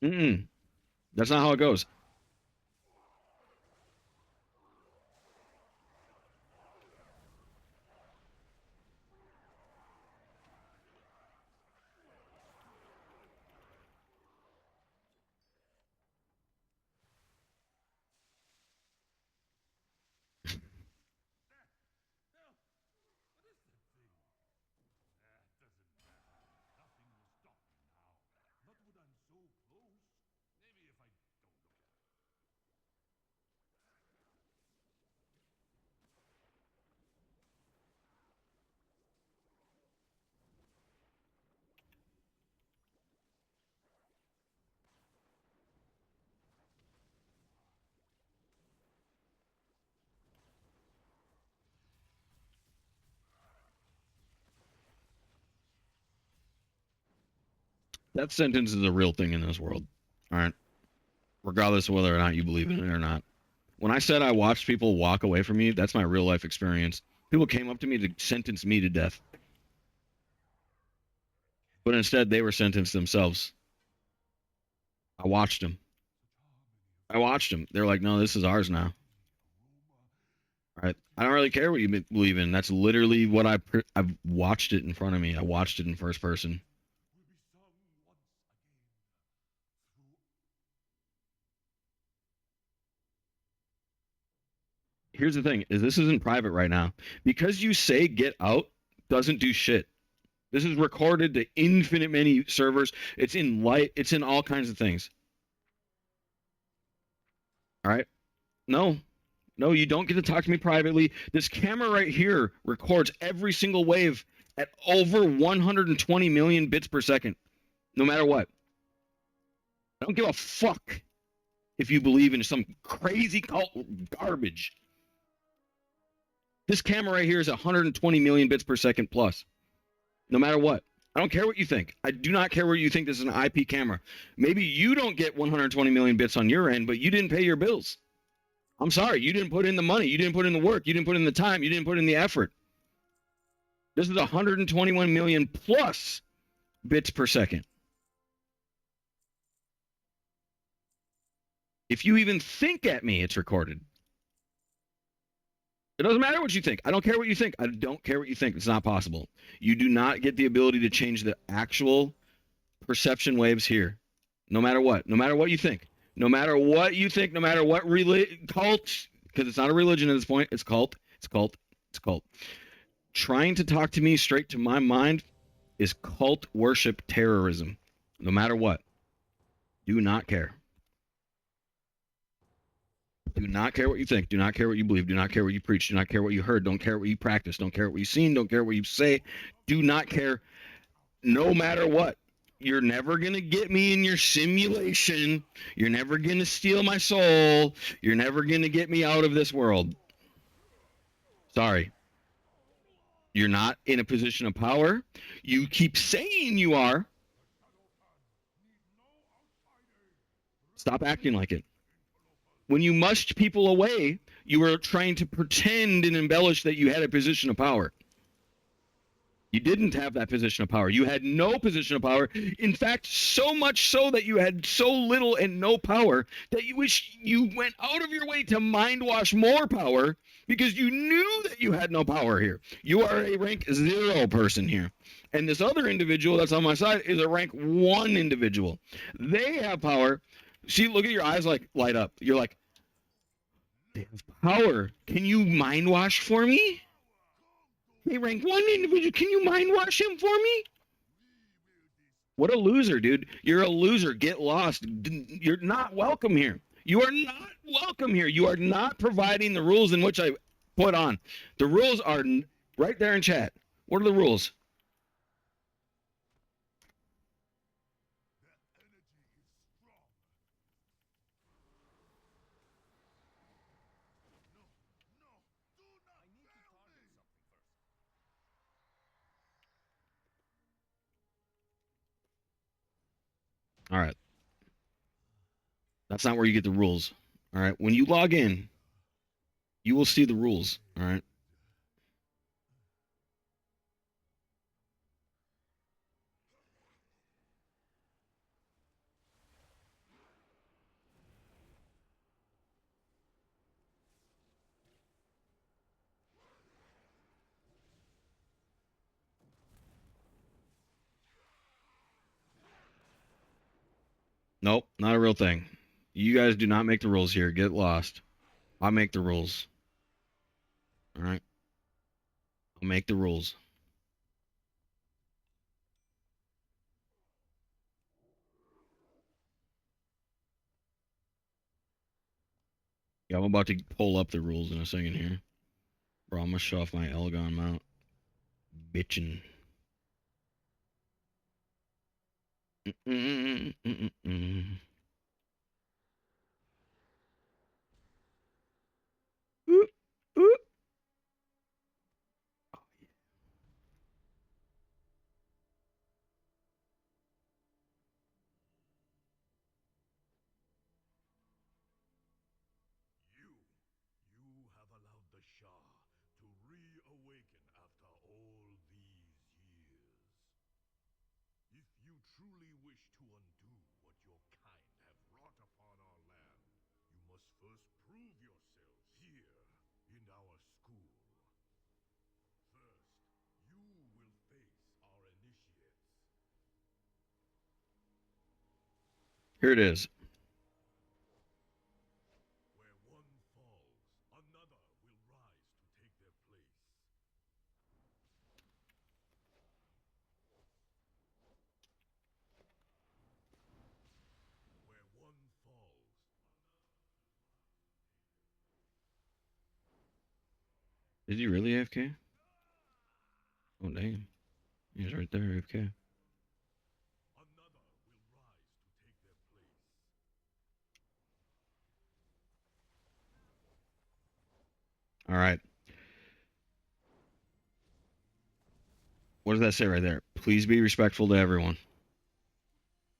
Mm-mm. That's not how it goes. That sentence is a real thing in this world. All right. Regardless of whether or not you believe in it or not. When I said I watched people walk away from me, that's my real life experience. People came up to me to sentence me to death. But instead, they were sentenced themselves. I watched them. I watched them. They're like, no, this is ours now. All right. I don't really care what you believe in. That's literally what I've watched it in front of me. I watched it in first person. Here's the thing: is this isn't private right now because you say get out doesn't do shit. This is recorded to infinite many servers. It's in light. It's in all kinds of things. All right. No. No, you don't get to talk to me privately. This camera right here records every single wave at over 120 million bits per second, no matter what. I don't give a fuck if you believe in some crazy cult garbage. This camera right here is 120 million bits per second plus, no matter what. I don't care what you think. I do not care what you think this is an IP camera. Maybe you don't get 120 million bits on your end, but you didn't pay your bills. I'm sorry, you didn't put in the money, you didn't put in the work, you didn't put in the time, you didn't put in the effort. This is 121 million plus bits per second. If you even think at me, it's recorded. It doesn't matter what you think. I don't care what you think. I don't care what you think. It's not possible. You do not get the ability to change the actual perception waves here. No matter what. No matter what you think. No matter what you think. No matter what cult, because it's not a religion at this point. It's cult. It's cult. It's cult. Trying to talk to me straight to my mind is cult worship terrorism. No matter what. Do not care. Do not care what you think. Do not care what you believe. Do not care what you preach. Do not care what you heard. Don't care what you practice. Don't care what you've seen. Don't care what you say. Do not care no matter what. You're never going to get me in your simulation. You're never going to steal my soul. You're never going to get me out of this world. Sorry. You're not in a position of power. You keep saying you are. Stop acting like it. When you mushed people away, you were trying to pretend and embellish that you had a position of power. You didn't have that position of power. You had no position of power. In fact, so much so that you had so little and no power that you wish you went out of your way to mind wash more power because you knew that you had no power here. You are a rank 0 person here. And this other individual that's on my side is a rank 1 individual. They have power. See, look at your eyes like light up. You're like, they have power. Can you mind wash for me? Hey, rank 1 individual, can you mind wash him for me? What a loser, dude. You're a loser. Get lost. You're not welcome here. You are not welcome here. You are not providing the rules in which I put on. The rules are right there in chat. What are the rules? All right. That's not where you get the rules. All right. When you log in, you will see the rules. All right. Nope, not a real thing. You guys do not make the rules here. Get lost. I make the rules. All right. I'll make the rules. Yeah, I'm about to pull up the rules in a second here. Bro, I'm gonna show off my Elgon mount. Bitchin'. Oop, oop. You have allowed the Shah to reawaken after all these years. If you truly wish to undo what your kind have wrought upon our land, you must first prove yourselves here in our school. First, you will face our initiates. Here it is. Where one falls, another will rise to take their place. Where one falls, Is he really AFK? Oh, damn. He's right there, AFK. Another will rise to take their place. All right. What does that say right there? Please be respectful to everyone.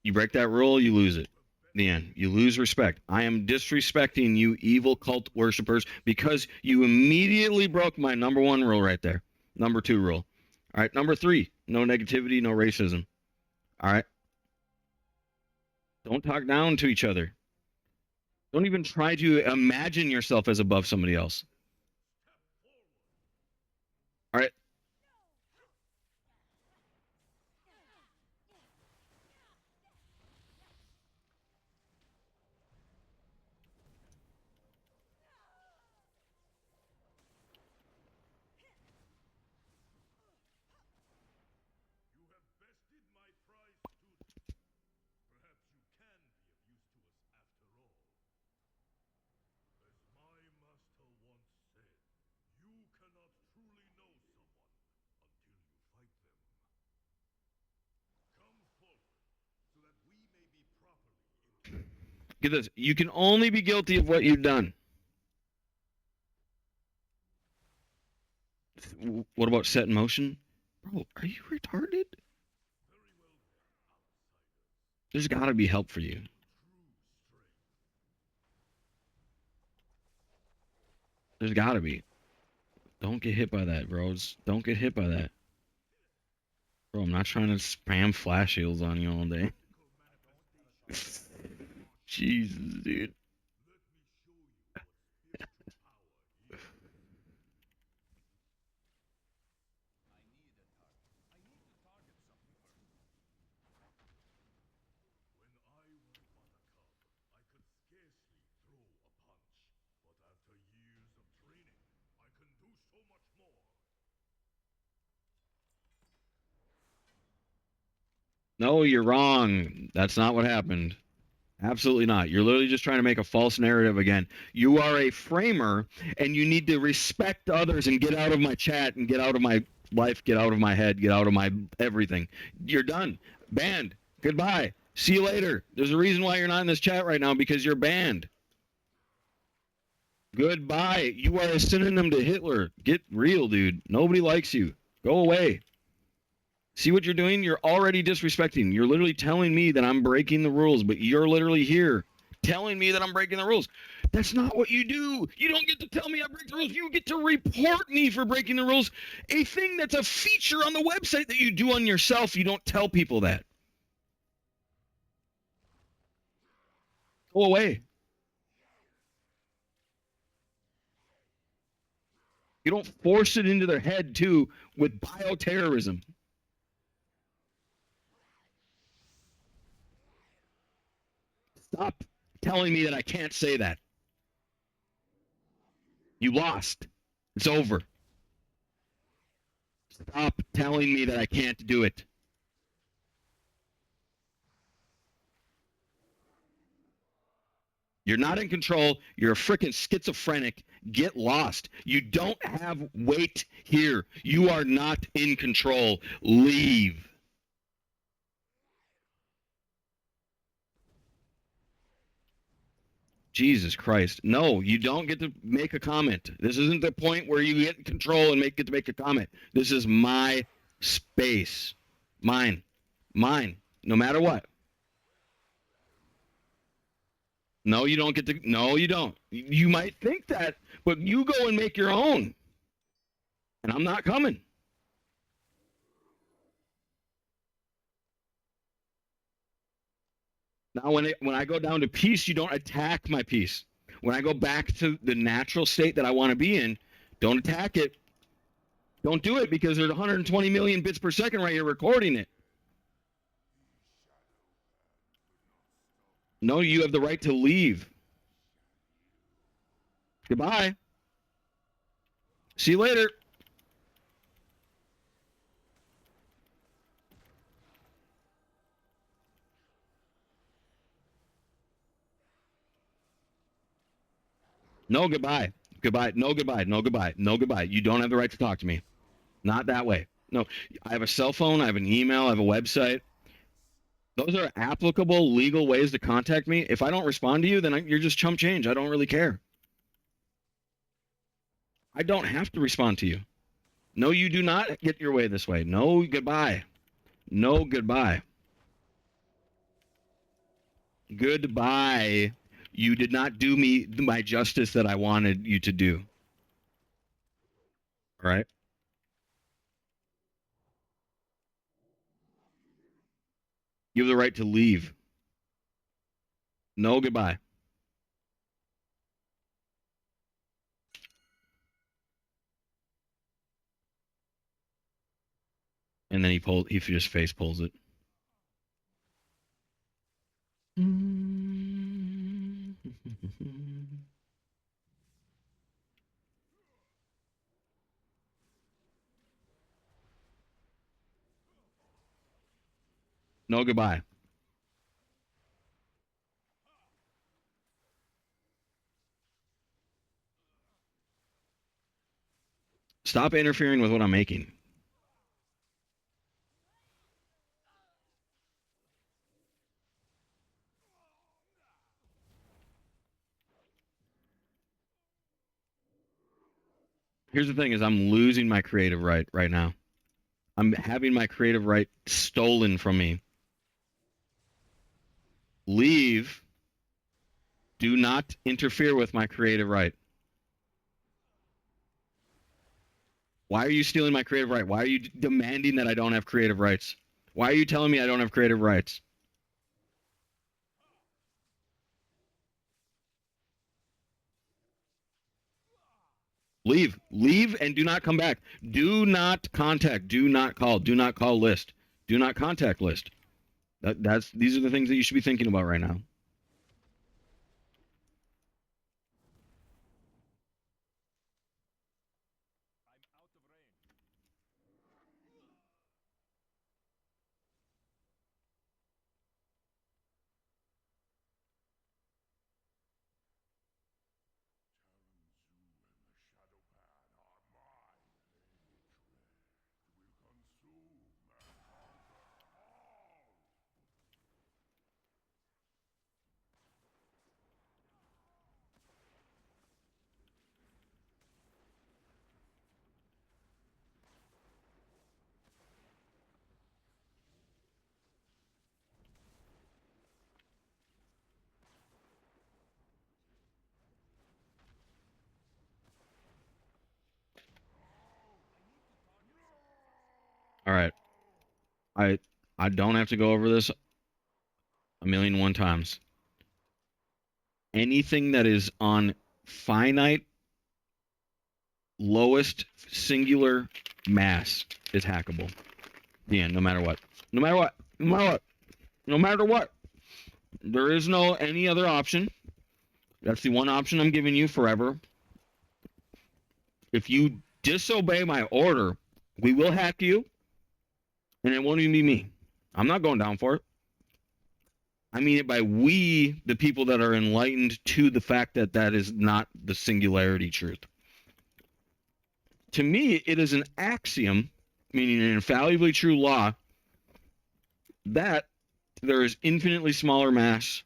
You break that rule, you lose it. In the end, you lose respect. I am disrespecting you, evil cult worshippers, because you immediately broke my number 1 rule right there. Number 2 rule. All right. Number 3, no negativity, no racism. All right. Don't talk down to each other. Don't even try to imagine yourself as above somebody else. All right. You have bested my prize student. Perhaps you can be of use to us after all. As my master once said, you cannot truly know someone until you fight them. Come forward so that we may be properly introduced. Get this. You can only be guilty of what you've done. What about set in motion? Bro, are you retarded? Very well then, outsiders. There's got to be help for you. True strength. There's got to be. Don't get hit by that, bros. Don't get hit by that. Bro, I'm not trying to spam flash shields on you all day. Jesus, dude. No, you're wrong. That's not what happened. Absolutely not. You're literally just trying to make a false narrative again. You are a framer, and you need to respect others and get out of my chat and get out of my life, get out of my head, get out of my everything. You're done. Banned. Goodbye. See you later. There's a reason why you're not in this chat right now, because you're banned. Goodbye. You are a synonym to Hitler. Get real, dude. Nobody likes you. Go away. See what you're doing? You're already disrespecting. You're literally telling me that I'm breaking the rules, but you're literally here telling me that I'm breaking the rules. That's not what you do. You don't get to tell me I break the rules. You get to report me for breaking the rules. A thing that's a feature on the website that you do on yourself. You don't tell people that. Go away. You don't force it into their head, too, with bioterrorism. Stop telling me that I can't say that. You lost. It's over. Stop telling me that I can't do it. You're not in control. You're a freaking schizophrenic. Get lost. You don't have weight here. You are not in control. Leave. Jesus Christ. No, you don't get to make a comment. This isn't the point where you get control and get to make a comment. This is my space. Mine. Mine. No matter what. No, you don't get to. No, you don't. You might think that, but you go and make your own. And I'm not coming. Now, when I go down to peace, you don't attack my peace. When I go back to the natural state that I want to be in, don't attack it. Don't do it, because there's 120 million bits per second right here recording it. No, you have the right to leave. Goodbye. See you later. No, goodbye. Goodbye. No goodbye. No goodbye. No goodbye. You don't have the right to talk to me. Not that way. No, I have a cell phone. I have an email. I have a website. Those are applicable legal ways to contact me. If I don't respond to you, then you're just chump change. I don't really care. I don't have to respond to you. No, you do not get your way this way. No, goodbye. No, goodbye. Goodbye. You did not do me my justice that I wanted you to do. All right? You have the right to leave. No, goodbye. And then he just face pulls it. No, goodbye. Stop interfering with what I'm making. Here's the thing is I'm losing my creative right now. I'm having my creative right stolen from me. Leave. Do not interfere with my creative right. Why are you stealing my creative right? Why are you demanding that I don't have creative rights? Why are you telling me I don't have creative rights? Leave. Leave and do not come back. Do not contact. Do not call. Do not call list. Do not contact list. These are the things that you should be thinking about right now. All right. I don't have to go over this a million and one times. Anything that is on finite lowest singular mass is hackable. The end, no matter what. No matter what. No matter what. No matter what. There is no any other option. That's the one option I'm giving you forever. If you disobey my order, we will hack you, and it won't even be me. I'm not going down for it. I mean it by we, the people that are enlightened to the fact that that is not the singularity truth. To me, it is an axiom, meaning an infallibly true law, that there is infinitely smaller mass,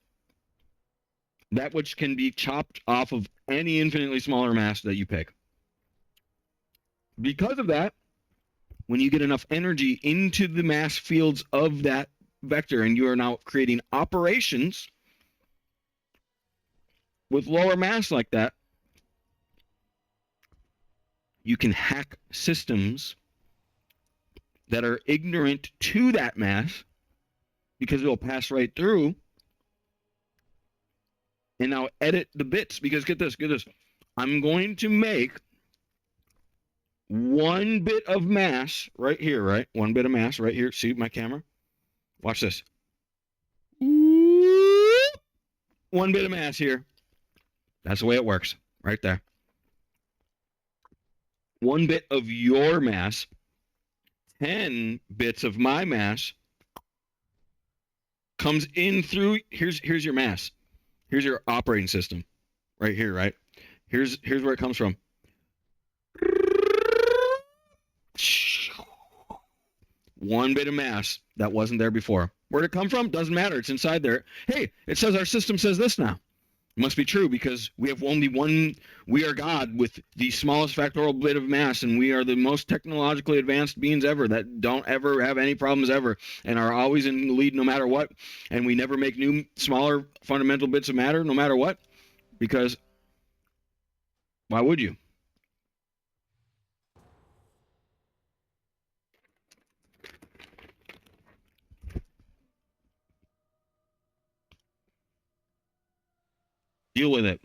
that which can be chopped off of any infinitely smaller mass that you pick. Because of that, when you get enough energy into the mass fields of that vector and you are now creating operations with lower mass like that, you can hack systems that are ignorant to that mass because it'll pass right through and now edit the bits. Because get this, I'm going to make one bit of mass right here, right? One bit of mass right here. See my camera? Watch this. One bit of mass here. That's the way it works. Right there. One bit of your mass. 10 bits of my mass comes in through. Here's your mass. Here's your operating system. Right here, right? Here's where it comes from. One bit of mass that wasn't there before. Where'd it come from? Doesn't matter. It's inside there. Hey, it says our system says this now. It must be true because we have only one. We are God with the smallest factorial bit of mass, and we are the most technologically advanced beings ever that don't ever have any problems ever and are always in the lead no matter what. And we never make new, smaller fundamental bits of matter no matter what, because why would you? Deal with it.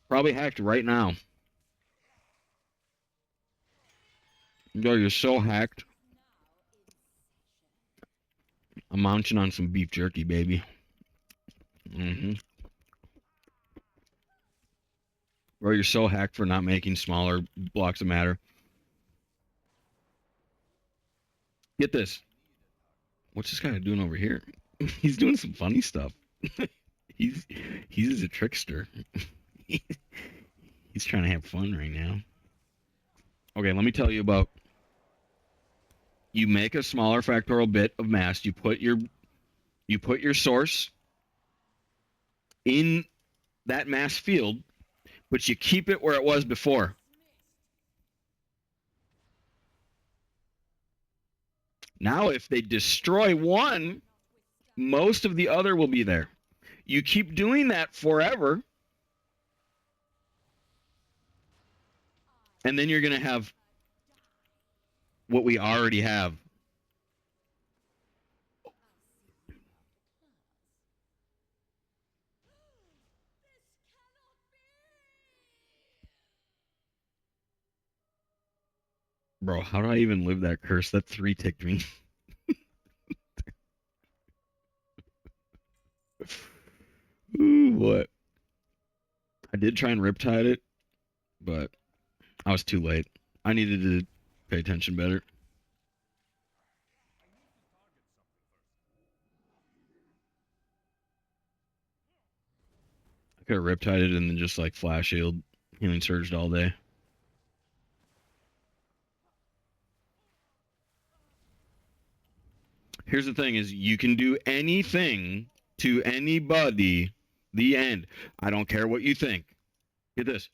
Probably hacked right now. Yo, you're so hacked. I'm munching on some beef jerky, baby. Bro, you're so hacked for not making smaller blocks of matter. Get this. What's this guy doing over here? He's doing some funny stuff. he's a trickster. He's trying to have fun right now. Okay, let me tell you about. You make a smaller factorial bit of mass. You put your source in that mass field, but you keep it where it was before. Now, if they destroy one, most of the other will be there. You keep doing that forever, and then you're going to have what we already have. Bro, how do I even live that curse? That 3 ticked me. Ooh, what? I did try and riptide it, but I was too late. I needed to pay attention better. I could have riptide it and then just like flash healed, healing surged all day. Here's the thing is you can do anything to anybody, the end. I don't care what you think. Get this.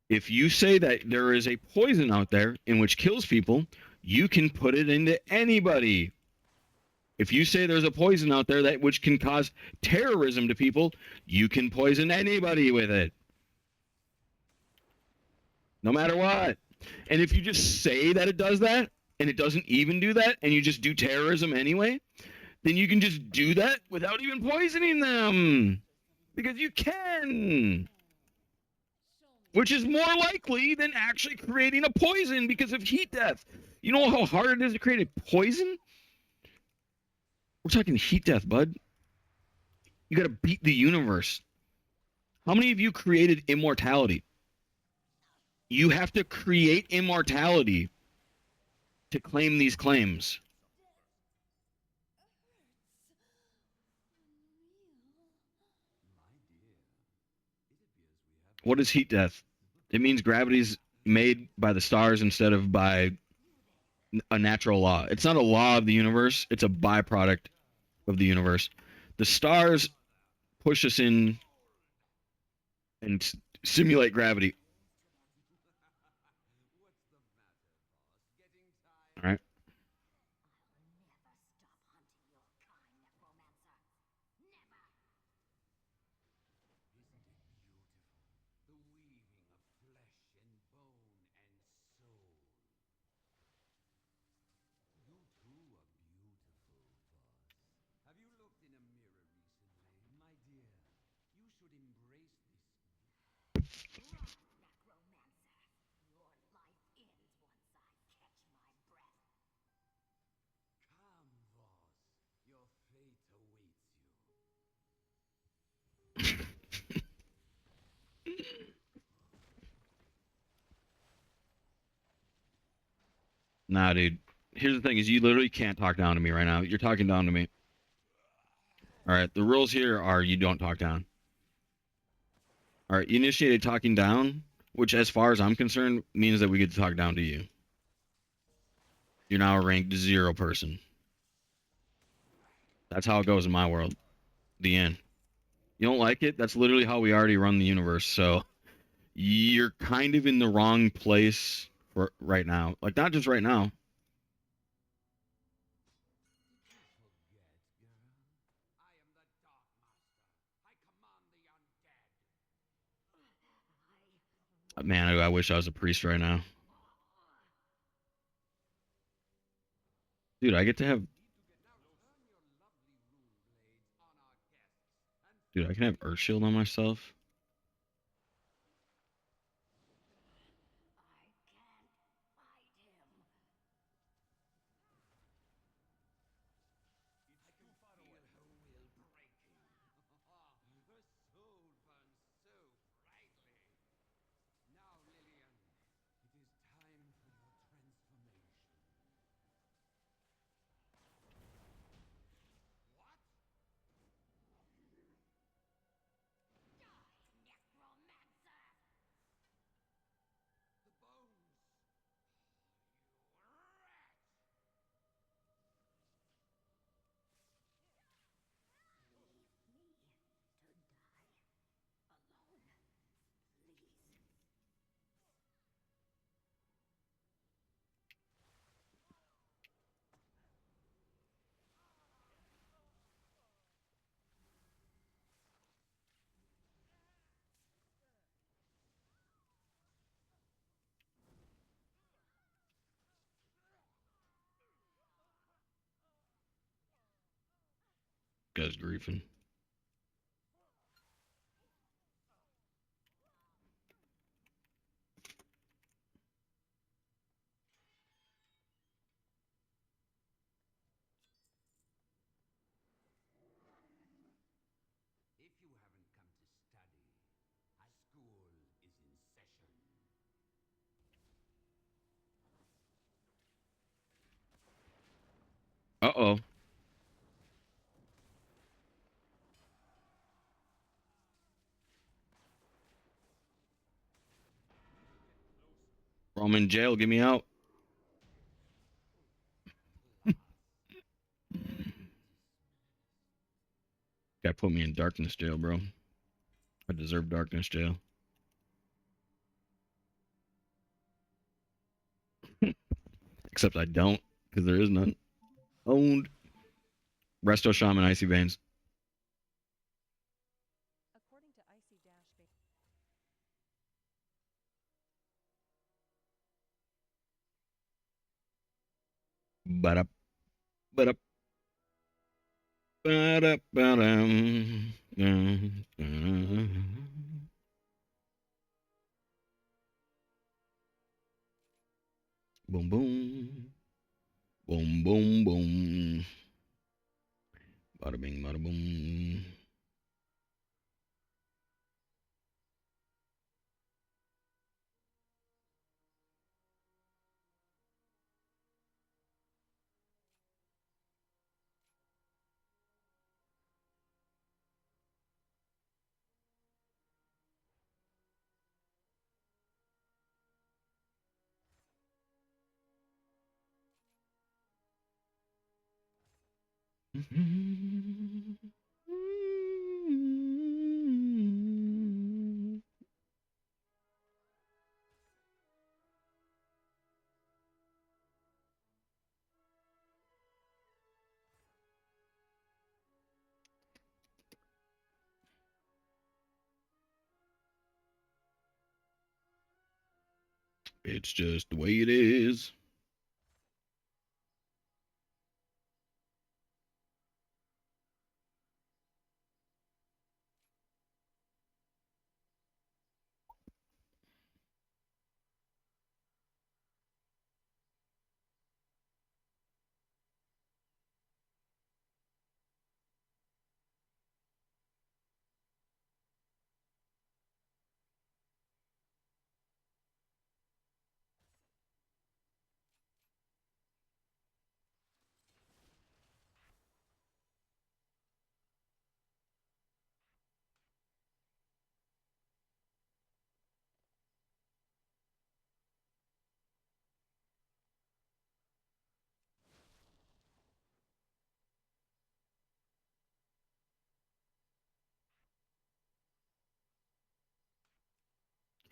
If you say that there is a poison out there in which kills people, you can put it into anybody. If you say there's a poison out there that which can cause terrorism to people, you can poison anybody with it. No matter what. And if you just say that it does that, and it doesn't even do that, and you just do terrorism anyway, then you can just do that without even poisoning them. Because you can. Which is more likely than actually creating a poison because of heat death. You know how hard it is to create a poison? We're talking heat death, bud. You got to beat the universe. How many of you created immortality? You have to create immortality to claim these claims. What is heat death? It means gravity's made by the stars instead of by a natural law. It's not a law of the universe. It's a byproduct of the universe. The stars push us in and simulate gravity. All right. Nah, dude. Here's the thing: is you literally can't talk down to me right now. You're talking down to me. All right. The rules here are you don't talk down. All right, you initiated talking down, which, as far as I'm concerned, means that we get to talk down to you. You're now a ranked 0 person. That's how it goes in my world. The end. You don't like it? That's literally how we already run the universe. So you're kind of in the wrong place for right now. Like, not just right now. Did you forget, girl? I am the Dark Master. I command the undead. Man, I wish I was a priest right now. Dude, I get to have. Now turn your lovely rune blades on our guests and Dude, I can have Earth Shield on myself. I can't fight him. I can feel her will breaking. Her soul burns so brightly. Now, Lillian, it is time for your transformation. What? Necromancer! The bones! You rat! Leave me to die alone, please. Guy's griefing. If you haven't come to study, school is in session. Uh-oh. I'm in jail. Get me out. Guy put me in darkness jail, bro. I deserve darkness jail. Except I don't, because there is none. Owned. Resto Shaman, Icy Veins. According to Icy Dash, Ba-da. Ba-da. Ba-da. Ba-dum. Boom, boom. Boom, boom, boom. Bada bing, bada boom. It's just the way it is.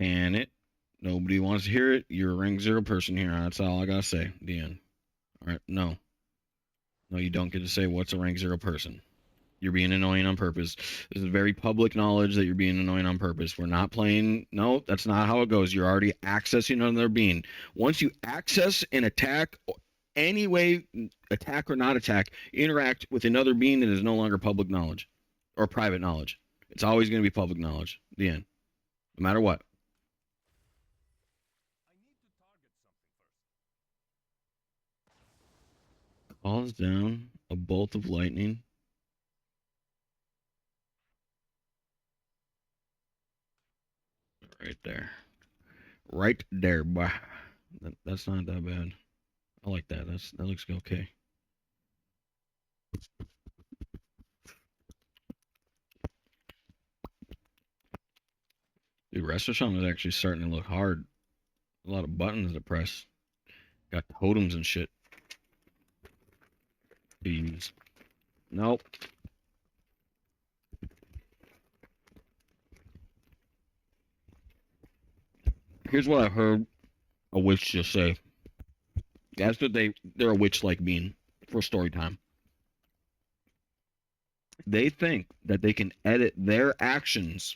Can it? Nobody wants to hear it. You're a rank 0 person here. That's all I gotta say. The end. All right. No. No, you don't get to say what's a rank 0 person. You're being annoying on purpose. This is very public knowledge that you're being annoying on purpose. We're not playing. No, that's not how it goes. You're already accessing another being. Once you access and attack, any way, attack or not attack, interact with another being, it is no longer public knowledge or private knowledge. It's always going to be public knowledge. The end. No matter what. Calls down a bolt of lightning. Right there. Right there, boy. That's not that bad. I like that. That looks okay. Dude, Restorsham is actually starting to look hard. A lot of buttons to press. Got totems and shit. Jeez. Nope. Here's what I heard a witch just say. That's what they're a witch-like being for story time. They think that they can edit their actions,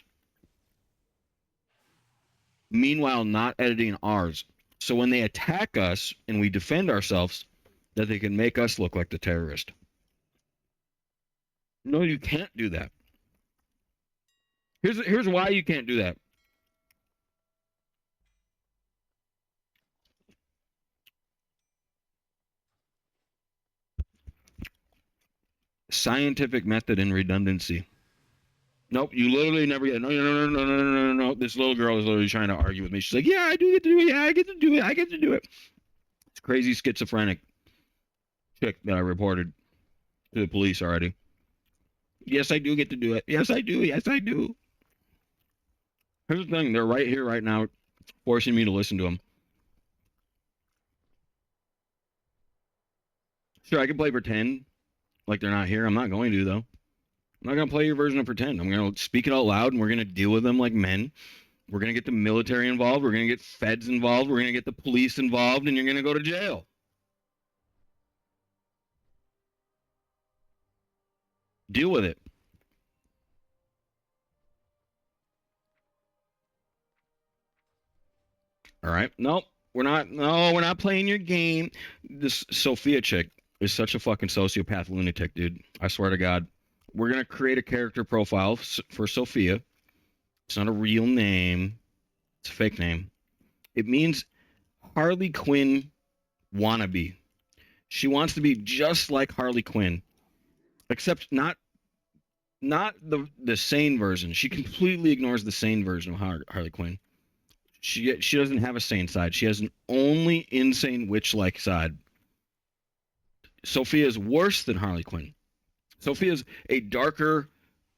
meanwhile not editing ours. So when they attack us and we defend ourselves, that they can make us look like the terrorist. No, you can't do that. Here's why you can't do that. Scientific method and redundancy. Nope, you literally never get. No. This little girl is literally trying to argue with me. She's like, "Yeah, I do get to do it. Yeah, I get to do it. I get to do it." It's crazy schizophrenic chick that I reported to the police already. Yes, I do get to do it. Yes, I do. Yes, I do. Here's the thing: they're right here, right now, forcing me to listen to them. Sure, I can play pretend like they're not here. I'm not going to, though. I'm not going to play your version of pretend. I'm going to speak it out loud, and we're going to deal with them like men. We're going to get the military involved. We're going to get feds involved. We're going to get the police involved, and you're going to go to jail. Deal with it. All right. Nope. We're not. No, we're not playing your game. This Sophia chick is such a fucking sociopath lunatic, dude. I swear to God. We're going to create a character profile for Sophia. It's not a real name. It's a fake name. It means Harley Quinn wannabe. She wants to be just like Harley Quinn, except not the sane version. She completely ignores the sane version of Harley Quinn. She doesn't have a sane side. She has an only insane witch-like side. Sophia is worse than Harley Quinn. Sophia is a darker,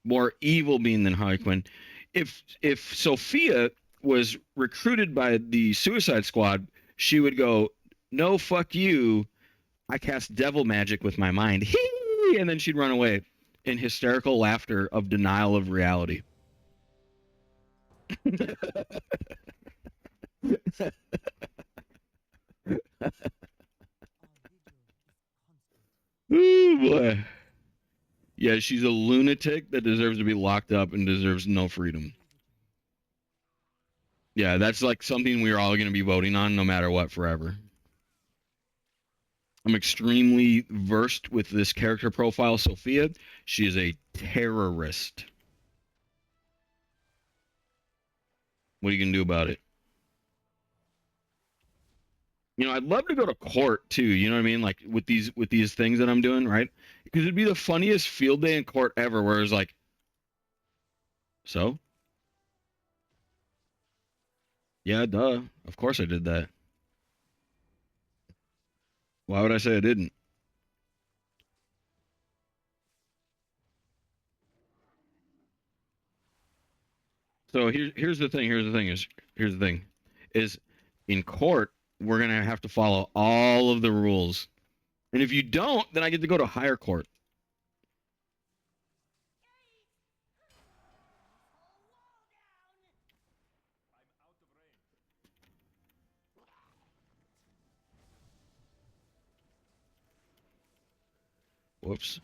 more evil being than Harley Quinn. If Sophia was recruited by the Suicide Squad, she would go, "No, fuck you. I cast devil magic with my mind." And then she'd run away in hysterical laughter of denial of reality. Oh boy. Yeah, she's a lunatic that deserves to be locked up and deserves no freedom. Yeah, that's like something we're all going to be voting on no matter what forever. I'm extremely versed with this character profile, Sophia. She is a terrorist. What are you going to do about it? You know, I'd love to go to court too. You know what I mean? Like with these things that I'm doing, right? Because it'd be the funniest field day in court ever. Where it's like, so, yeah, duh. Of course I did that. Why would I say I didn't? So here's the thing. Here's the thing. Is in court we're gonna have to follow all of the rules, and if you don't, then I get to go to higher court. Whoops.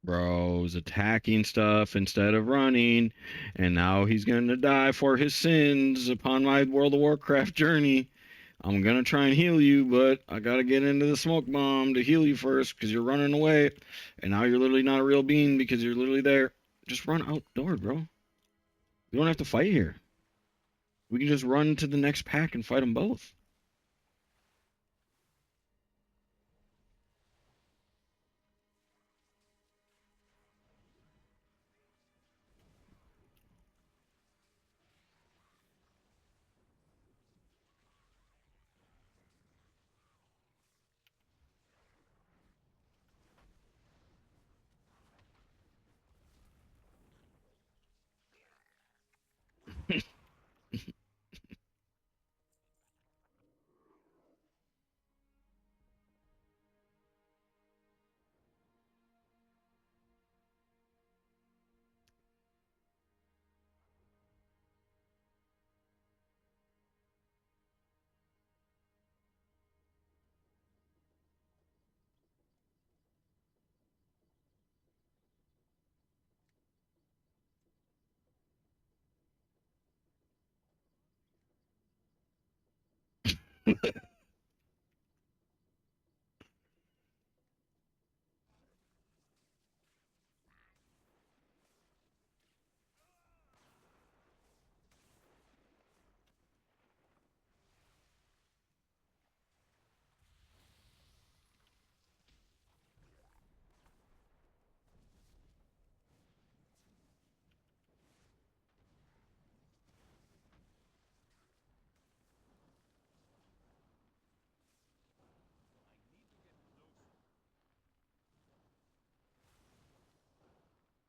Bro's attacking stuff instead of running, and now he's gonna die for his sins upon my World of Warcraft journey. I'm gonna try and heal you, but I gotta get into the smoke bomb to heal you first because you're running away, and now you're literally not a real being because you're literally there. Just run outdoor, bro. We don't have to fight here. We can just run to the next pack and fight them both.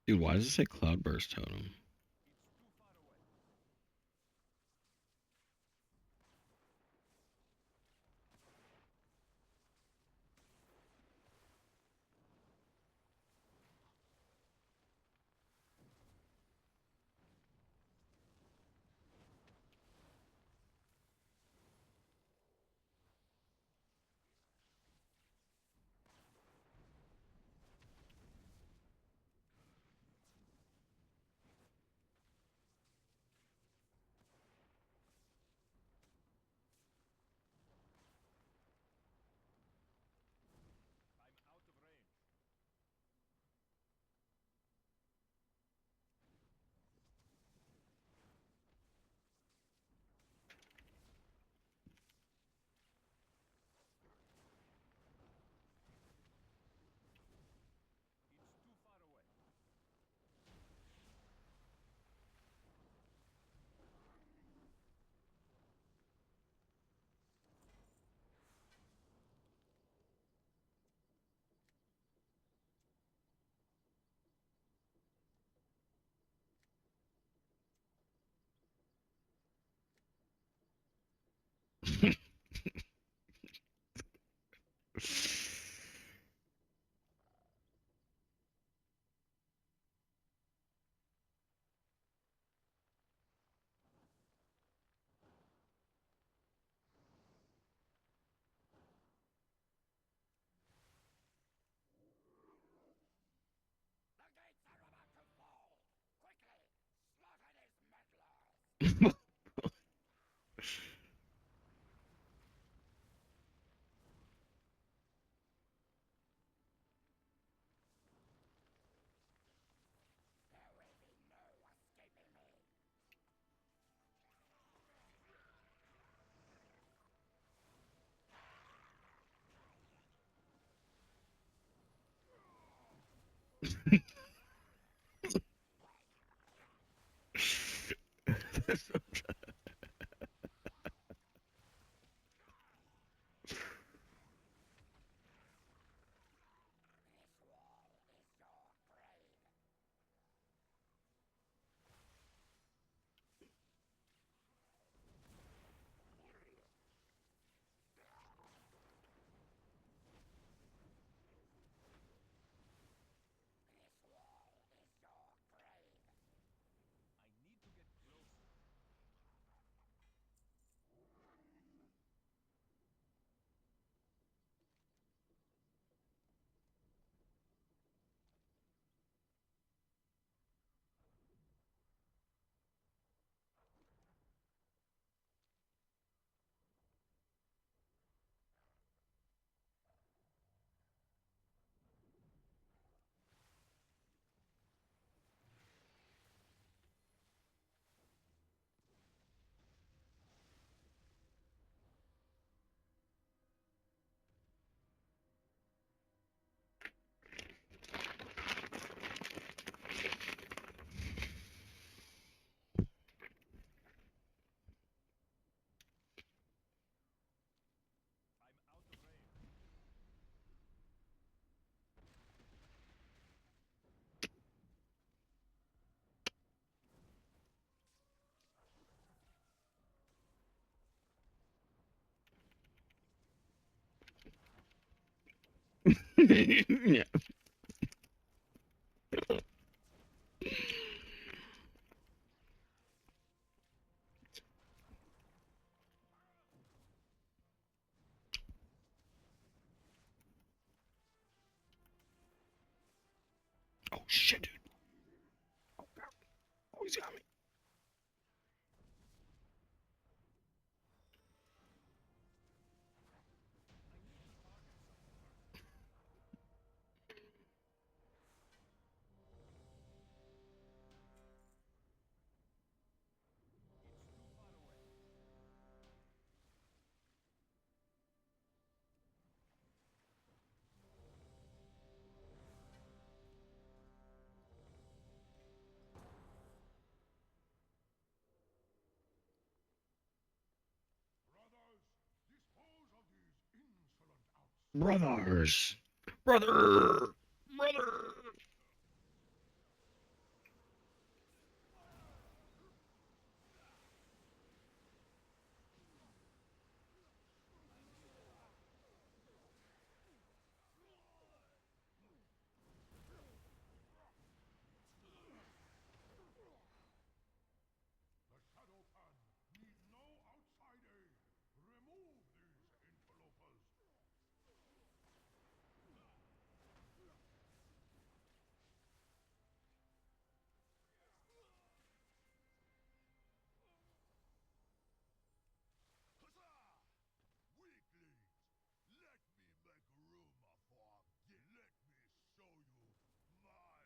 Dude, why does it say Cloudburst Totem? Yeah. Oh shit, dude. Oh god. Oh, he's got me. Brothers, dispose of these insolent outs. Brother. Brother. The Shadow Pan need no outside aid. Remove these interlopers. Huzzah! Weaklings, let me make room for gift. Let me show you my power.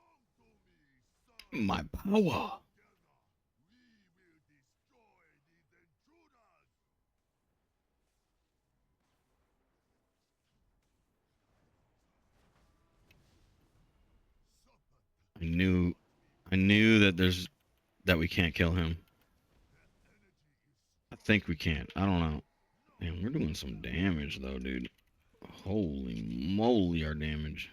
Come to me, son. My power. Together, we will destroy these intruders. I knew that we can't kill him. I think we can't. I don't know. Man, we're doing some damage though, dude. Holy moly, our damage.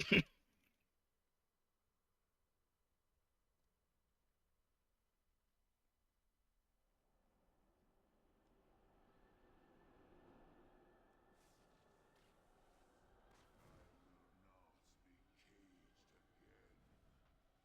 not be caged again. The Shadow Pan could not stop me.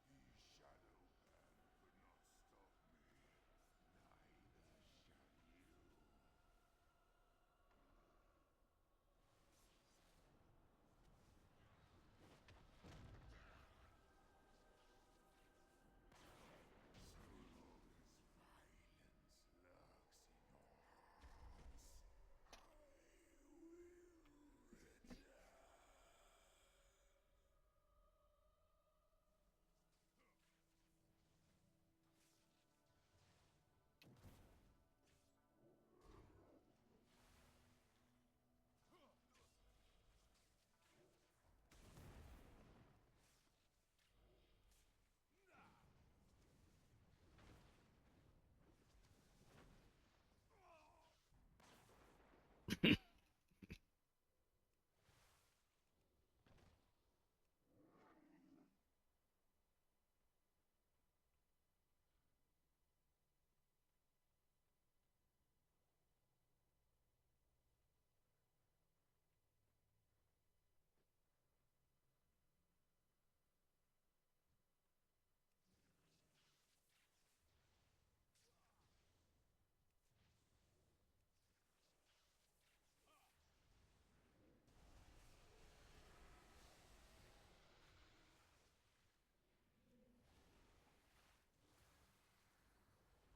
Neither shall you.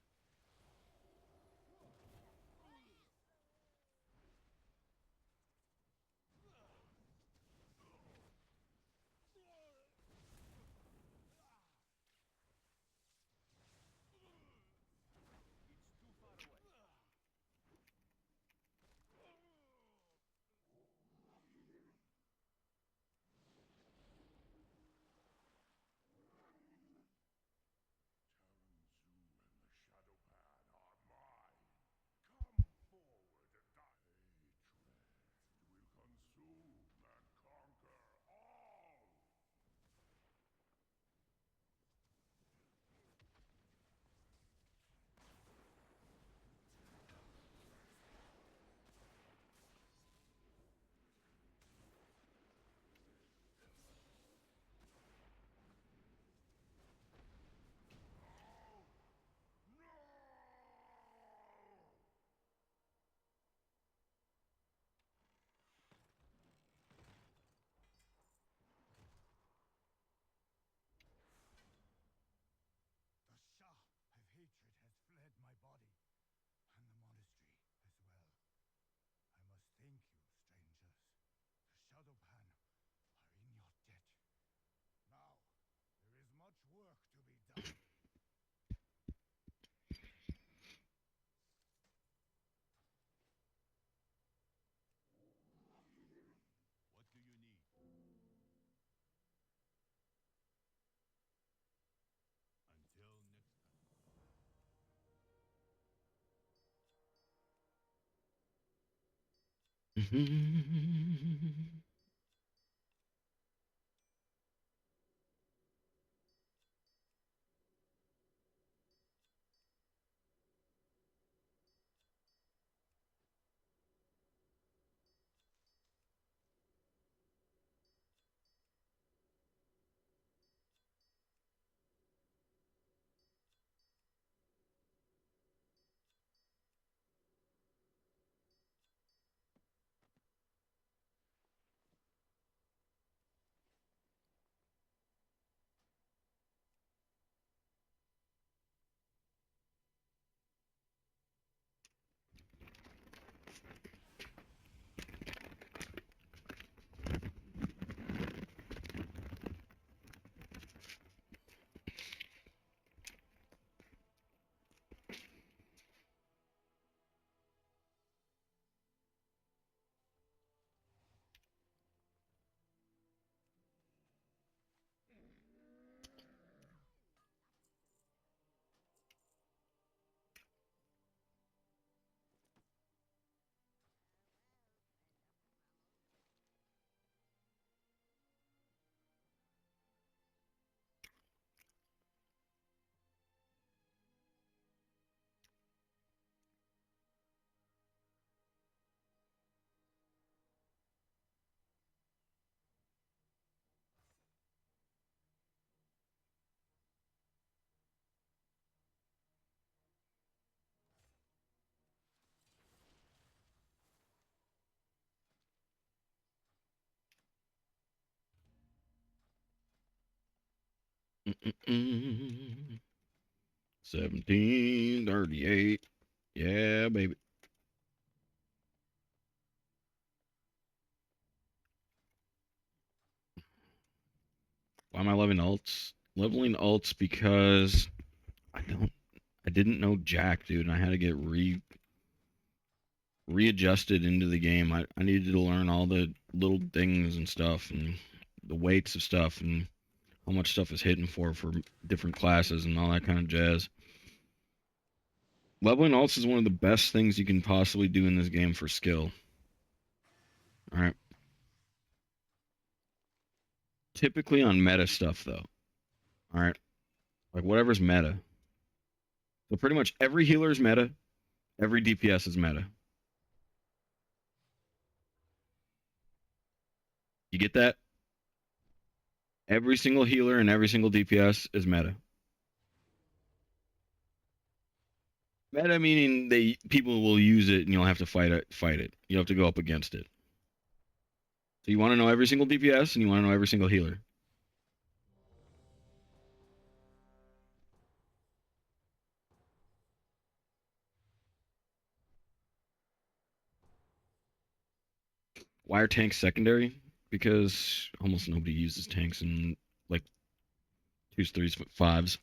So long as violence lurks in your hearts, I will return. It's too far away. Taranzu and the Shadow Pan are mine. Come forward and die. Hatred will consume and conquer all. The Shah of hatred has fled my body, and the monastery as well. I must thank you, strangers. The Shadow Pan are in your debt. Now, there is much work to be done. What do you need? Until next time. Mm-mm-mm. 1738. Yeah, baby. Why am I leveling alts? Leveling alts because I didn't know Jack, dude, and I had to get readjusted into the game. I needed to learn all the little things and stuff and the weights of stuff and how much stuff is hidden for different classes and all that kind of jazz. Leveling alts is one of the best things you can possibly do in this game for skill. All right. Typically on meta stuff though. All right. Like whatever's meta. So pretty much every healer is meta, every DPS is meta. You get that? Every single healer and every single DPS is meta. Meta meaning people will use it and you'll have to fight it. You have to go up against it. So you want to know every single DPS and you want to know every single healer. Why are tanks secondary? Because almost nobody uses tanks in like twos, threes, fives.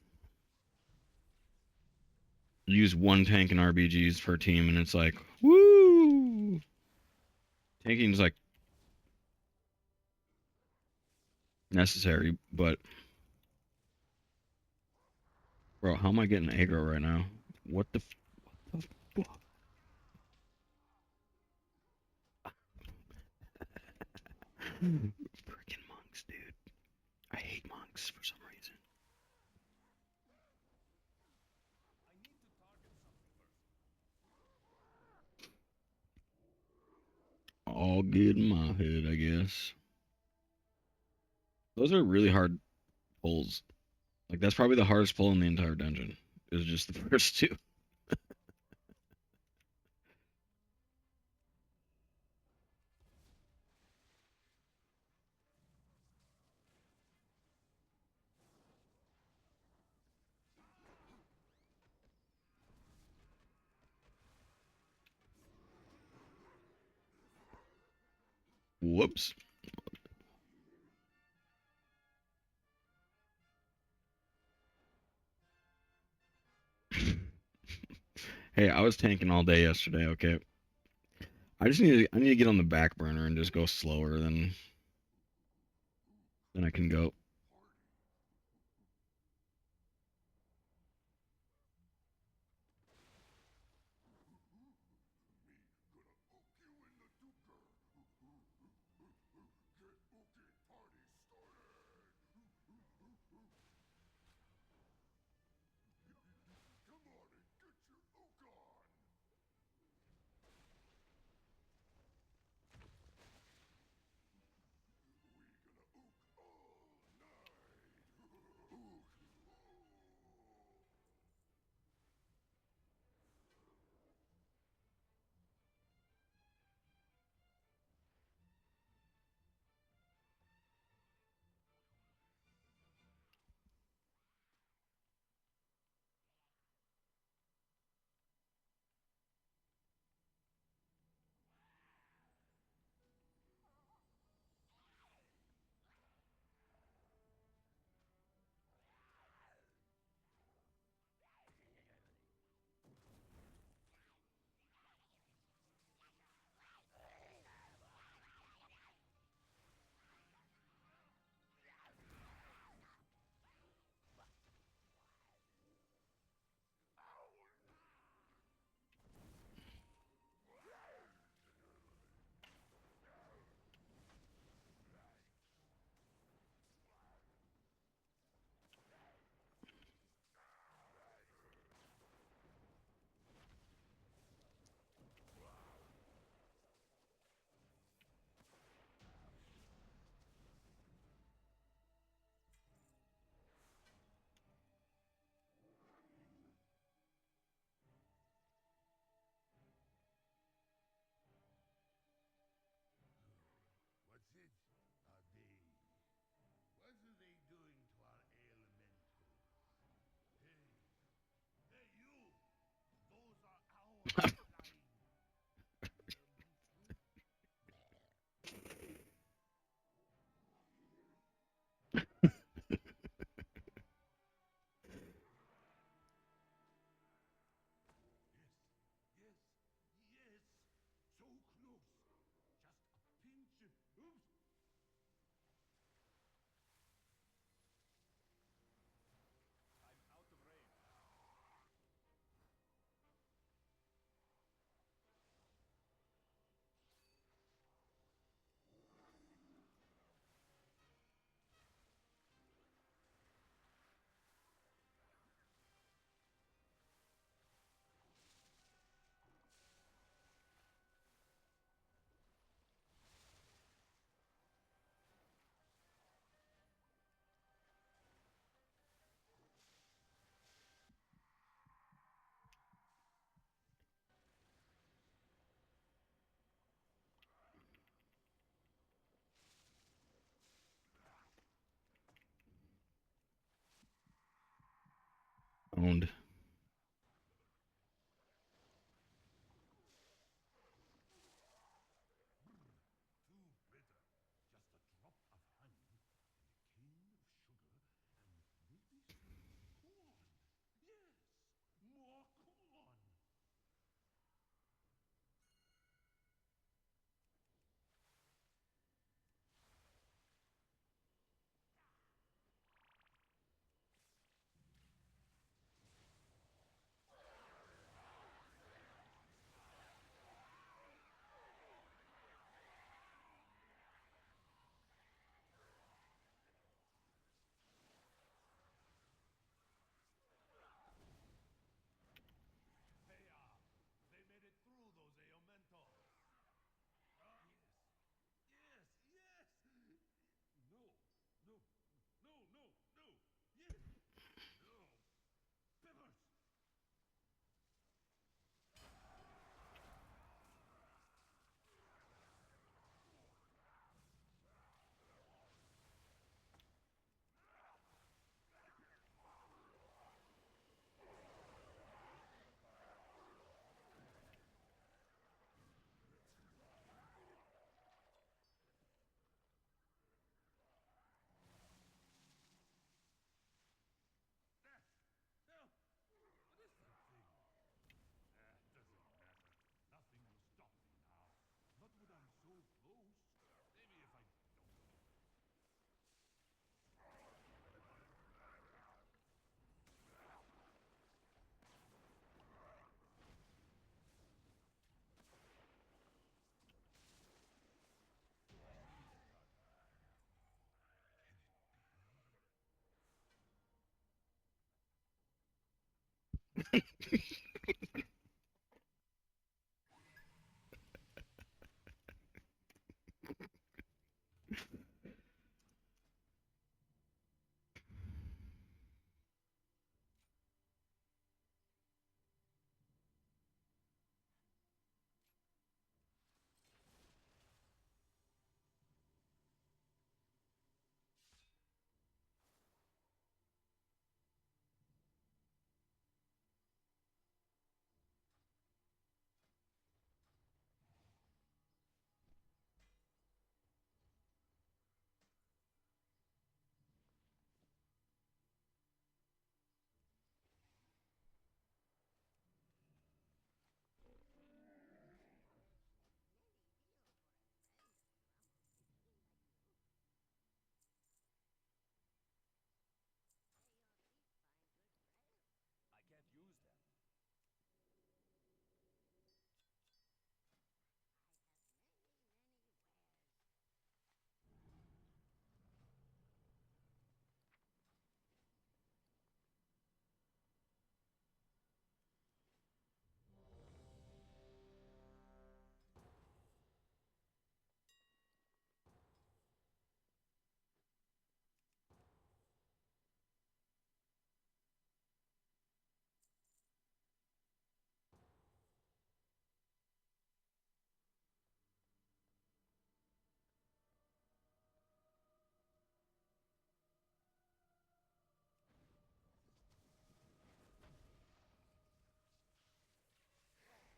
You use one tank in RBGs per team, and it's like, woo! Tanking is like necessary, but bro, how am I getting aggro right now? What the? What the fuck? Freaking monks, dude. I hate monks for some reason. All good in my head, I guess. Those are really hard pulls. Like that's probably the hardest pull in the entire dungeon. Is just the first two. Whoops. Hey, I was tanking all day yesterday. Okay, I need to get on the back burner and just go slower than I can go. I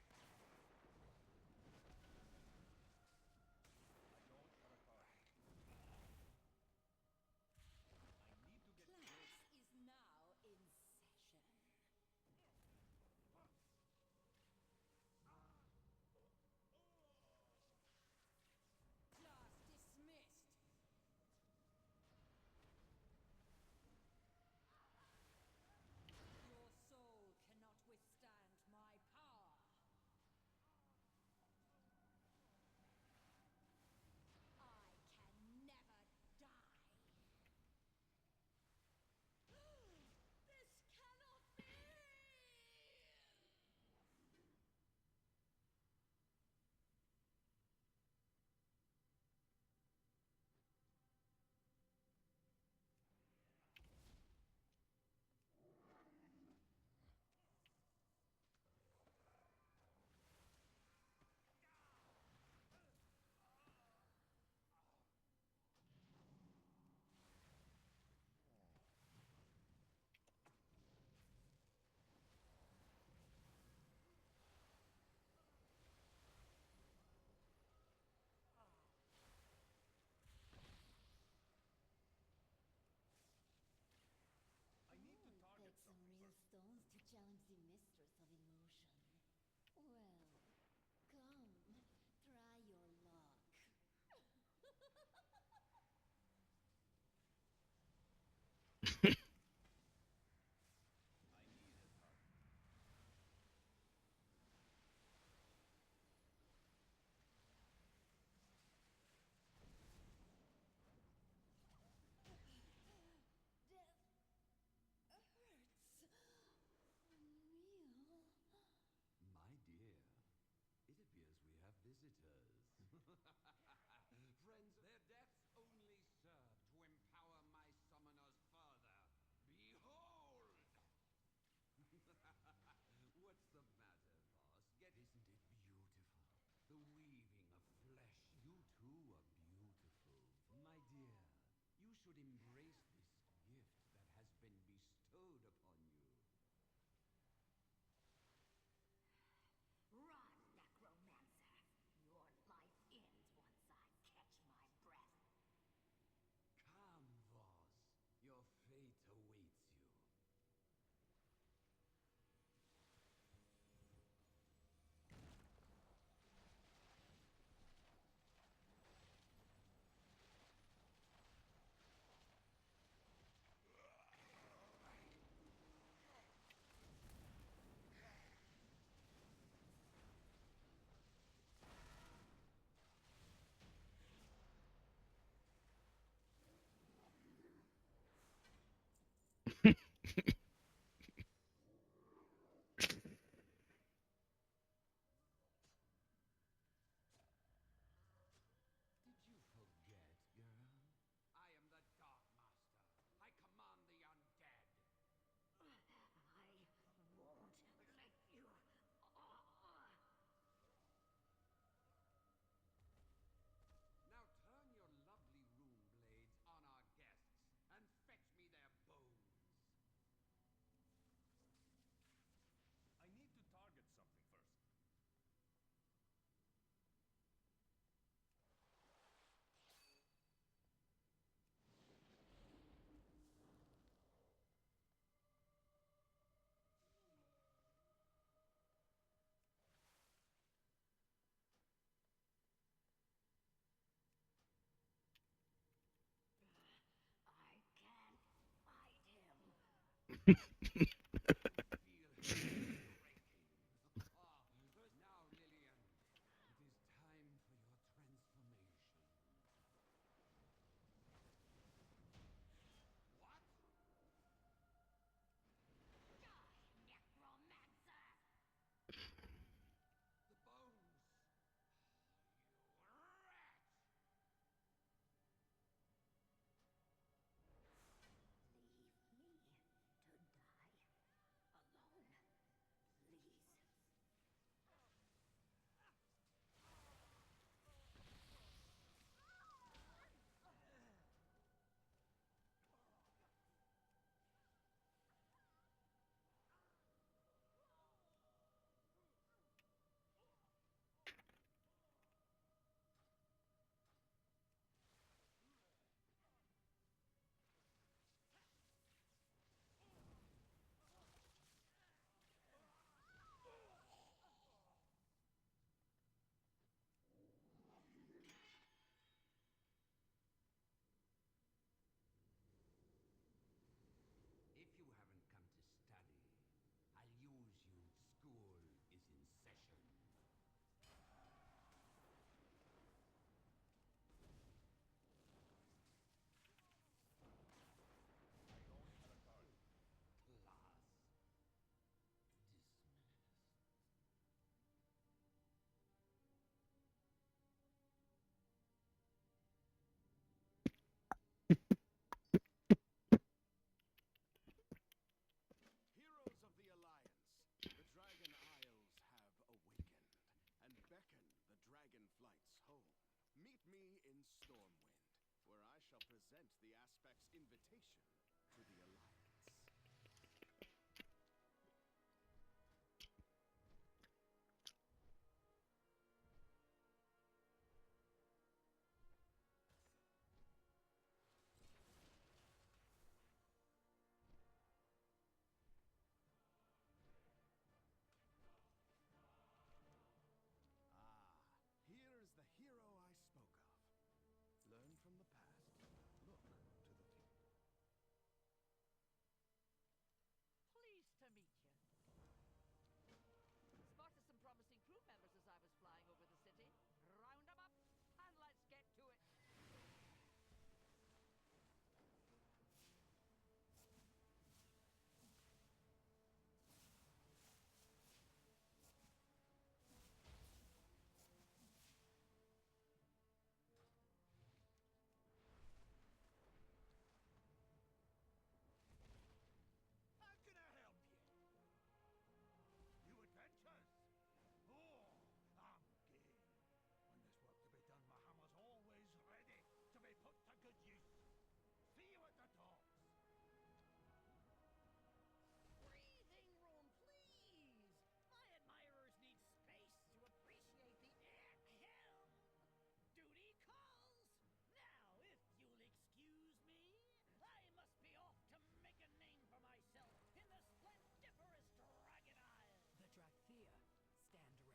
can't use them. I don't have a card. I need to get close. Class is now in session. Class dismissed. Your soul cannot withstand my power. I can never die. This cannot be! I need to target Take some something real first. stones to challenge the mistress of illusion. Well, come, try your luck. I need a target. Death hurts. Real. My dear, it appears we have visitors. Friends, their deaths only serve to empower my summoners further. Behold! What's the matter, boss? Isn't it beautiful? The weaving of flesh. You too are beautiful. My dear, you should embrace this gift that has been bestowed upon you. Run, necromancer. Your life ends once I catch my breath. Come, Voss. Your fate awaits you. Now, Lillian, it is time for your transformation. What? Necromancer! The bones! You rat! Leave me to die alone, please. If you haven't come to study, I'll use you. School is in session. Class dismissed. Heroes of the Alliance, the Dragon Isles have awakened and beckon the dragon flights home. Meet me in Stormwind, where I shall present the Aspect's invitation to the Alliance. Ah, here is the hero I spoke of. Learn from the past. Look to the future. Pleased to meet you. Spotted some promising crew members as I was flying over the city. Round 'em up, and let's get to it. How can I help you? New adventures? Oh, I'm game. When there's work to be done, my hammer's always ready to be put to good use. See you at the docks. Breathing room, please! My admirers need space to appreciate the air. Hell! Duty calls! Now, if you'll excuse me, I must be off to make a name for myself in the splendiferous Dragon Isle. The Drakthea stand ready.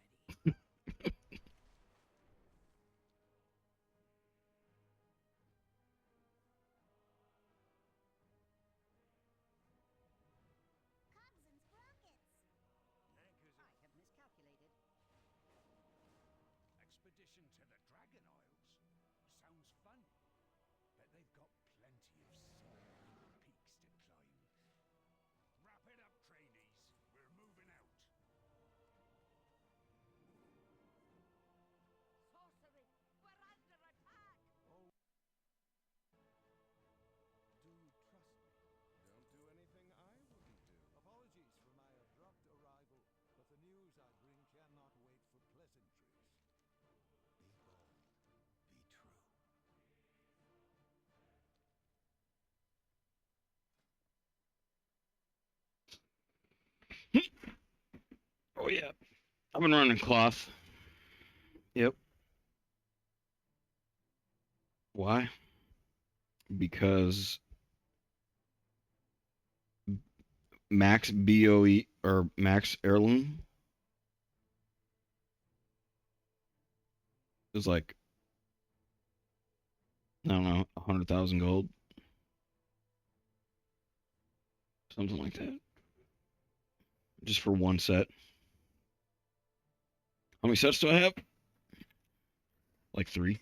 Cogs and sprockets! Yankers I have miscalculated. expedition to the Dragon Isles. Sounds fun. Bet they've got plenty of snowy peaks to climb. Wrap it up, trainees. We're moving out. Sorcery! We're under attack! Do trust me. Don't do anything I wouldn't do. Apologies for my abrupt arrival, but the news I bring cannot wait for pleasantries. Be bold. Be true. Oh yeah, I've been running cloth. Yep. Why? Because max BOE or max heirloom is like, I don't know, 100,000 gold. Something like that. Just for one set. How many sets do I have? Like 3.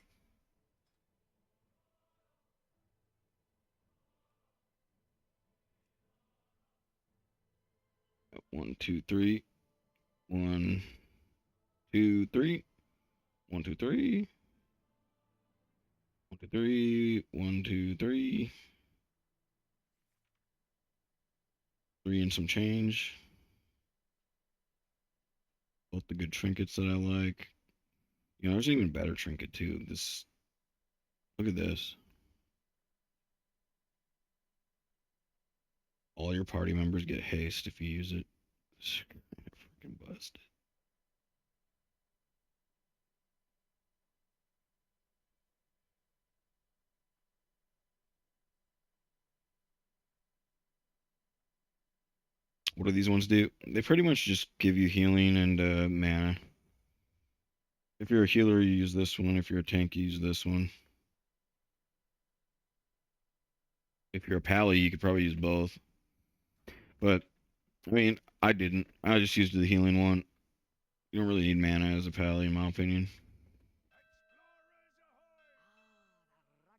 One, two, three. 1, 2, 3. 1, 2, 3. 1, 2, 3. 1, 2, 3. 3 and some change. Both the good trinkets that I like. You know, there's an even better trinket too. This. Look at this. All your party members get haste if you use it. Freaking busted. What do these ones do? They pretty much just give you healing and mana. If you're a healer, you use this one. If you're a tank, you use this one. If you're a pally, you could probably use both. But, I mean, I didn't. I just used the healing one. You don't really need mana as a pally, in my opinion.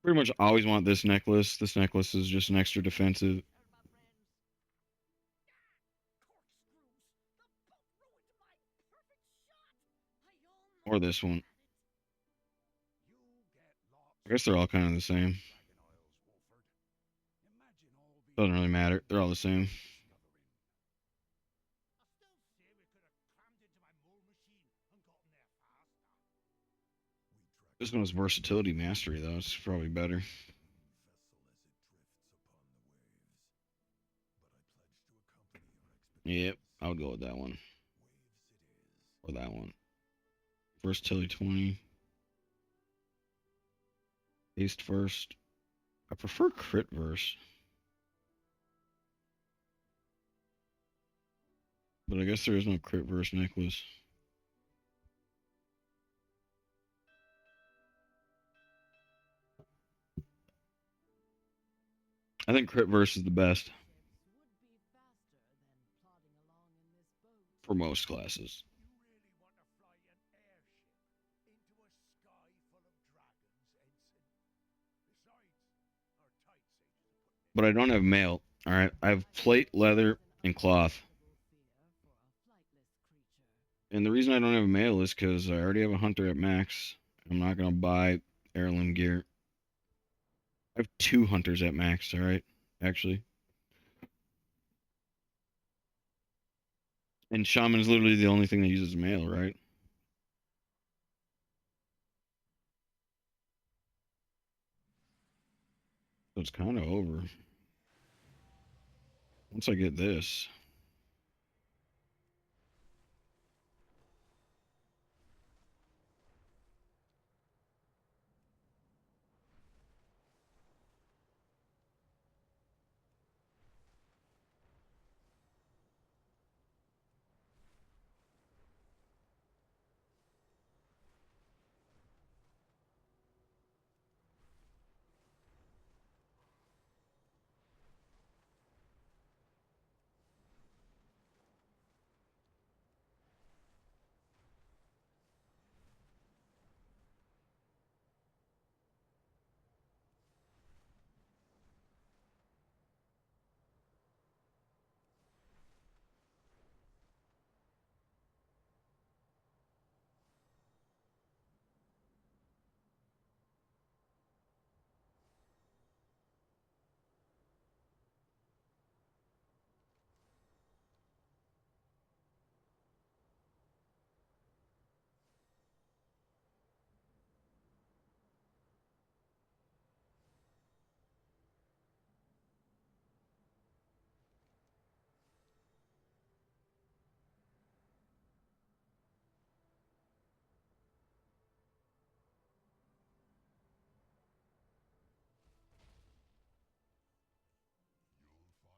Pretty much always want this necklace. This necklace is just an extra defensive. Or this one. I guess they're all kind of the same. Doesn't really matter. They're all the same. This one was versatility mastery, though. It's probably better. Yep, I would go with that one. Or that one. Versatility 20. Haste first. I prefer crit verse. But I guess there is no crit verse necklace. I think crit verse is the best. For most classes. But I don't have mail. Alright, I have plate, leather, and cloth. And the reason I don't have mail is because I already have a hunter at max. I'm not going to buy heirloom gear. I have 2 hunters at max, alright? Actually. And shaman is literally the only thing that uses mail, right? So it's kind of over. Once I get this.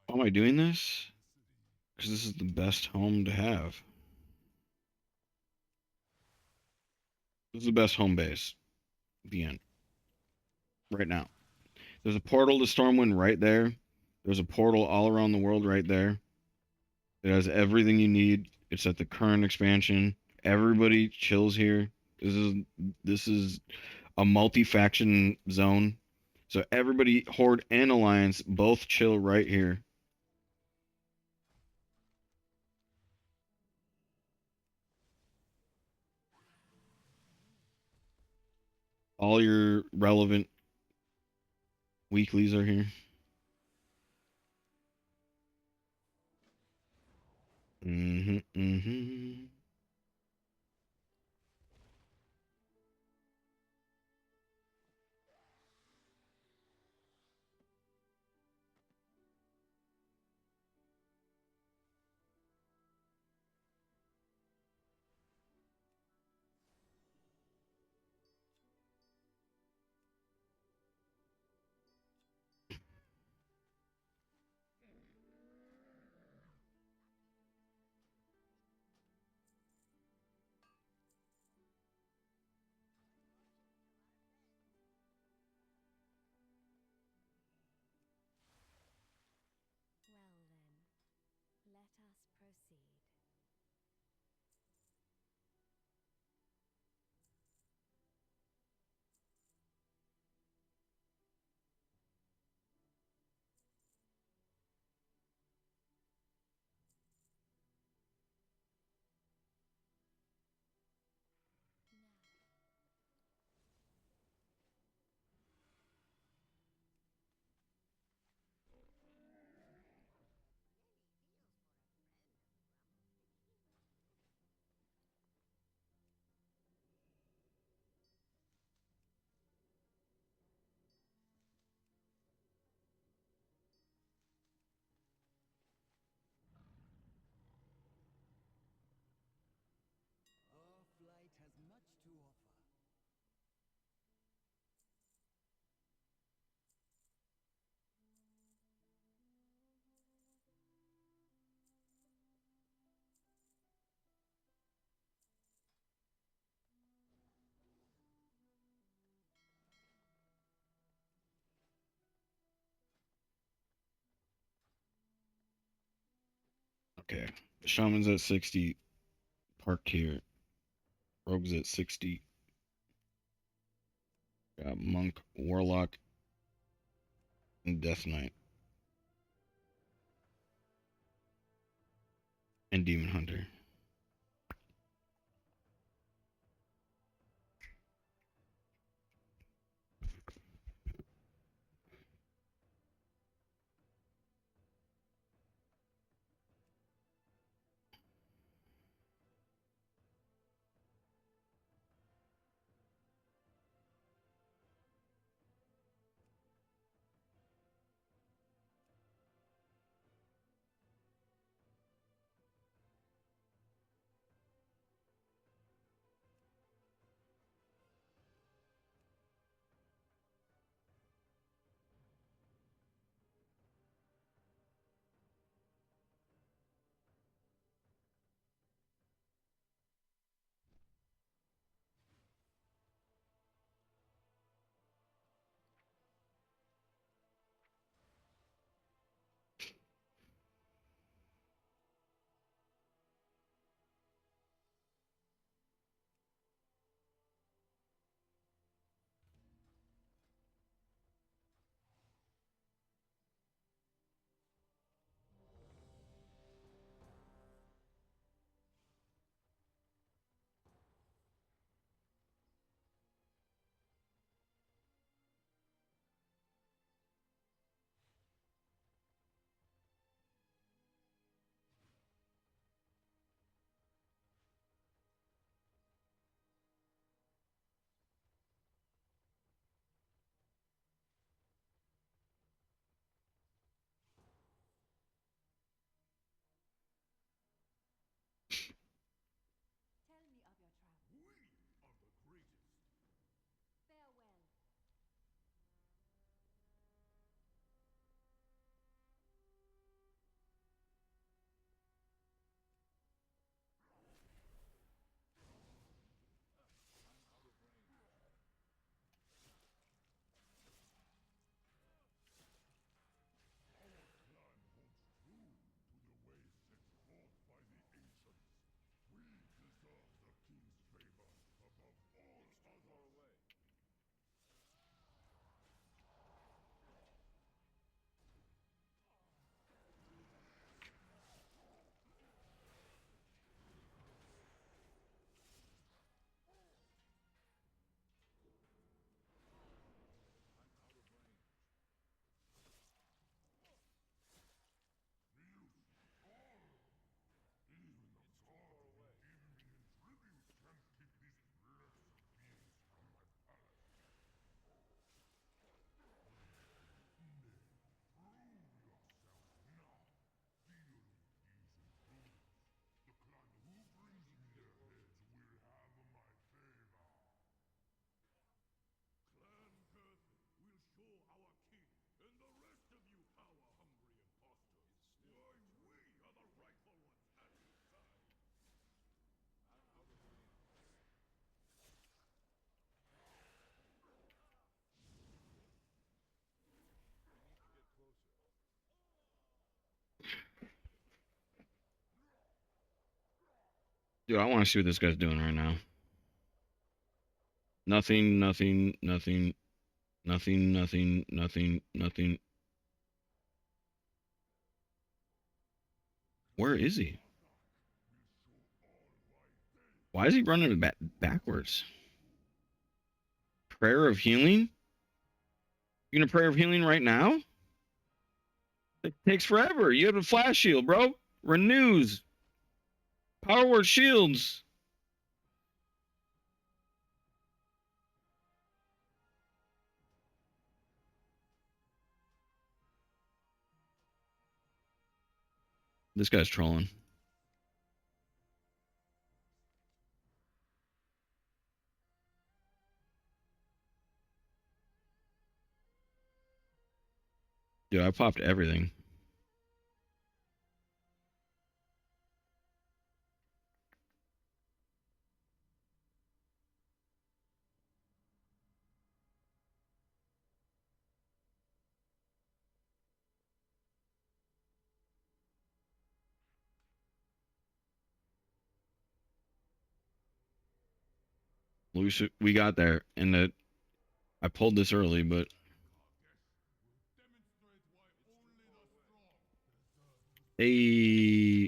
Why am I doing this? Because this is the best home to have. This is the best home base. The end. Right now. There's a portal to Stormwind right there. There's a portal all around the world right there. It has everything you need. It's at the current expansion. Everybody chills here. This is a multi-faction zone. So everybody, Horde and Alliance, both chill right here. All your relevant weeklies are here. Mm-hmm. Well then, let us proceed. Our flight has much to offer. Okay. Shaman's at 60, parked here. Rogue's at 60. Got Monk, Warlock, and Death Knight. And Demon Hunter. Dude, I want to see what this guy's doing right now. Nothing, nothing, nothing, nothing, nothing, nothing, nothing. Where is he? Why is he running backwards? Prayer of healing? You gonna prayer of healing right now? It takes forever. You have a flash shield, bro. Renews. Power word shields. This guy's trolling. Dude, I popped everything. We got there, and I pulled this early, but hey,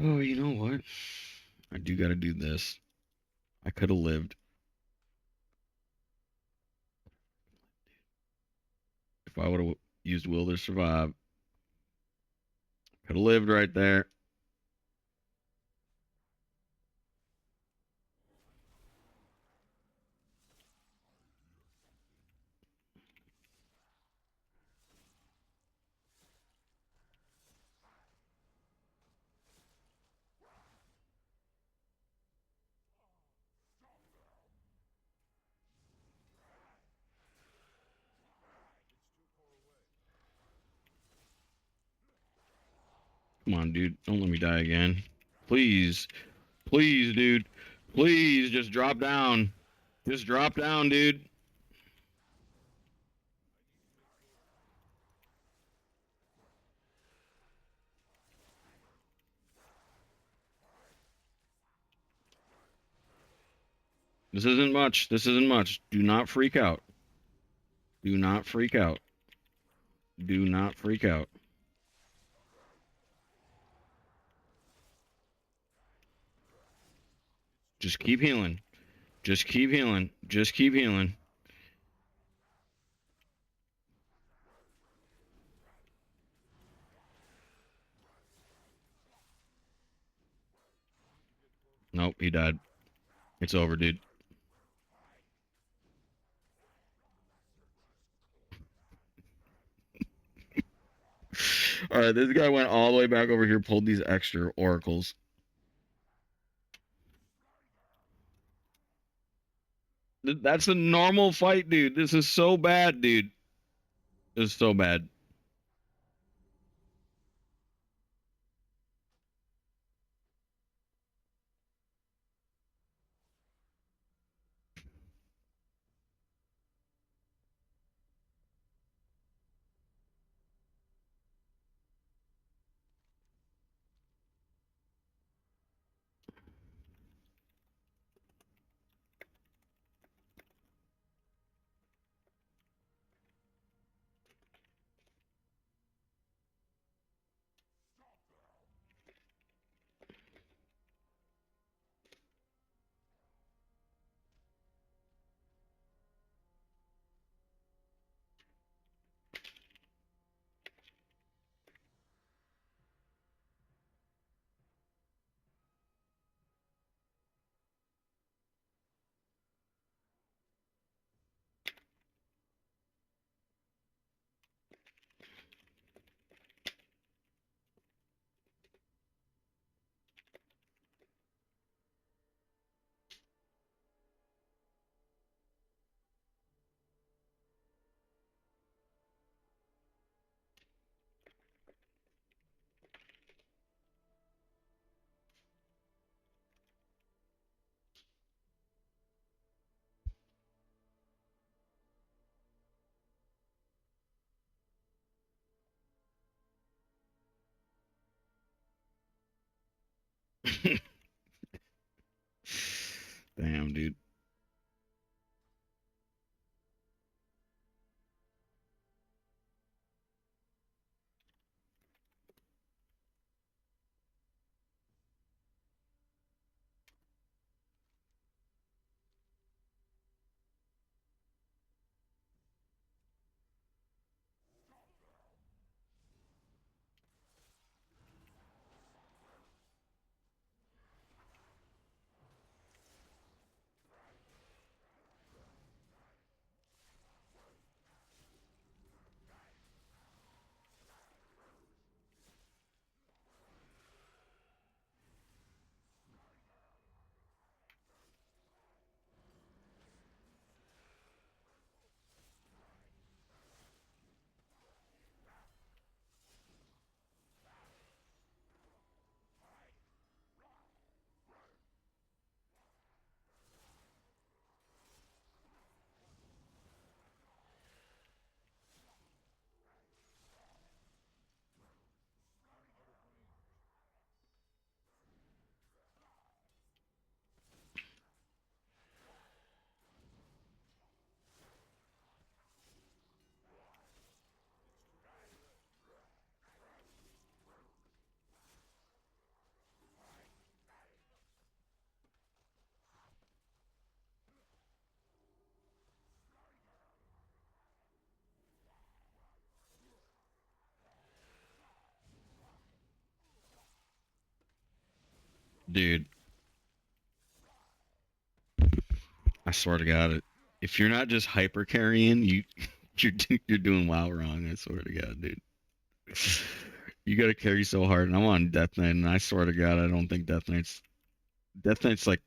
Oh, you know what? I do got to do this. I could have lived. If I would have used will to survive, could have lived right there. Come on, dude. Don't let me die again. Please. Please, dude. Please, just drop down. Just drop down, dude. This isn't much. This isn't much. Do not freak out. Do not freak out. Do not freak out. Just keep healing. Just keep healing. Just keep healing. Nope, he died. It's over, dude. All right, this guy went all the way back over here, pulled these extra oracles. That's a normal fight, dude. This is so bad, dude. This is so bad. Damn, dude. Dude, I swear to God, if you're not just hyper carrying, you're doing WoW wrong. I swear to God, dude. You gotta carry so hard, and I'm on Death Knight, and I swear to God, I don't think Death Knight's like,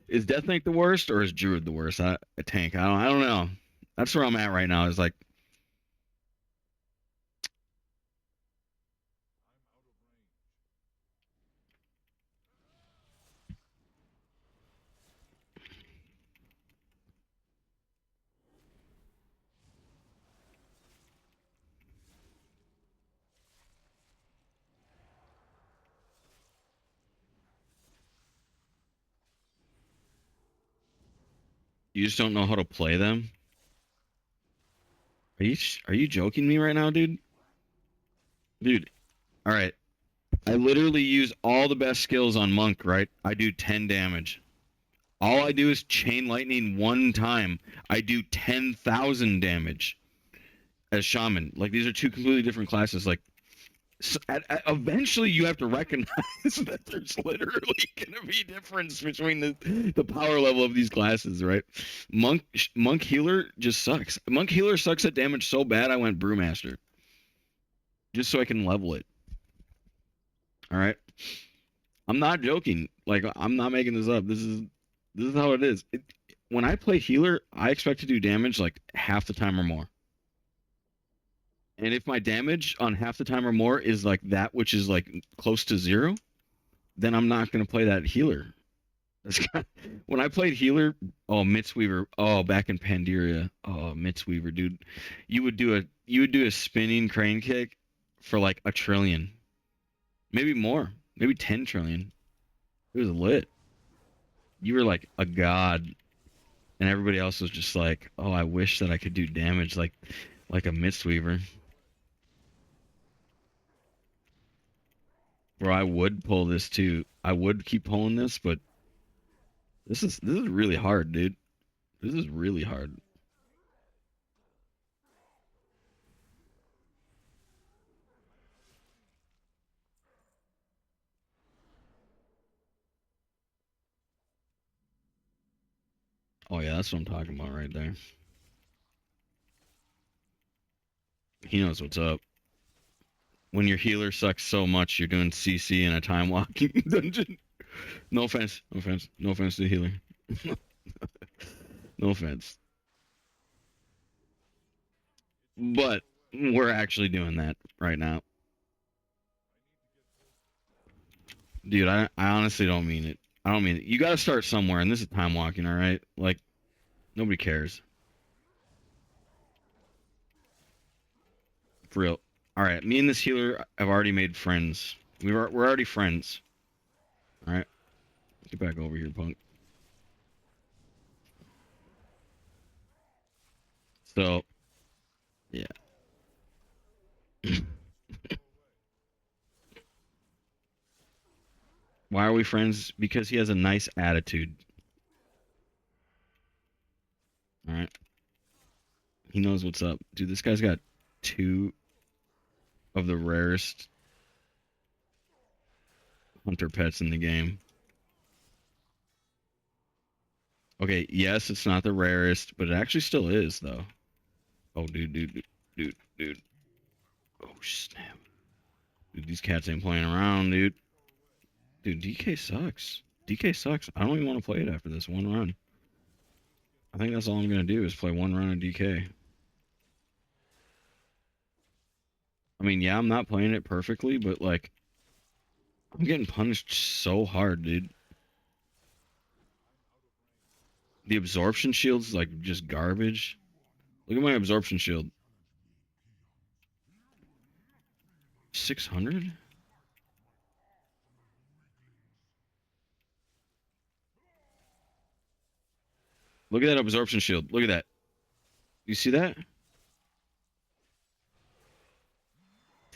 is Death Knight the worst or is Druid the worst? A tank. I don't know. That's where I'm at right now. Is like, you just don't know how to play them. Are you joking me right now, dude? Dude, all right. I literally use all the best skills on Monk, right? I do 10 damage. All I do is chain lightning one time. I do 10,000 damage as shaman. Like, these are two completely different classes. Like, eventually you have to recognize that there's literally gonna be a difference between the power level of these classes, right? Monk healer just sucks. Monk healer sucks at damage so bad I went brewmaster just so I can level it. All right, I'm not joking. Like, I'm not making this up. This is how it is. When I play healer, I expect to do damage like half the time or more. And if my damage on half the time or more is like that, which is like close to zero, then I'm not going to play that healer. When I played healer, oh, Mitsweaver, oh, back in Pandaria, oh, Mitsweaver, dude, you would do a spinning crane kick for like 1 trillion, maybe more, maybe 10 trillion. It was lit. You were like a god, and everybody else was just like, oh, I wish that I could do damage like a Mitsweaver. Bro, I would pull this too. I would keep pulling this, but this is really hard, dude. This is really hard. Oh yeah, that's what I'm talking about right there. He knows what's up. When your healer sucks so much, you're doing CC in a time walking dungeon. No offense, no offense, no offense to the healer. No offense. But we're actually doing that right now. Dude, I honestly don't mean it. I don't mean it. You gotta start somewhere, and this is time walking, alright? Like, nobody cares. For real. Alright, me and this healer have already made friends. We're already friends. Alright? Get back over here, punk. So, yeah. Why are we friends? Because he has a nice attitude. Alright? He knows what's up. Dude, this guy's got 2 of the rarest hunter pets in the game. Okay, yes, it's not the rarest, but it actually still is, though. Oh, dude. Oh, snap. Dude, these cats ain't playing around, dude. Dude, DK sucks. DK sucks. I don't even want to play it after this one run. I think that's all I'm going to do is play one run of DK. I mean, yeah, I'm not playing it perfectly, but, like, I'm getting punished so hard, dude. The absorption shield's, like, just garbage. Look at my absorption shield. 600? Look at that absorption shield. Look at that. You see that?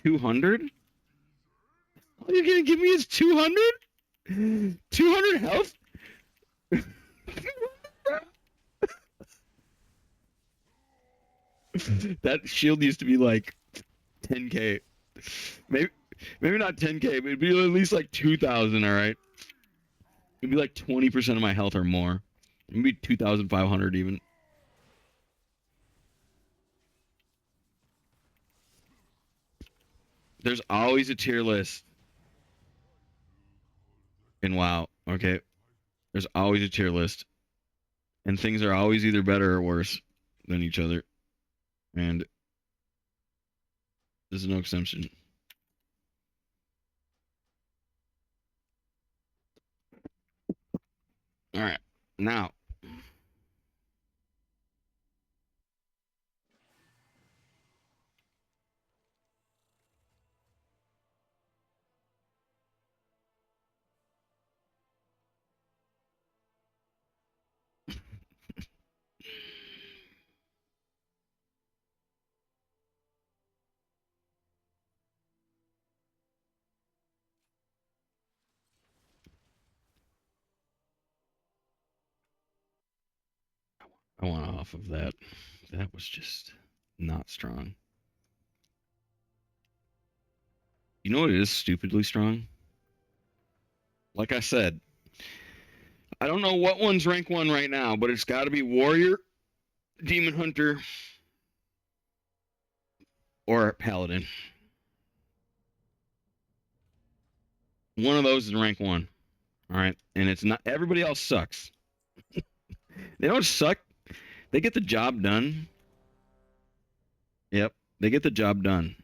200? All you're gonna give me is 200? 200 health? That shield used to be like 10k. Maybe maybe not 10k, but it'd be at least like 2,000, all right? It'd be like 20% of my health or more. Maybe 2,500 even. There's always a tier list in WoW. Okay, there's always a tier list, and things are always either better or worse than each other. And this is no exception. All right, now I want off of that. That was just not strong. You know what is stupidly strong? Like I said, I don't know what one's rank 1 right now, but it's got to be Warrior, Demon Hunter, or Paladin. One of those is rank 1. All right. And it's not, everybody else sucks. They don't suck. They get the job done. Yep. They get the job done.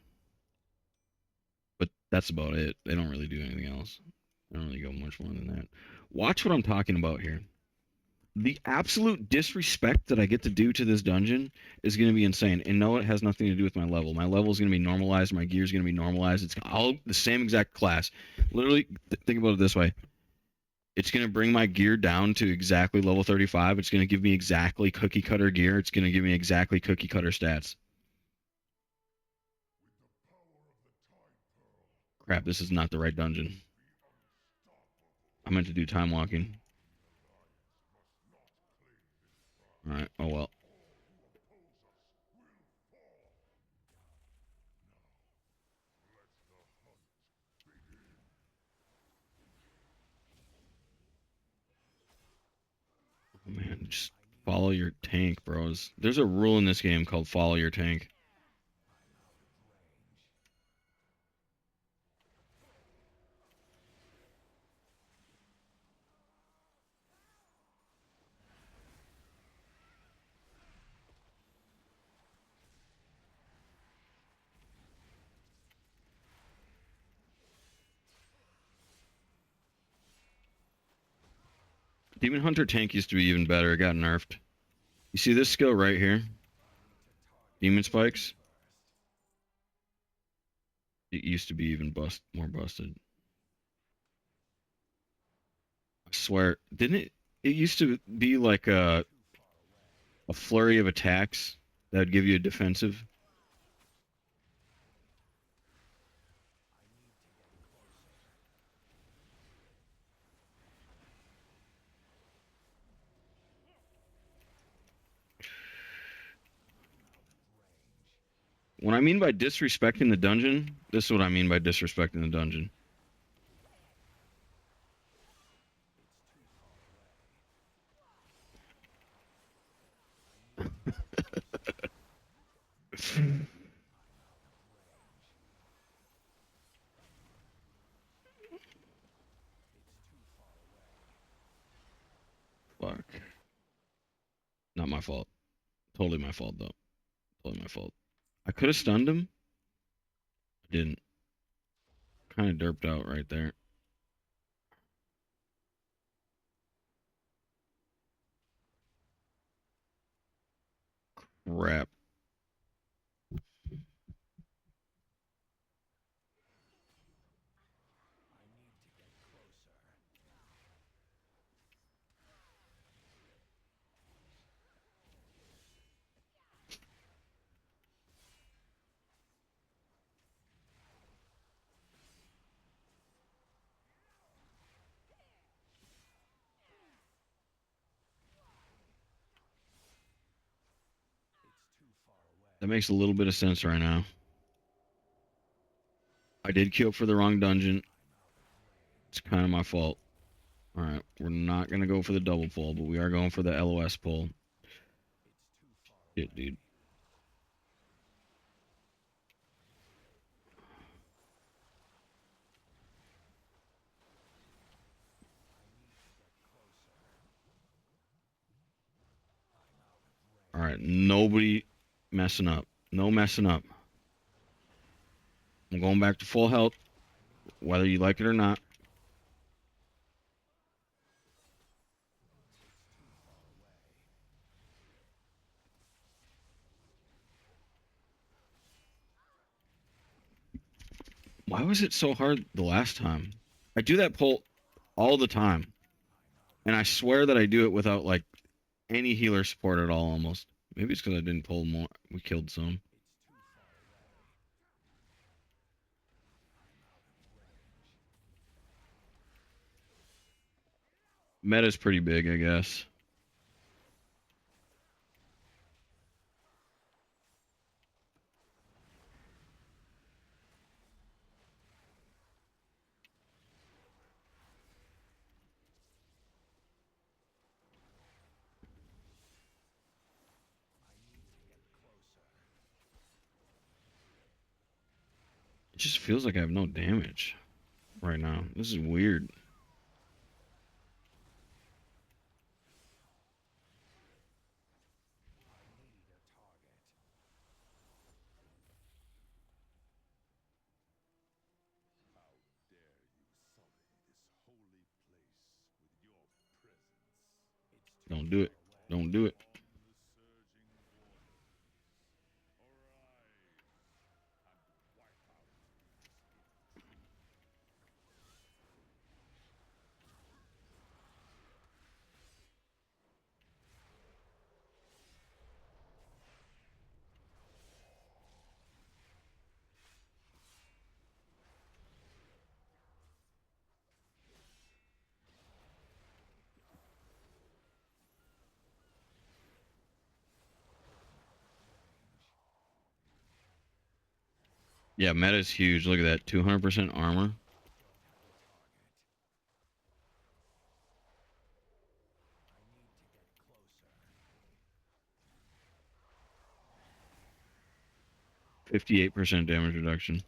But that's about it. They don't really do anything else. They don't really go much more than that. Watch what I'm talking about here. The absolute disrespect that I get to do to this dungeon is going to be insane. And no, it has nothing to do with my level. My level is going to be normalized. My gear is going to be normalized. It's all the same exact class. Literally, think about it this way. It's going to bring my gear down to exactly level 35. It's going to give me exactly cookie cutter gear. It's going to give me exactly cookie cutter stats. Crap, this is not the right dungeon. I meant to do time walking. All right. Oh, well. Oh, man, just follow your tank, bros. There's a rule in this game called follow your tank. Demon Hunter tank used to be even better. It got nerfed. You see this skill right here? Demon Spikes? It used to be even more busted. I swear. Didn't it? It used to be like a flurry of attacks that would give you a defensive. When I mean by disrespecting the dungeon, this is what I mean by disrespecting the dungeon. Fuck. Not my fault. Totally my fault, though. Totally my fault. I could have stunned him. I didn't. Kind of derped out right there. Crap. That makes a little bit of sense right now. I did queue up for the wrong dungeon. It's kind of my fault. All right, we're not gonna go for the double pull, but we are going for the LOS pull. Shit, dude. All right, nobody messing up. No messing up. I'm going back to full health, whether you like it or not. Why was it so hard the last time? I do that pull all the time, and I swear that I do it without like any healer support at all. Almost. Maybe it's because I didn't pull more. We killed some. Meta's pretty big, I guess. It just feels like I have no damage right now. This is weird. Don't do it. Don't do it. Yeah, meta's huge. Look at that. 200% armor. Closer. 58% damage reduction.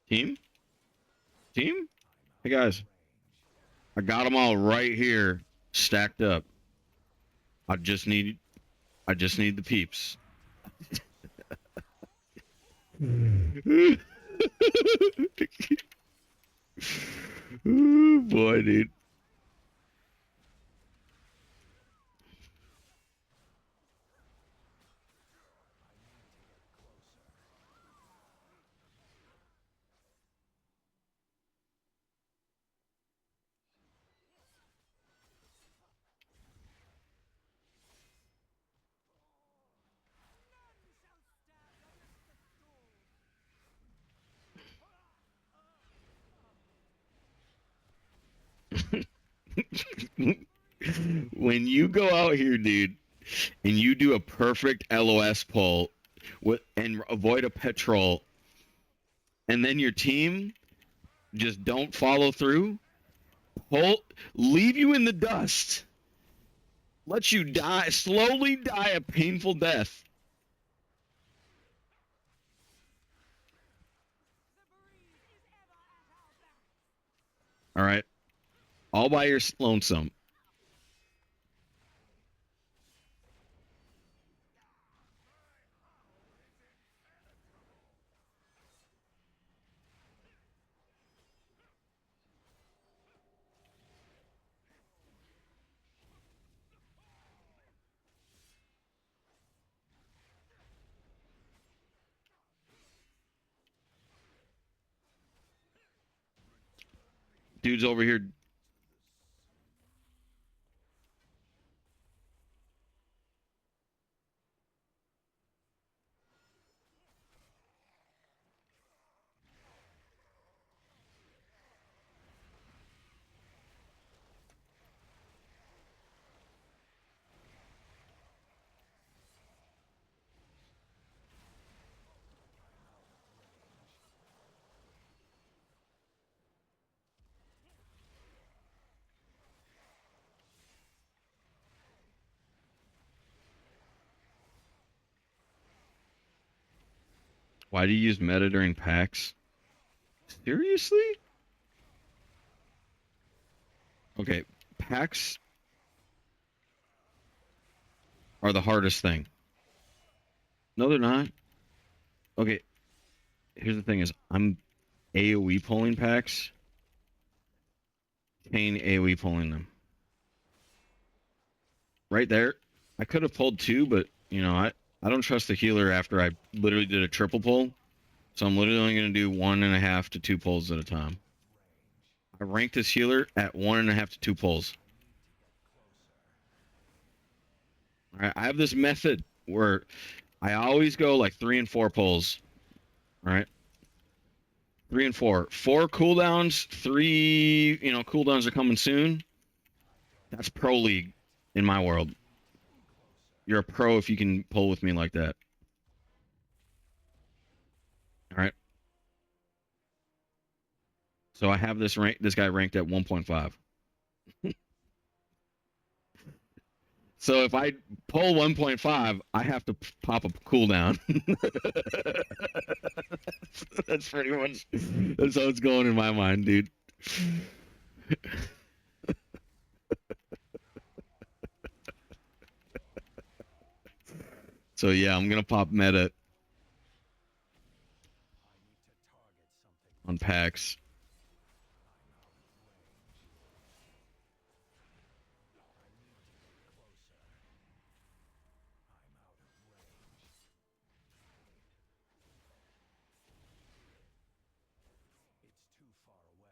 Team? Team? Hey guys, I got them all right here, stacked up. I just need the peeps. Oh, boy, dude. When you go out here, dude, and you do a perfect LOS pull and avoid a petrol, and then your team just don't follow through, leave you in the dust, let you slowly die a painful death. All right, all by your lonesome. Dude's over here. Why do you use meta during packs? Seriously? Okay, packs are the hardest thing. No, they're not. Okay, here's the thing: is I'm AOE pulling packs, Kane AOE pulling them. Right there, I could have pulled two, but I don't trust the healer after I literally did a triple pull, so I'm literally only gonna do 1.5 to 2 pulls at a time. I ranked this healer at 1.5 to 2 pulls. All right, I have this method where I always go like 3 and 4 pulls. All right. 3 and 4. 4 cooldowns, 3, cooldowns are coming soon. That's pro league in my world. You're a pro if you can pull with me like that. All right. So I have this guy ranked at 1.5. So if I pull 1.5, I have to pop a cooldown. That's pretty much that's how it's going in my mind, dude. So yeah, I'm gonna pop meta on packs. It's too far away.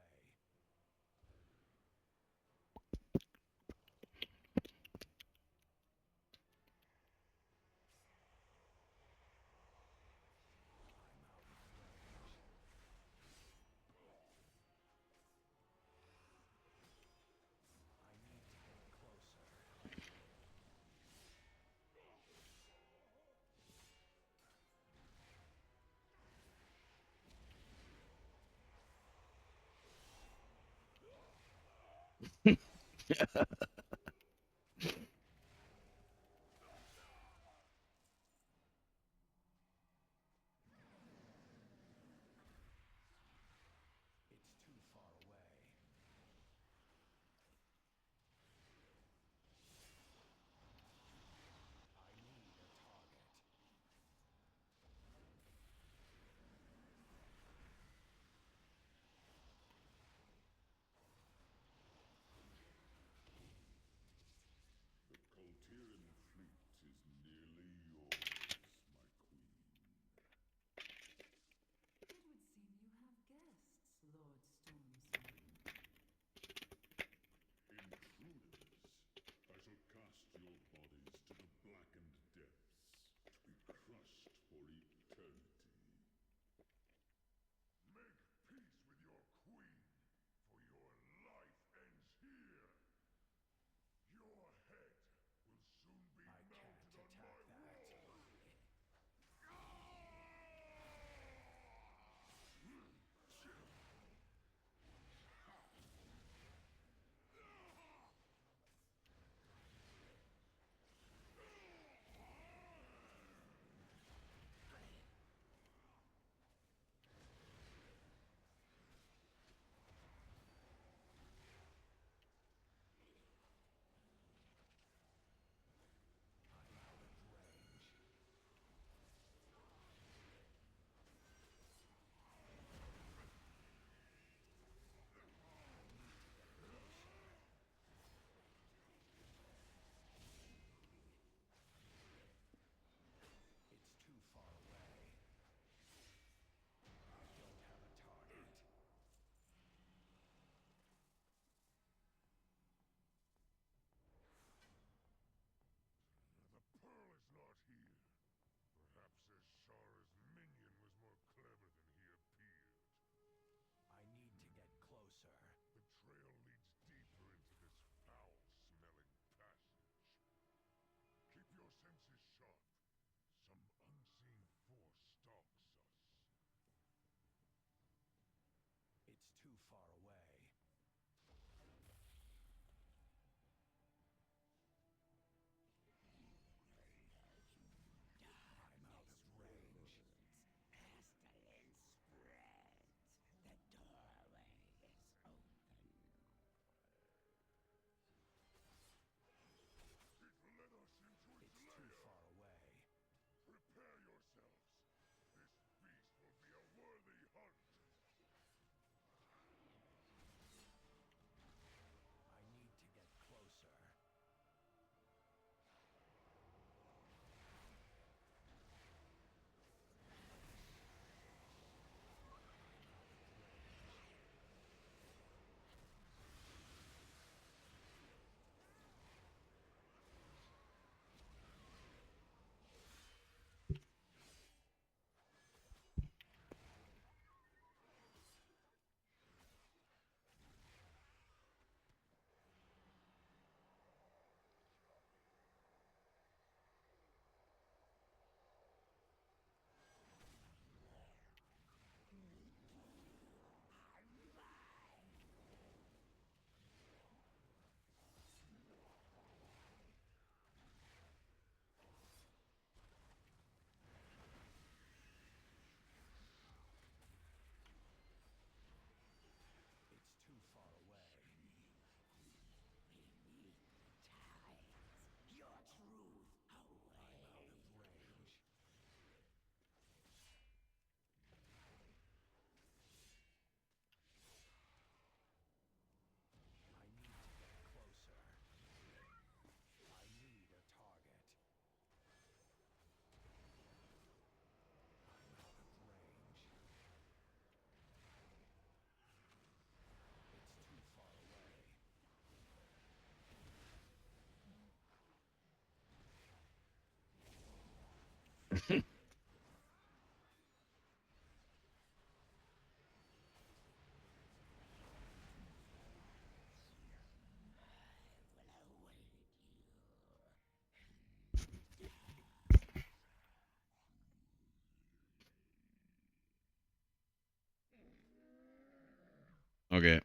Okay.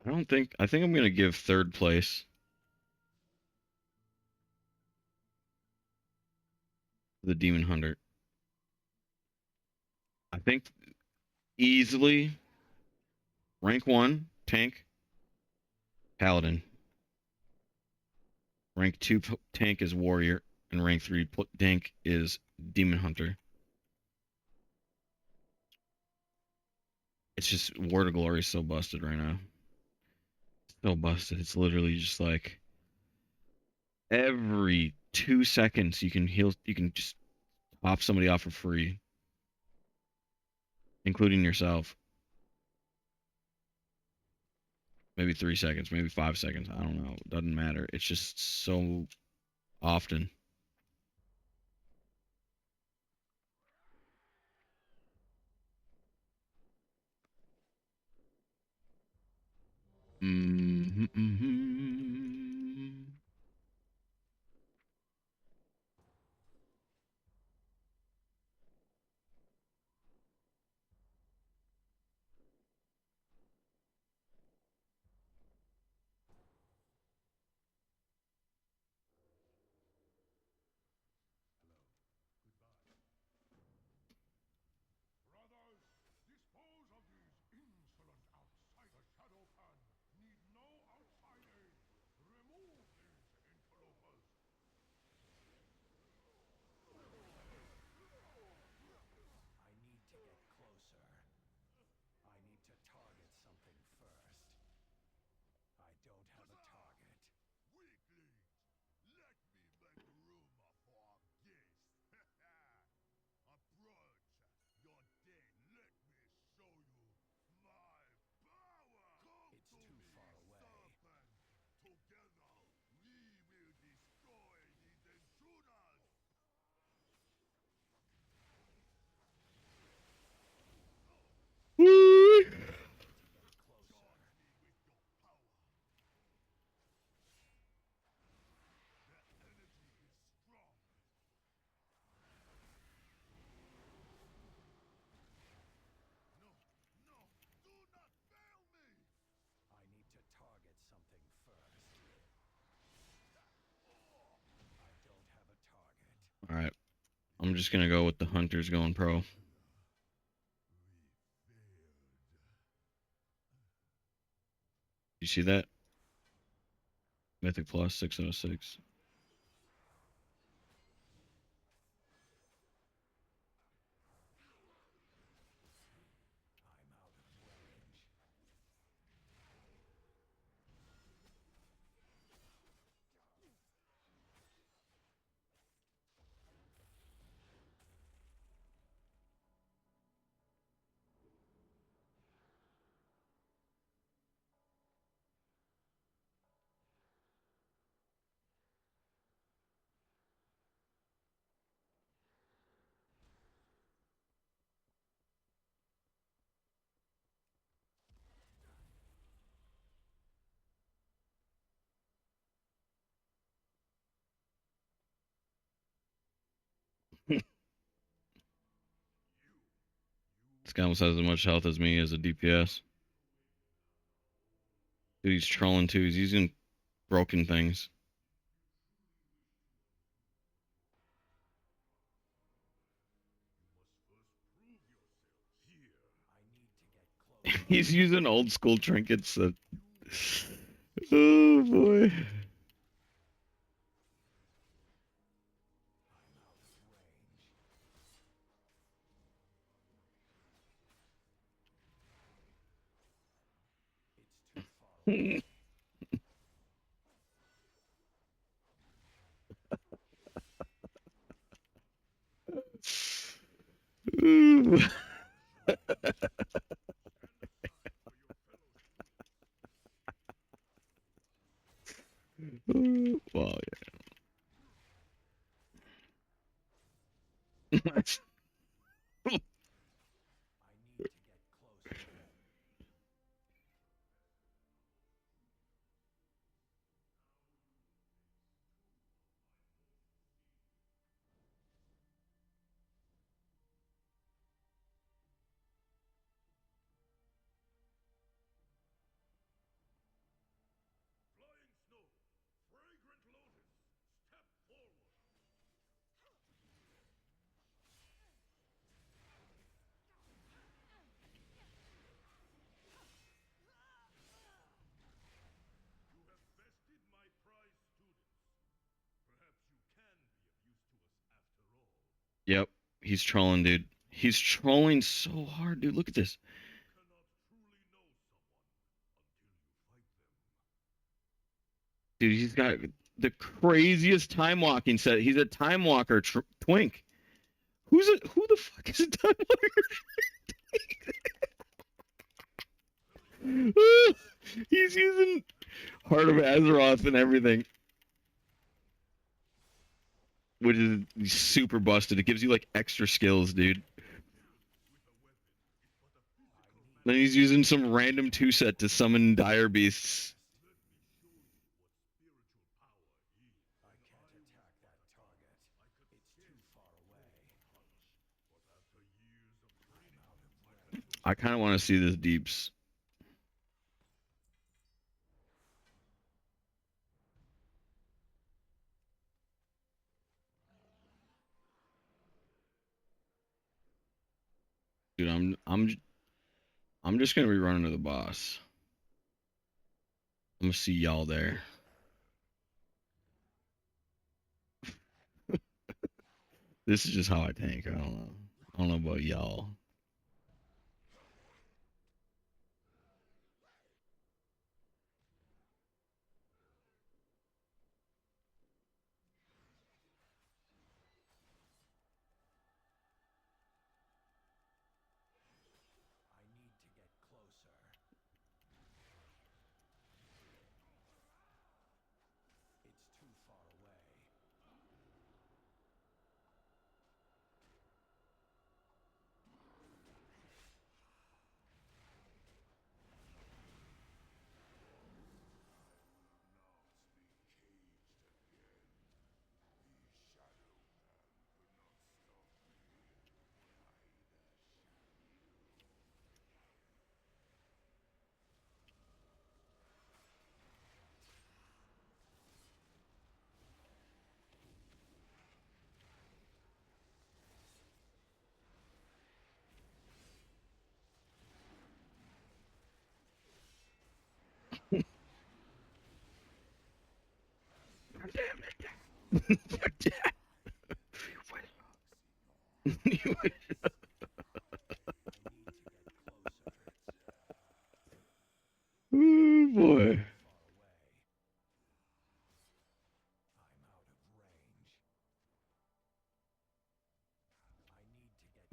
I think I'm gonna give third place to the Demon Hunter. I think easily rank 1 tank paladin, rank 2 tank is warrior, and rank 3 tank is Demon Hunter. It's just Word of Glory is so busted right now. So busted. It's literally just like every 2 seconds you can heal. You can just pop somebody off for free, including yourself. Maybe 3 seconds, maybe 5 seconds. I don't know. It doesn't matter. It's just so often. Mm-hmm, mm-hmm. Brothers, dispose of these insolent outsiders. The Shadow Pan need no outside aid. Remove these interlopers. I need to get closer. I need to target something first. I don't have a target. Weaklings, let me make room for our guest. Approach your dead. Let me show you my power. Come It's to too me, far away. serpent. Together, we will destroy these intruders. Woo! Charge me with your power. The energy is strong. No, no, do not fail me. I need to target something first. I don't have a target. All right. I'm just gonna go with the hunters going pro. We failed. You see that? Mythic plus 606. I'm out of range. This guy almost has as much health as me as a DPS. Dude, he's trolling too. He's using broken things. I need to get closer. He's using old school trinkets. Oh boy. I'm out of range. It's too far away. Ooh. Well, yeah. He's trolling, dude. He's trolling so hard, dude. Look at this. Dude, he's got the craziest time walking set. He's a time walker twink. Who the fuck is a time walker? He's using Heart of Azeroth and everything. Which is super busted. It gives you like extra skills, dude. Then he's using some random 2-set to summon dire beasts. I can't attack that target. It's too far away. I'm out of range. I kind of want to see this deeps. Dude, I'm just gonna be running to the boss. I'm gonna see y'all there. This is just how I tank. I don't know. I don't know about y'all. I need to get closer. It's too far away. Oh boy. Far away. I'm out of range. I need to get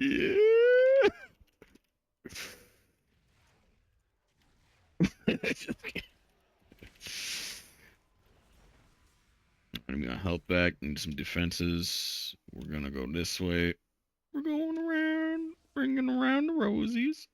Yeah. I'm gonna help back and some defenses. We're gonna go this way. We're going around, bringing around the rosies.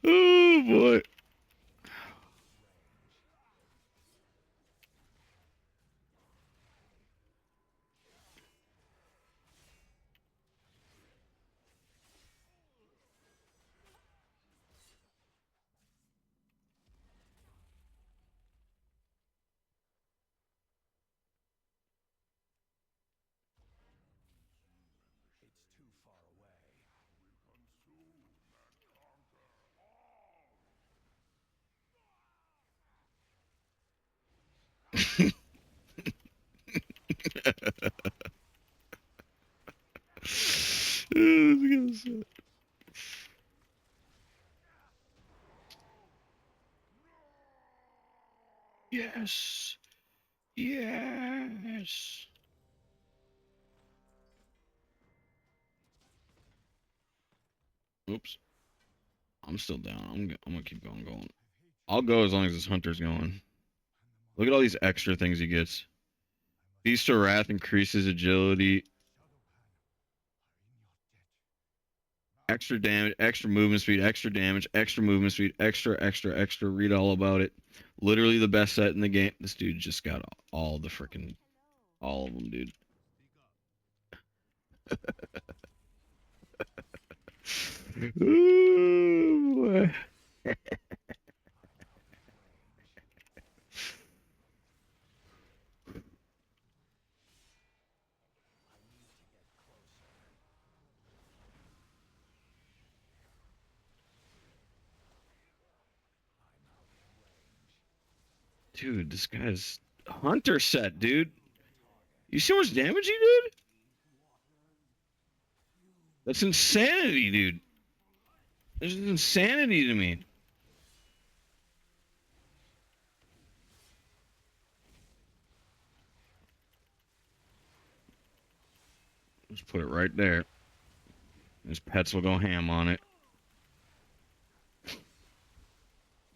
Oh boy. It's too far away. Yes. Yes. Oops. I'm still down. I'm gonna keep going. I'll go as long as this hunter's going. Look at all these extra things he gets. Beast of Wrath increases agility, extra damage, extra movement speed, extra damage, extra movement speed, extra. Read all about it. Literally the best set in the game. This dude just got all the freaking, all of them, dude. Oh, boy. Dude, this guy's hunter set, dude. You see how much damage he did? That's insanity, dude. This is insanity to me. Let's put it right there. His pets will go ham on it.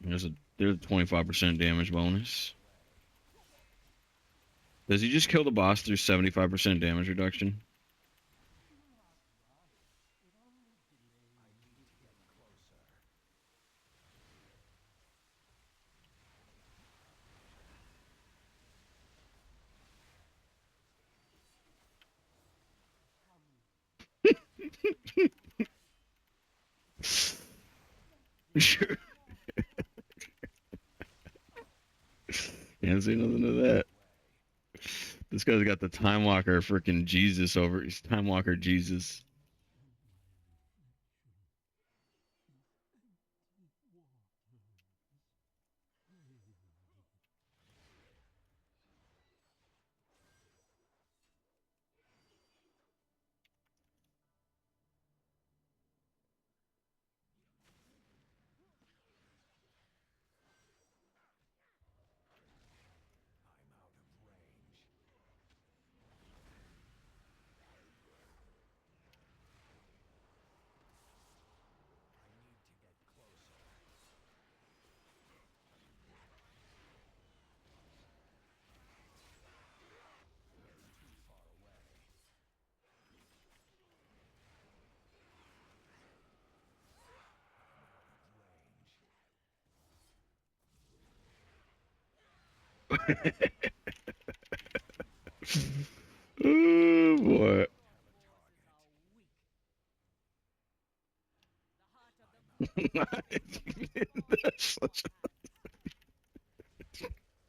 There's a 25% damage bonus. Does he just kill the boss through 75% damage reduction? Sure. Can't say nothing to that. This guy's got the Time Walker freaking Jesus over. He's Time Walker Jesus. Oh boy. That's such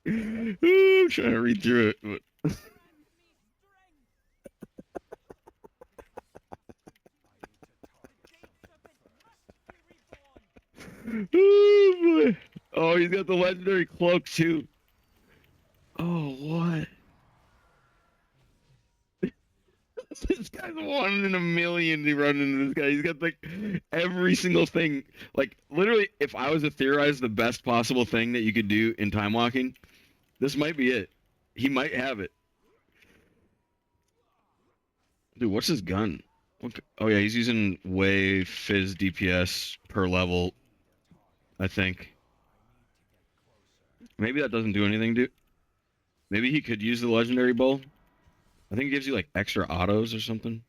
a... Ooh, I'm trying to read through it. But... Oh boy. Oh, he's got the legendary cloak too. Oh, what? This guy's one in a million to run into this guy. He's got like every single thing. Like literally, if I was to theorize the best possible thing that you could do in time walking, this might be it. He might have it. Dude, what's his gun? Oh yeah, he's using way fizz DPS per level, I think. Maybe that doesn't do anything, dude. Maybe he could use the legendary bow. I think it gives you like extra autos or something.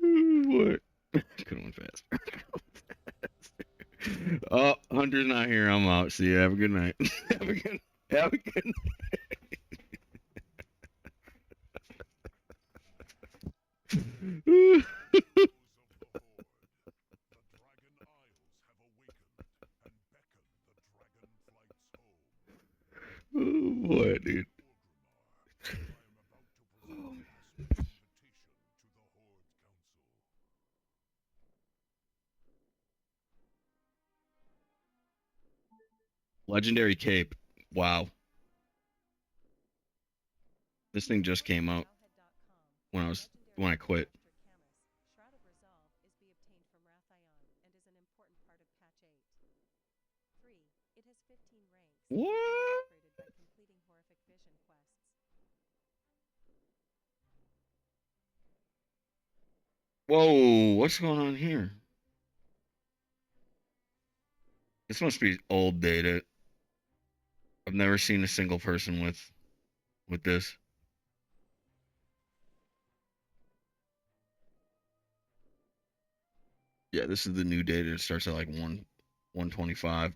What? Could have went faster. Oh, Hunter's not here. I'm out. See you. Have a good night. Have a good night. Oh boy, dude. Legendary cape. Wow. This thing just came out when I quit. What? Whoa, what's going on here? This must be old data. I've never seen a single person with this. Yeah, this is the new data. It starts at like 125.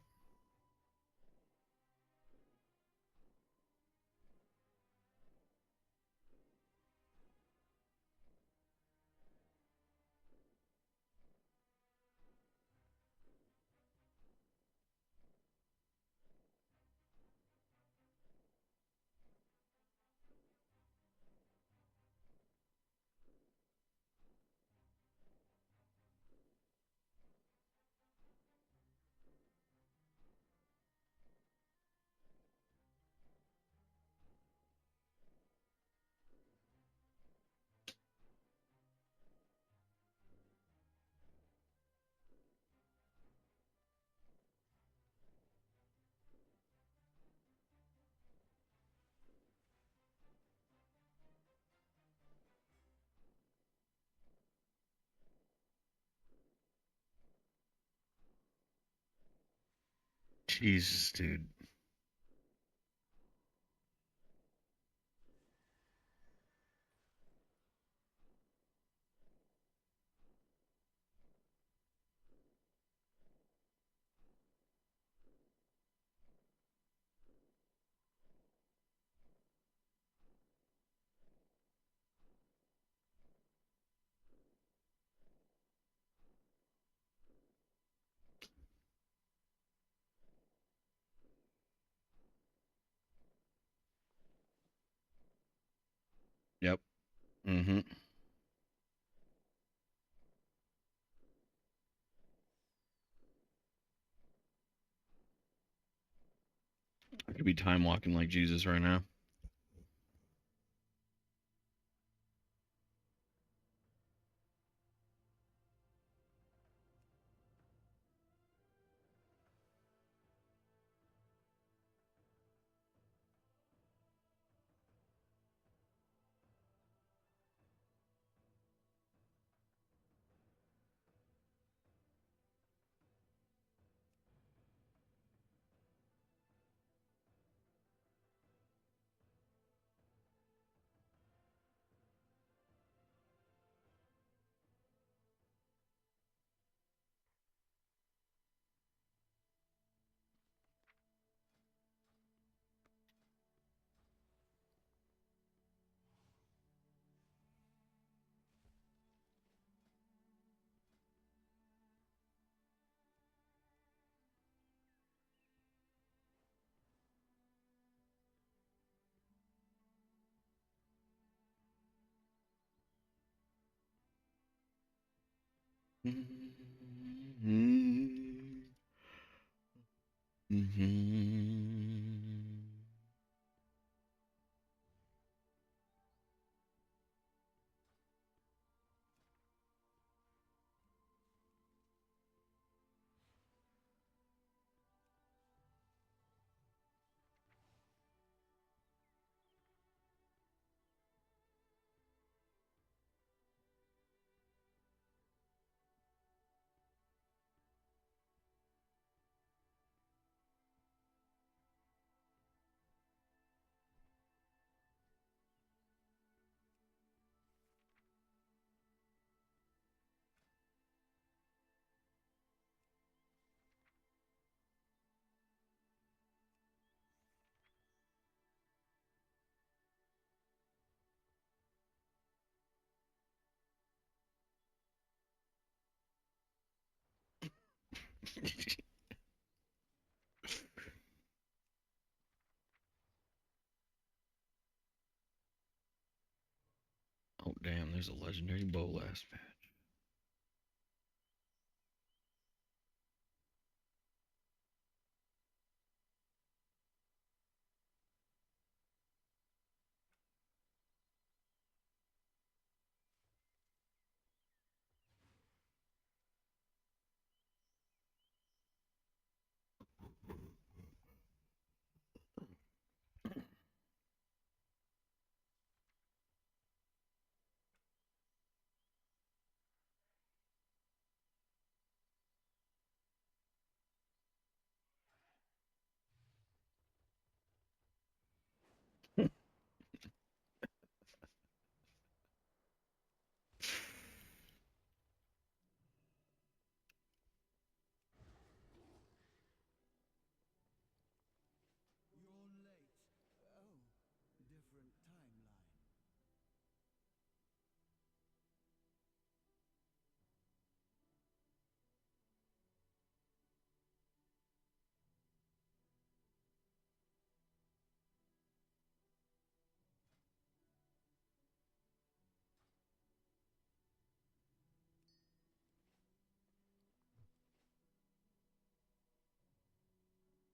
Jesus, dude. Yep. Mm-hmm. I could be time walking like Jesus right now. Mm-hmm. Mm-hmm. Oh damn! There's a legendary bow last patch.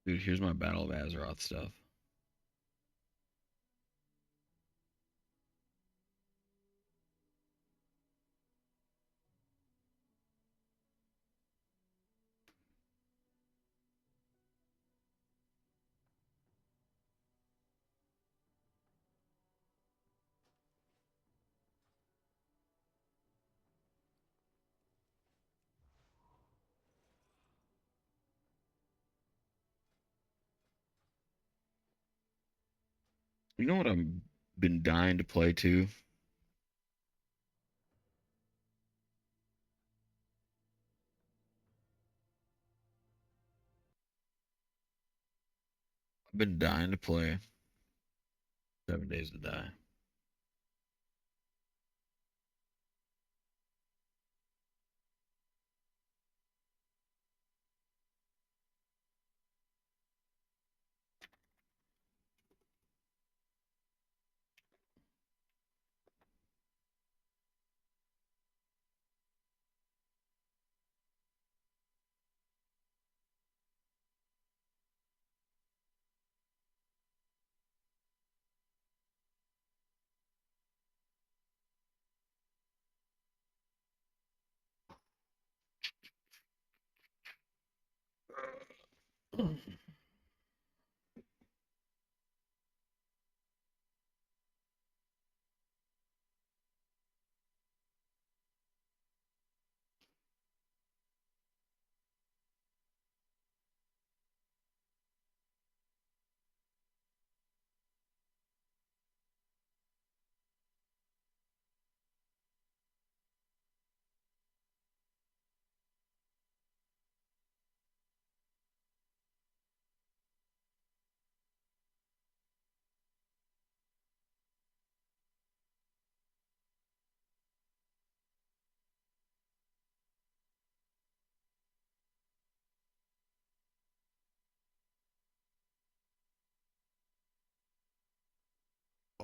Dude, here's my Battle of Azeroth stuff. You know what I've been dying to play too? I've been dying to play 7 Days to Die.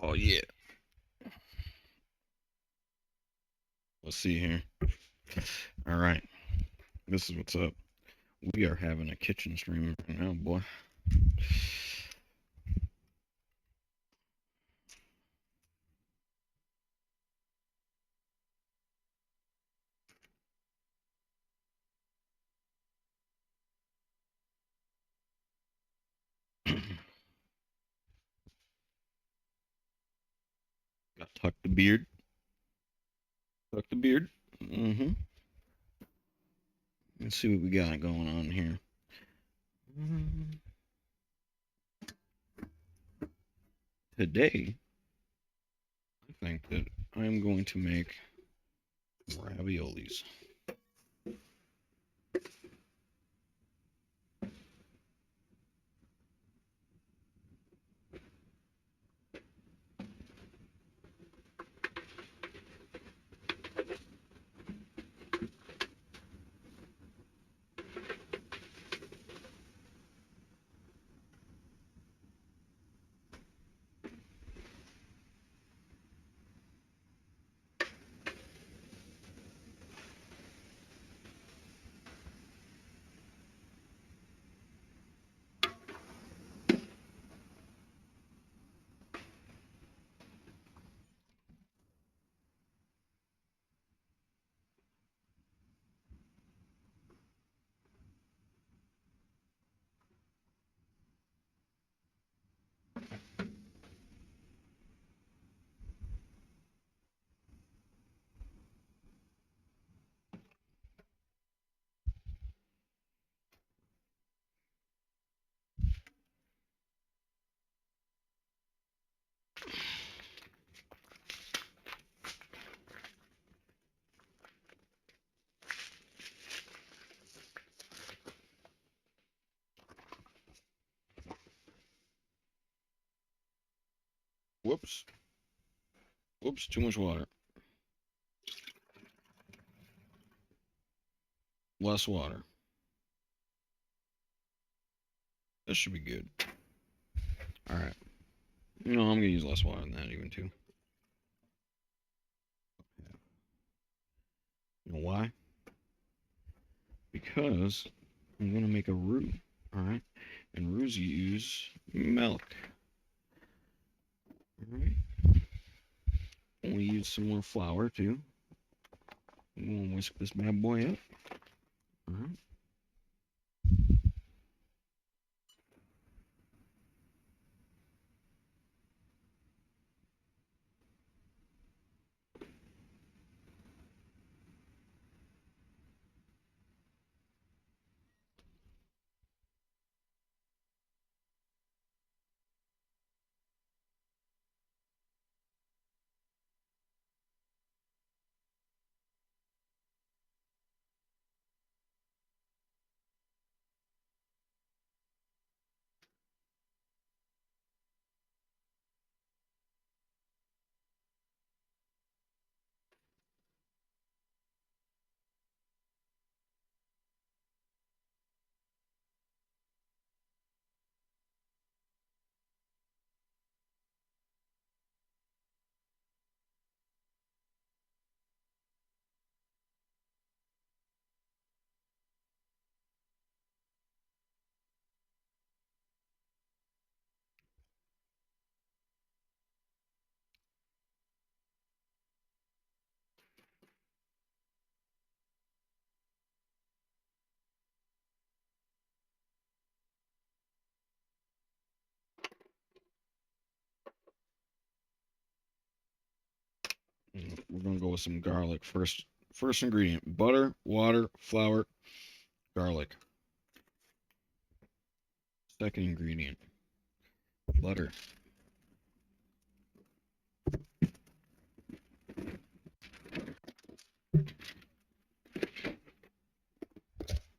Oh yeah. Let's see here. All right. This is what's up. We are having a kitchen stream right now, boy. Got tuck the beard. Tuck the beard. Mm-hmm. Let's see what we got going on here. Today, I think that I am going to make raviolis. Whoops. Whoops, too much water. Less water. That should be good. All right. No, I'm gonna use less water than that even too. You know why? Because I'm gonna make a roux. All right. And roux use milk. Alright. Only use some more flour too. We'll whisk this bad boy up. Alright. We're gonna go with some garlic first. First ingredient: butter, water, flour, garlic. Second ingredient: butter.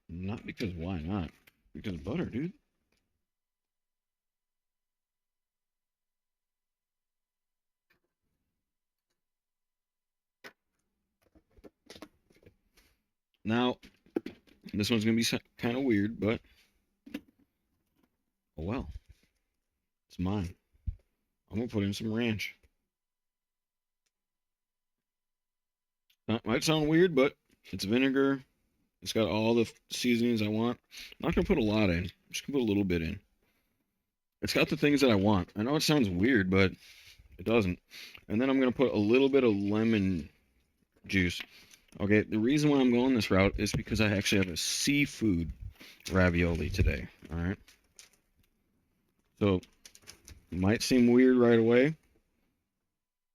Not because why not? Because butter, dude. Now, this one's gonna be kind of weird, but oh well. It's mine. I'm gonna put in some ranch. That might sound weird, but it's vinegar. It's got all the seasonings I want. I'm not gonna put a lot in. I'm just gonna put a little bit in. It's got the things that I want. I know it sounds weird, but it doesn't. And then I'm gonna put a little bit of lemon juice. Okay, the reason why I'm going this route is because I actually have a seafood ravioli today. All right. So it might seem weird right away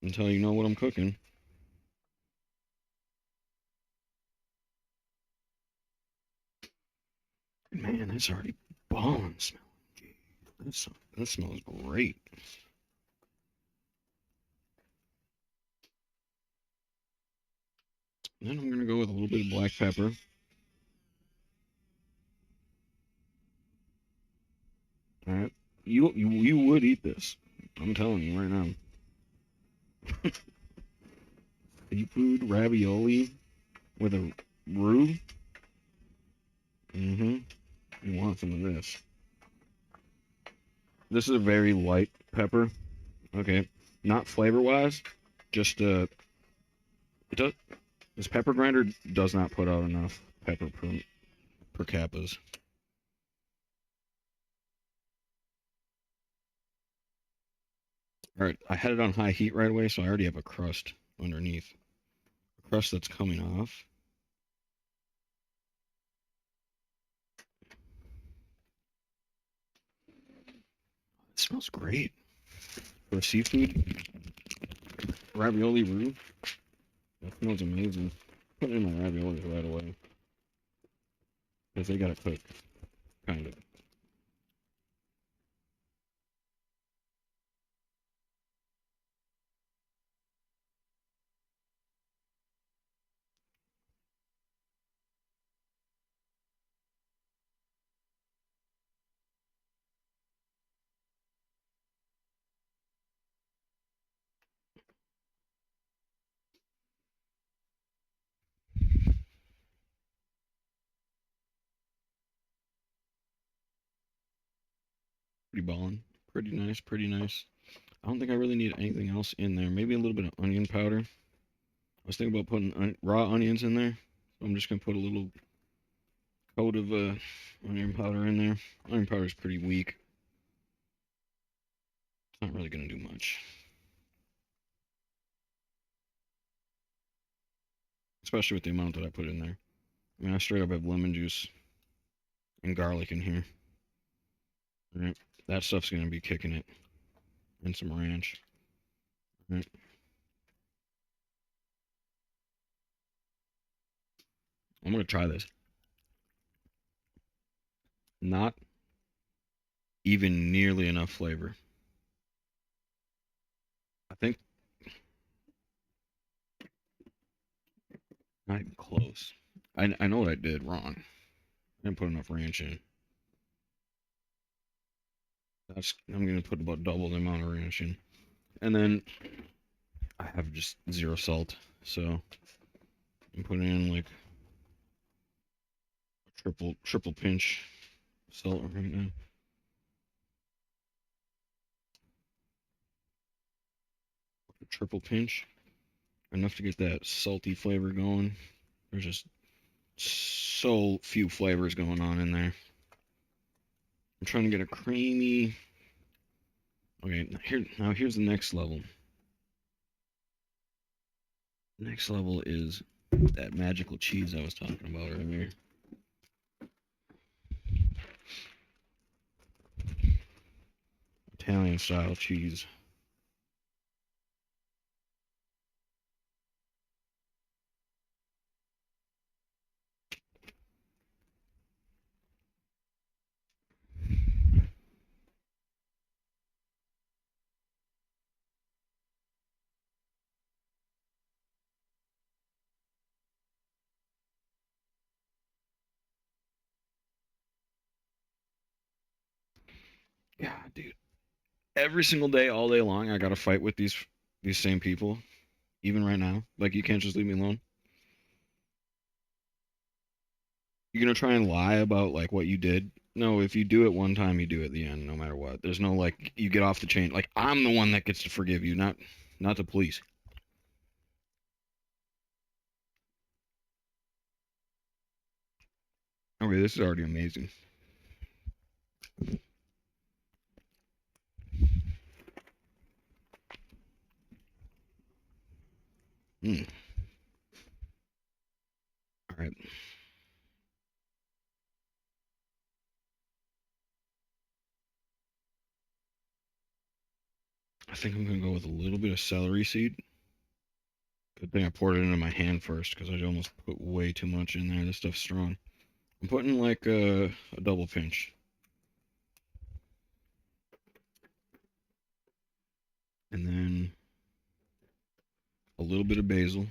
until you know what I'm cooking. Man, that's already bomb smelling. That smells great. Then I'm gonna go with a little bit of black pepper. All right, you would eat this. I'm telling you right now. Seafood ravioli with a roux. You want some of this. This is a very light pepper. Okay, not flavor wise, just it does. This pepper grinder does not put out enough pepper per cappas. All right, I had it on high heat right away, so I already have a crust underneath. A crust that's coming off. It smells great for seafood ravioli roux. That smells amazing. Put it in my raviolis right away because they gotta cook, kind of. Pretty ballin'. Pretty nice, pretty nice. I don't think I really need anything else in there. Maybe a little bit of onion powder. I was thinking about putting raw onions in there. So I'm just gonna put a coat of onion powder in there. Onion powder is pretty weak. It's not really going to do much. Especially with the amount that I put in there. I mean, I straight up have lemon juice and garlic in here. All right. That stuff's going to be kicking it. And some ranch. All right. I'm going to try this. Not even nearly enough flavor. I think not even close. I know what I did wrong. I didn't put enough ranch in. I'm gonna put about double the amount of ranch in. And then I have just 0 salt, so I'm putting in like a triple pinch salt right now. A triple pinch, enough to get that salty flavor going. There's just so few flavors going on in there. I'm trying to get a creamy. Okay, here's the next level. Next level is that magical cheese I was talking about earlier. Italian style cheese. Yeah, dude. Every single day, all day long, I gotta fight with these same people. Even right now, like you can't just leave me alone. You're gonna try and lie about like what you did. No, if you do it one time, you do it at the end, no matter what. There's no like you get off the chain. Like I'm the one that gets to forgive you, not the police. Okay, this is already amazing. Mm. All right. I think I'm gonna go with a little bit of celery seed. Good thing I poured it into my hand first because I almost put way too much in there. This stuff's strong. I'm putting like a double pinch. And then a little bit of basil.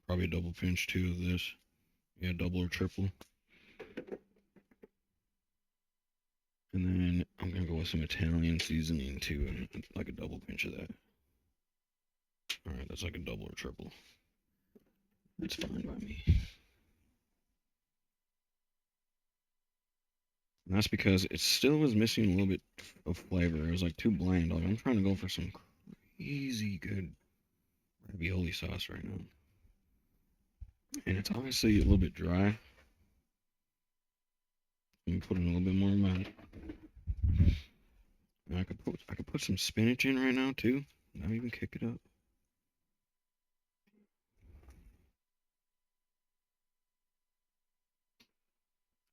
Probably a double pinch too of this. Yeah, double or triple. And then I'm gonna go with some Italian seasoning too, and like a double pinch of that. All right, that's like a double or triple. That's fine by me. And that's because it still was missing a little bit of flavor. It was like too bland. Like I'm trying to go for some crazy good ravioli sauce right now. And it's obviously a little bit dry. Let me put in a little bit more of that. And I could put some spinach in right now too. Not even kick it up.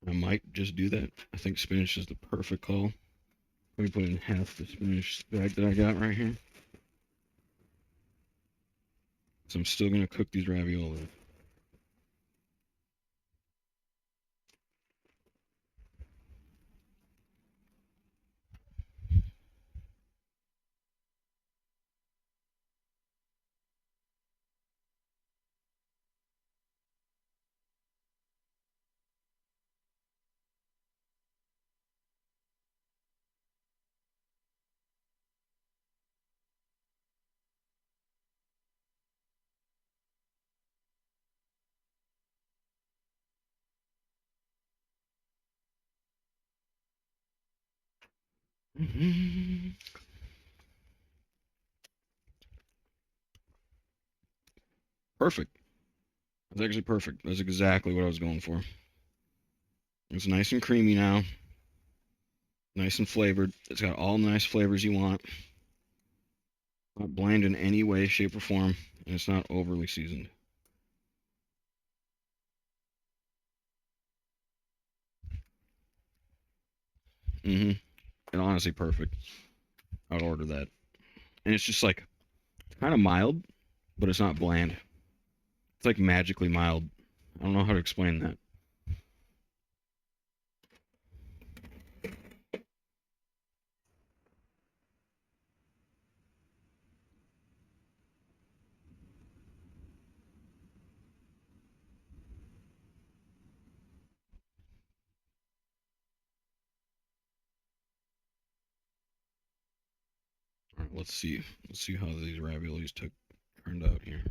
I might just do that. I think spinach is the perfect call. Let me put in half the spinach bag that I got right here. So I'm still gonna cook these ravioli. Perfect. That's actually perfect. That's exactly what I was going for. It's nice and creamy now. Nice and flavored. It's got all the nice flavors you want. Not bland in any way, shape, or form, and it's not overly seasoned. Mm-hmm. And honestly, perfect. I'd order that. And it's just like kind of mild, but it's not bland. It's like magically mild. I don't know how to explain that. All right, let's see. Let's see how these raviolis turned out here.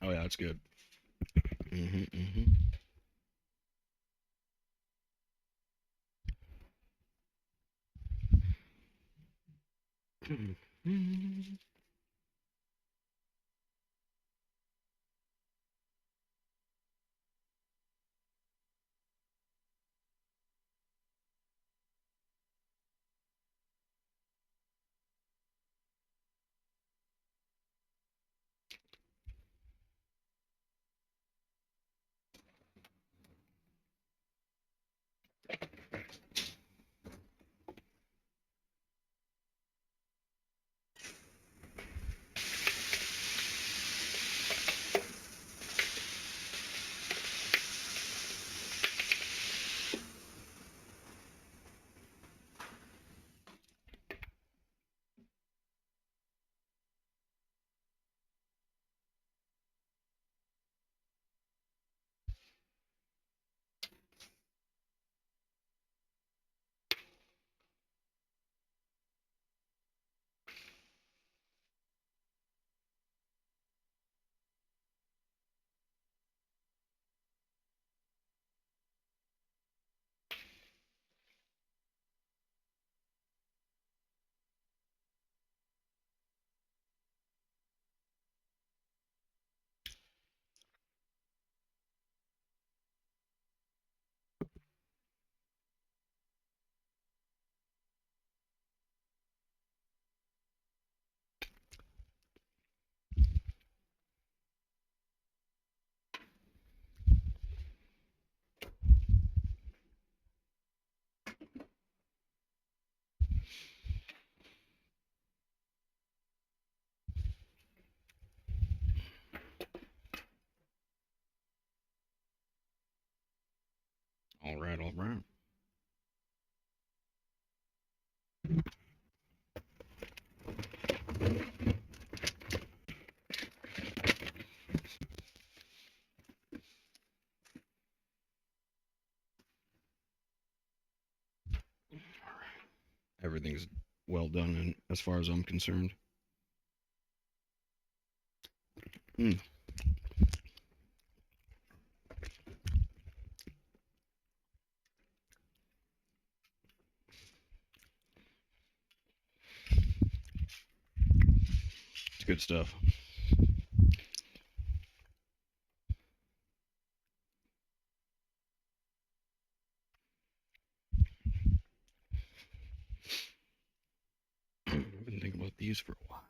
Oh yeah, it's good. Mm-hmm. Mm-hmm. right. Everything's well done, and as far as I'm concerned. Mm. It's good stuff. I've been thinking about these for a while.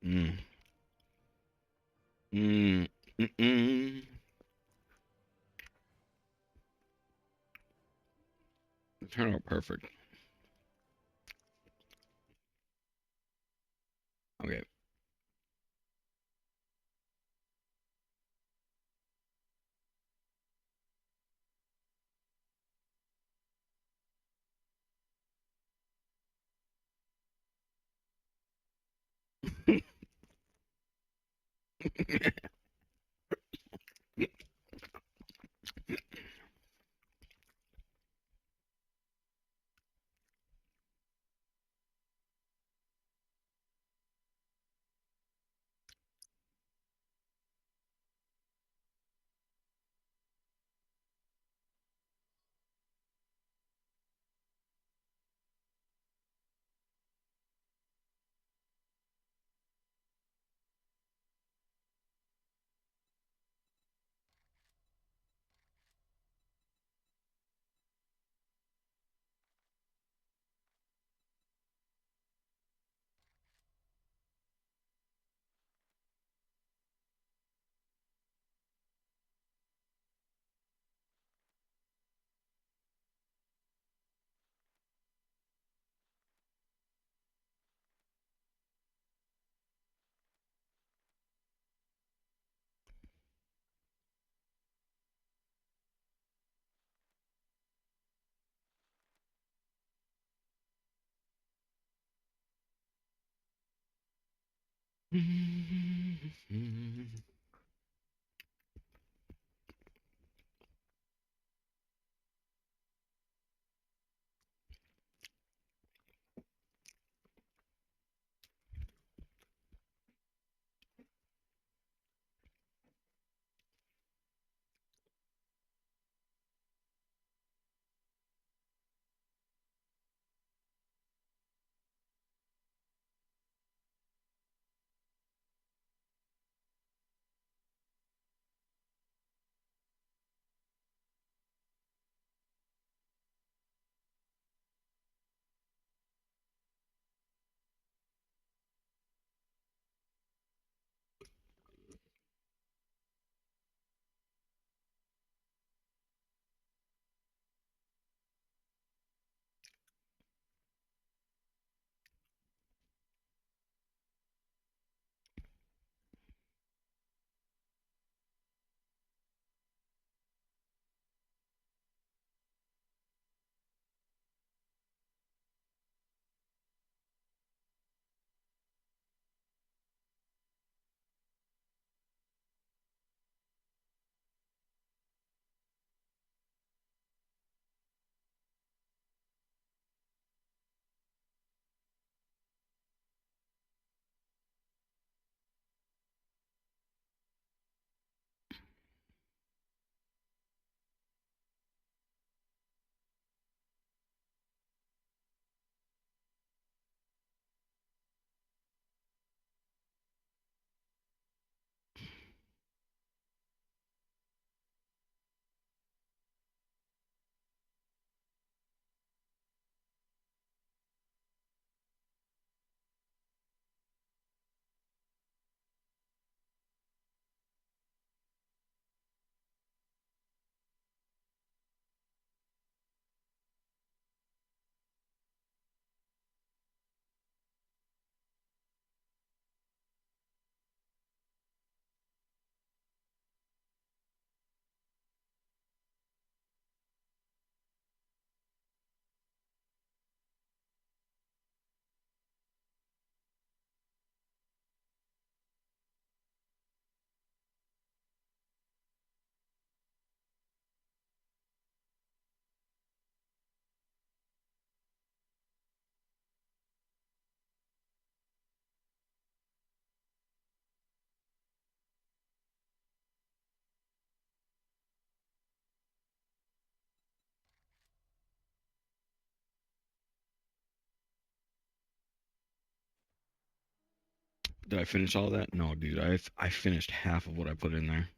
Mm. Mm. Mm-mm. It turned out perfect. Okay. Did I finish all that? No, dude. I finished half of what I put in there.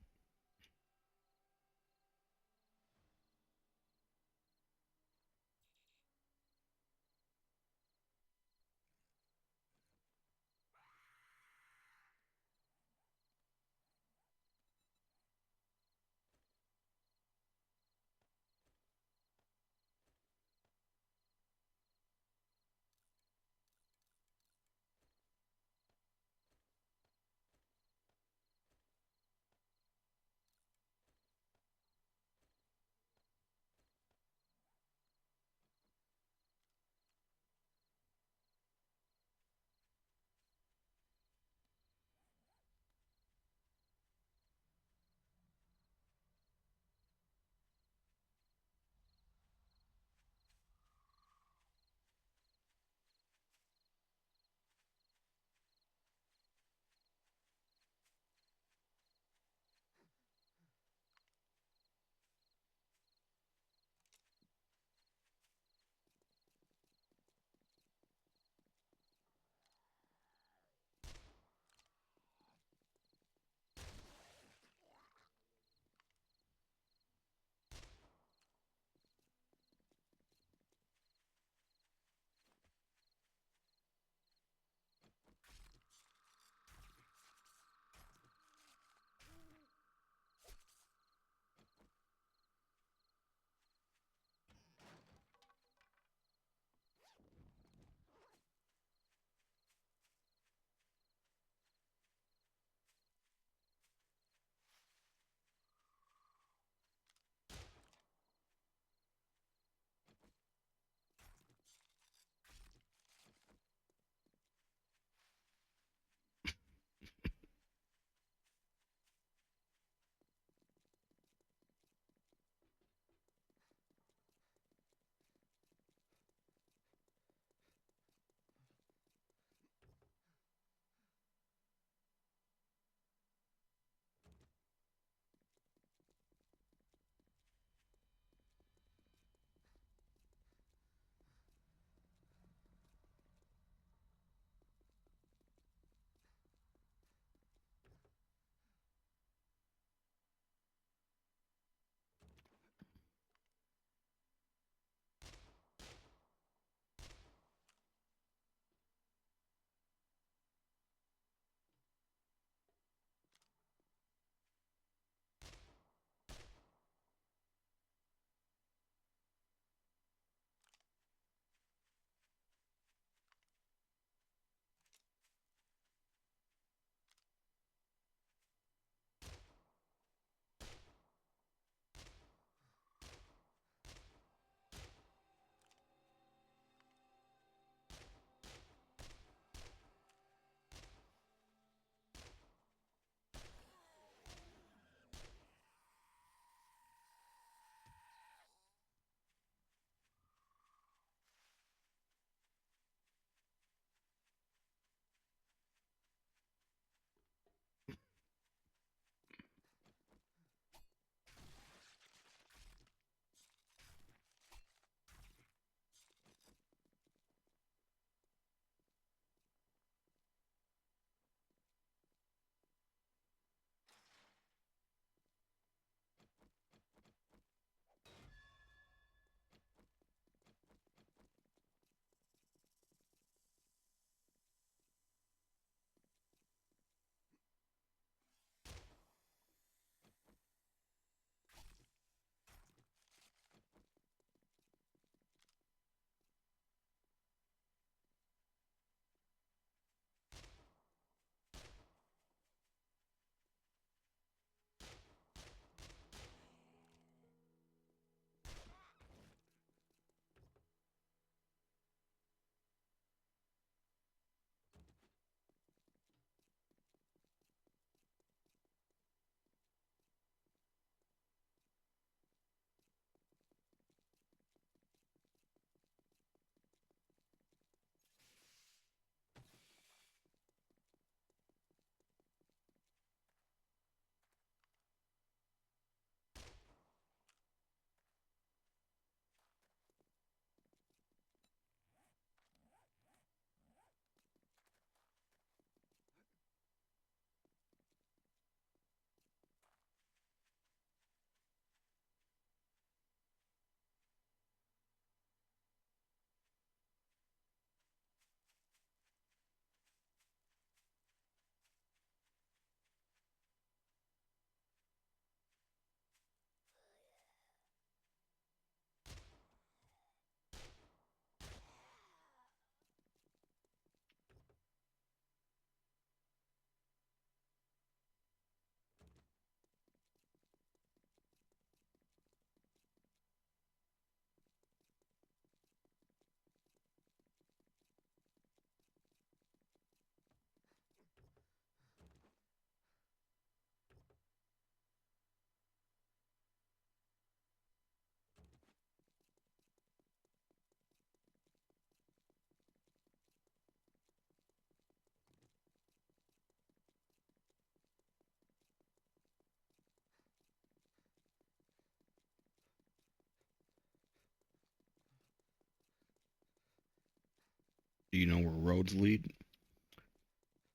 Do you know where roads lead?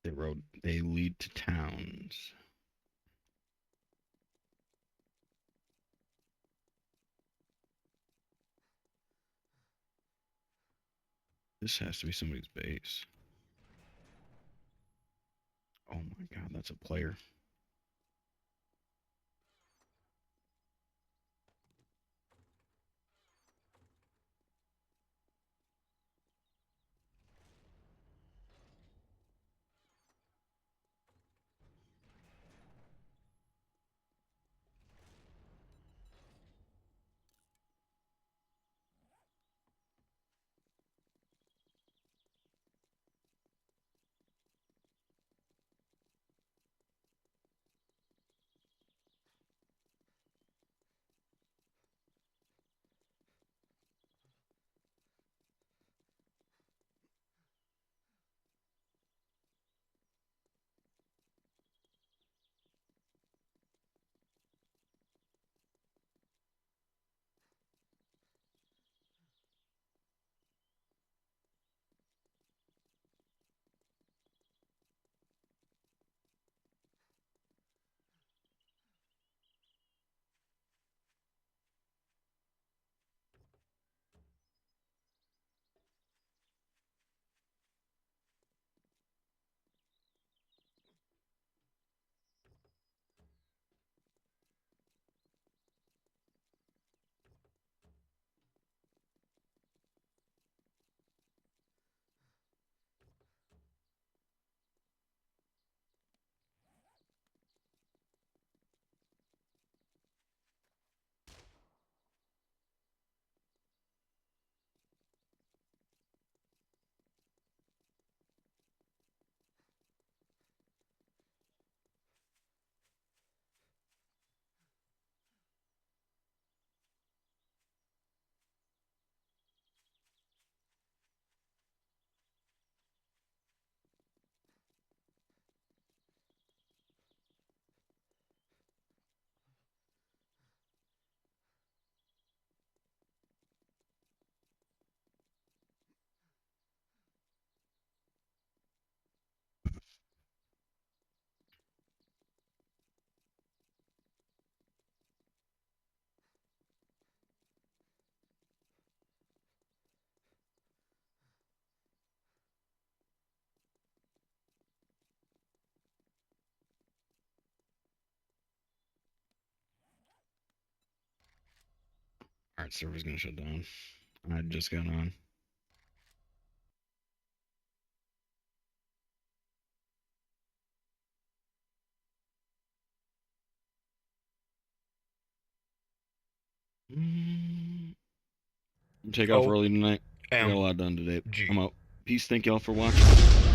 They lead to towns. This has to be somebody's base. Oh my god, that's a player. Alright, server's gonna shut down. I just got on. Take off early tonight. I got a lot done today. I'm out. Peace. Thank y'all for watching.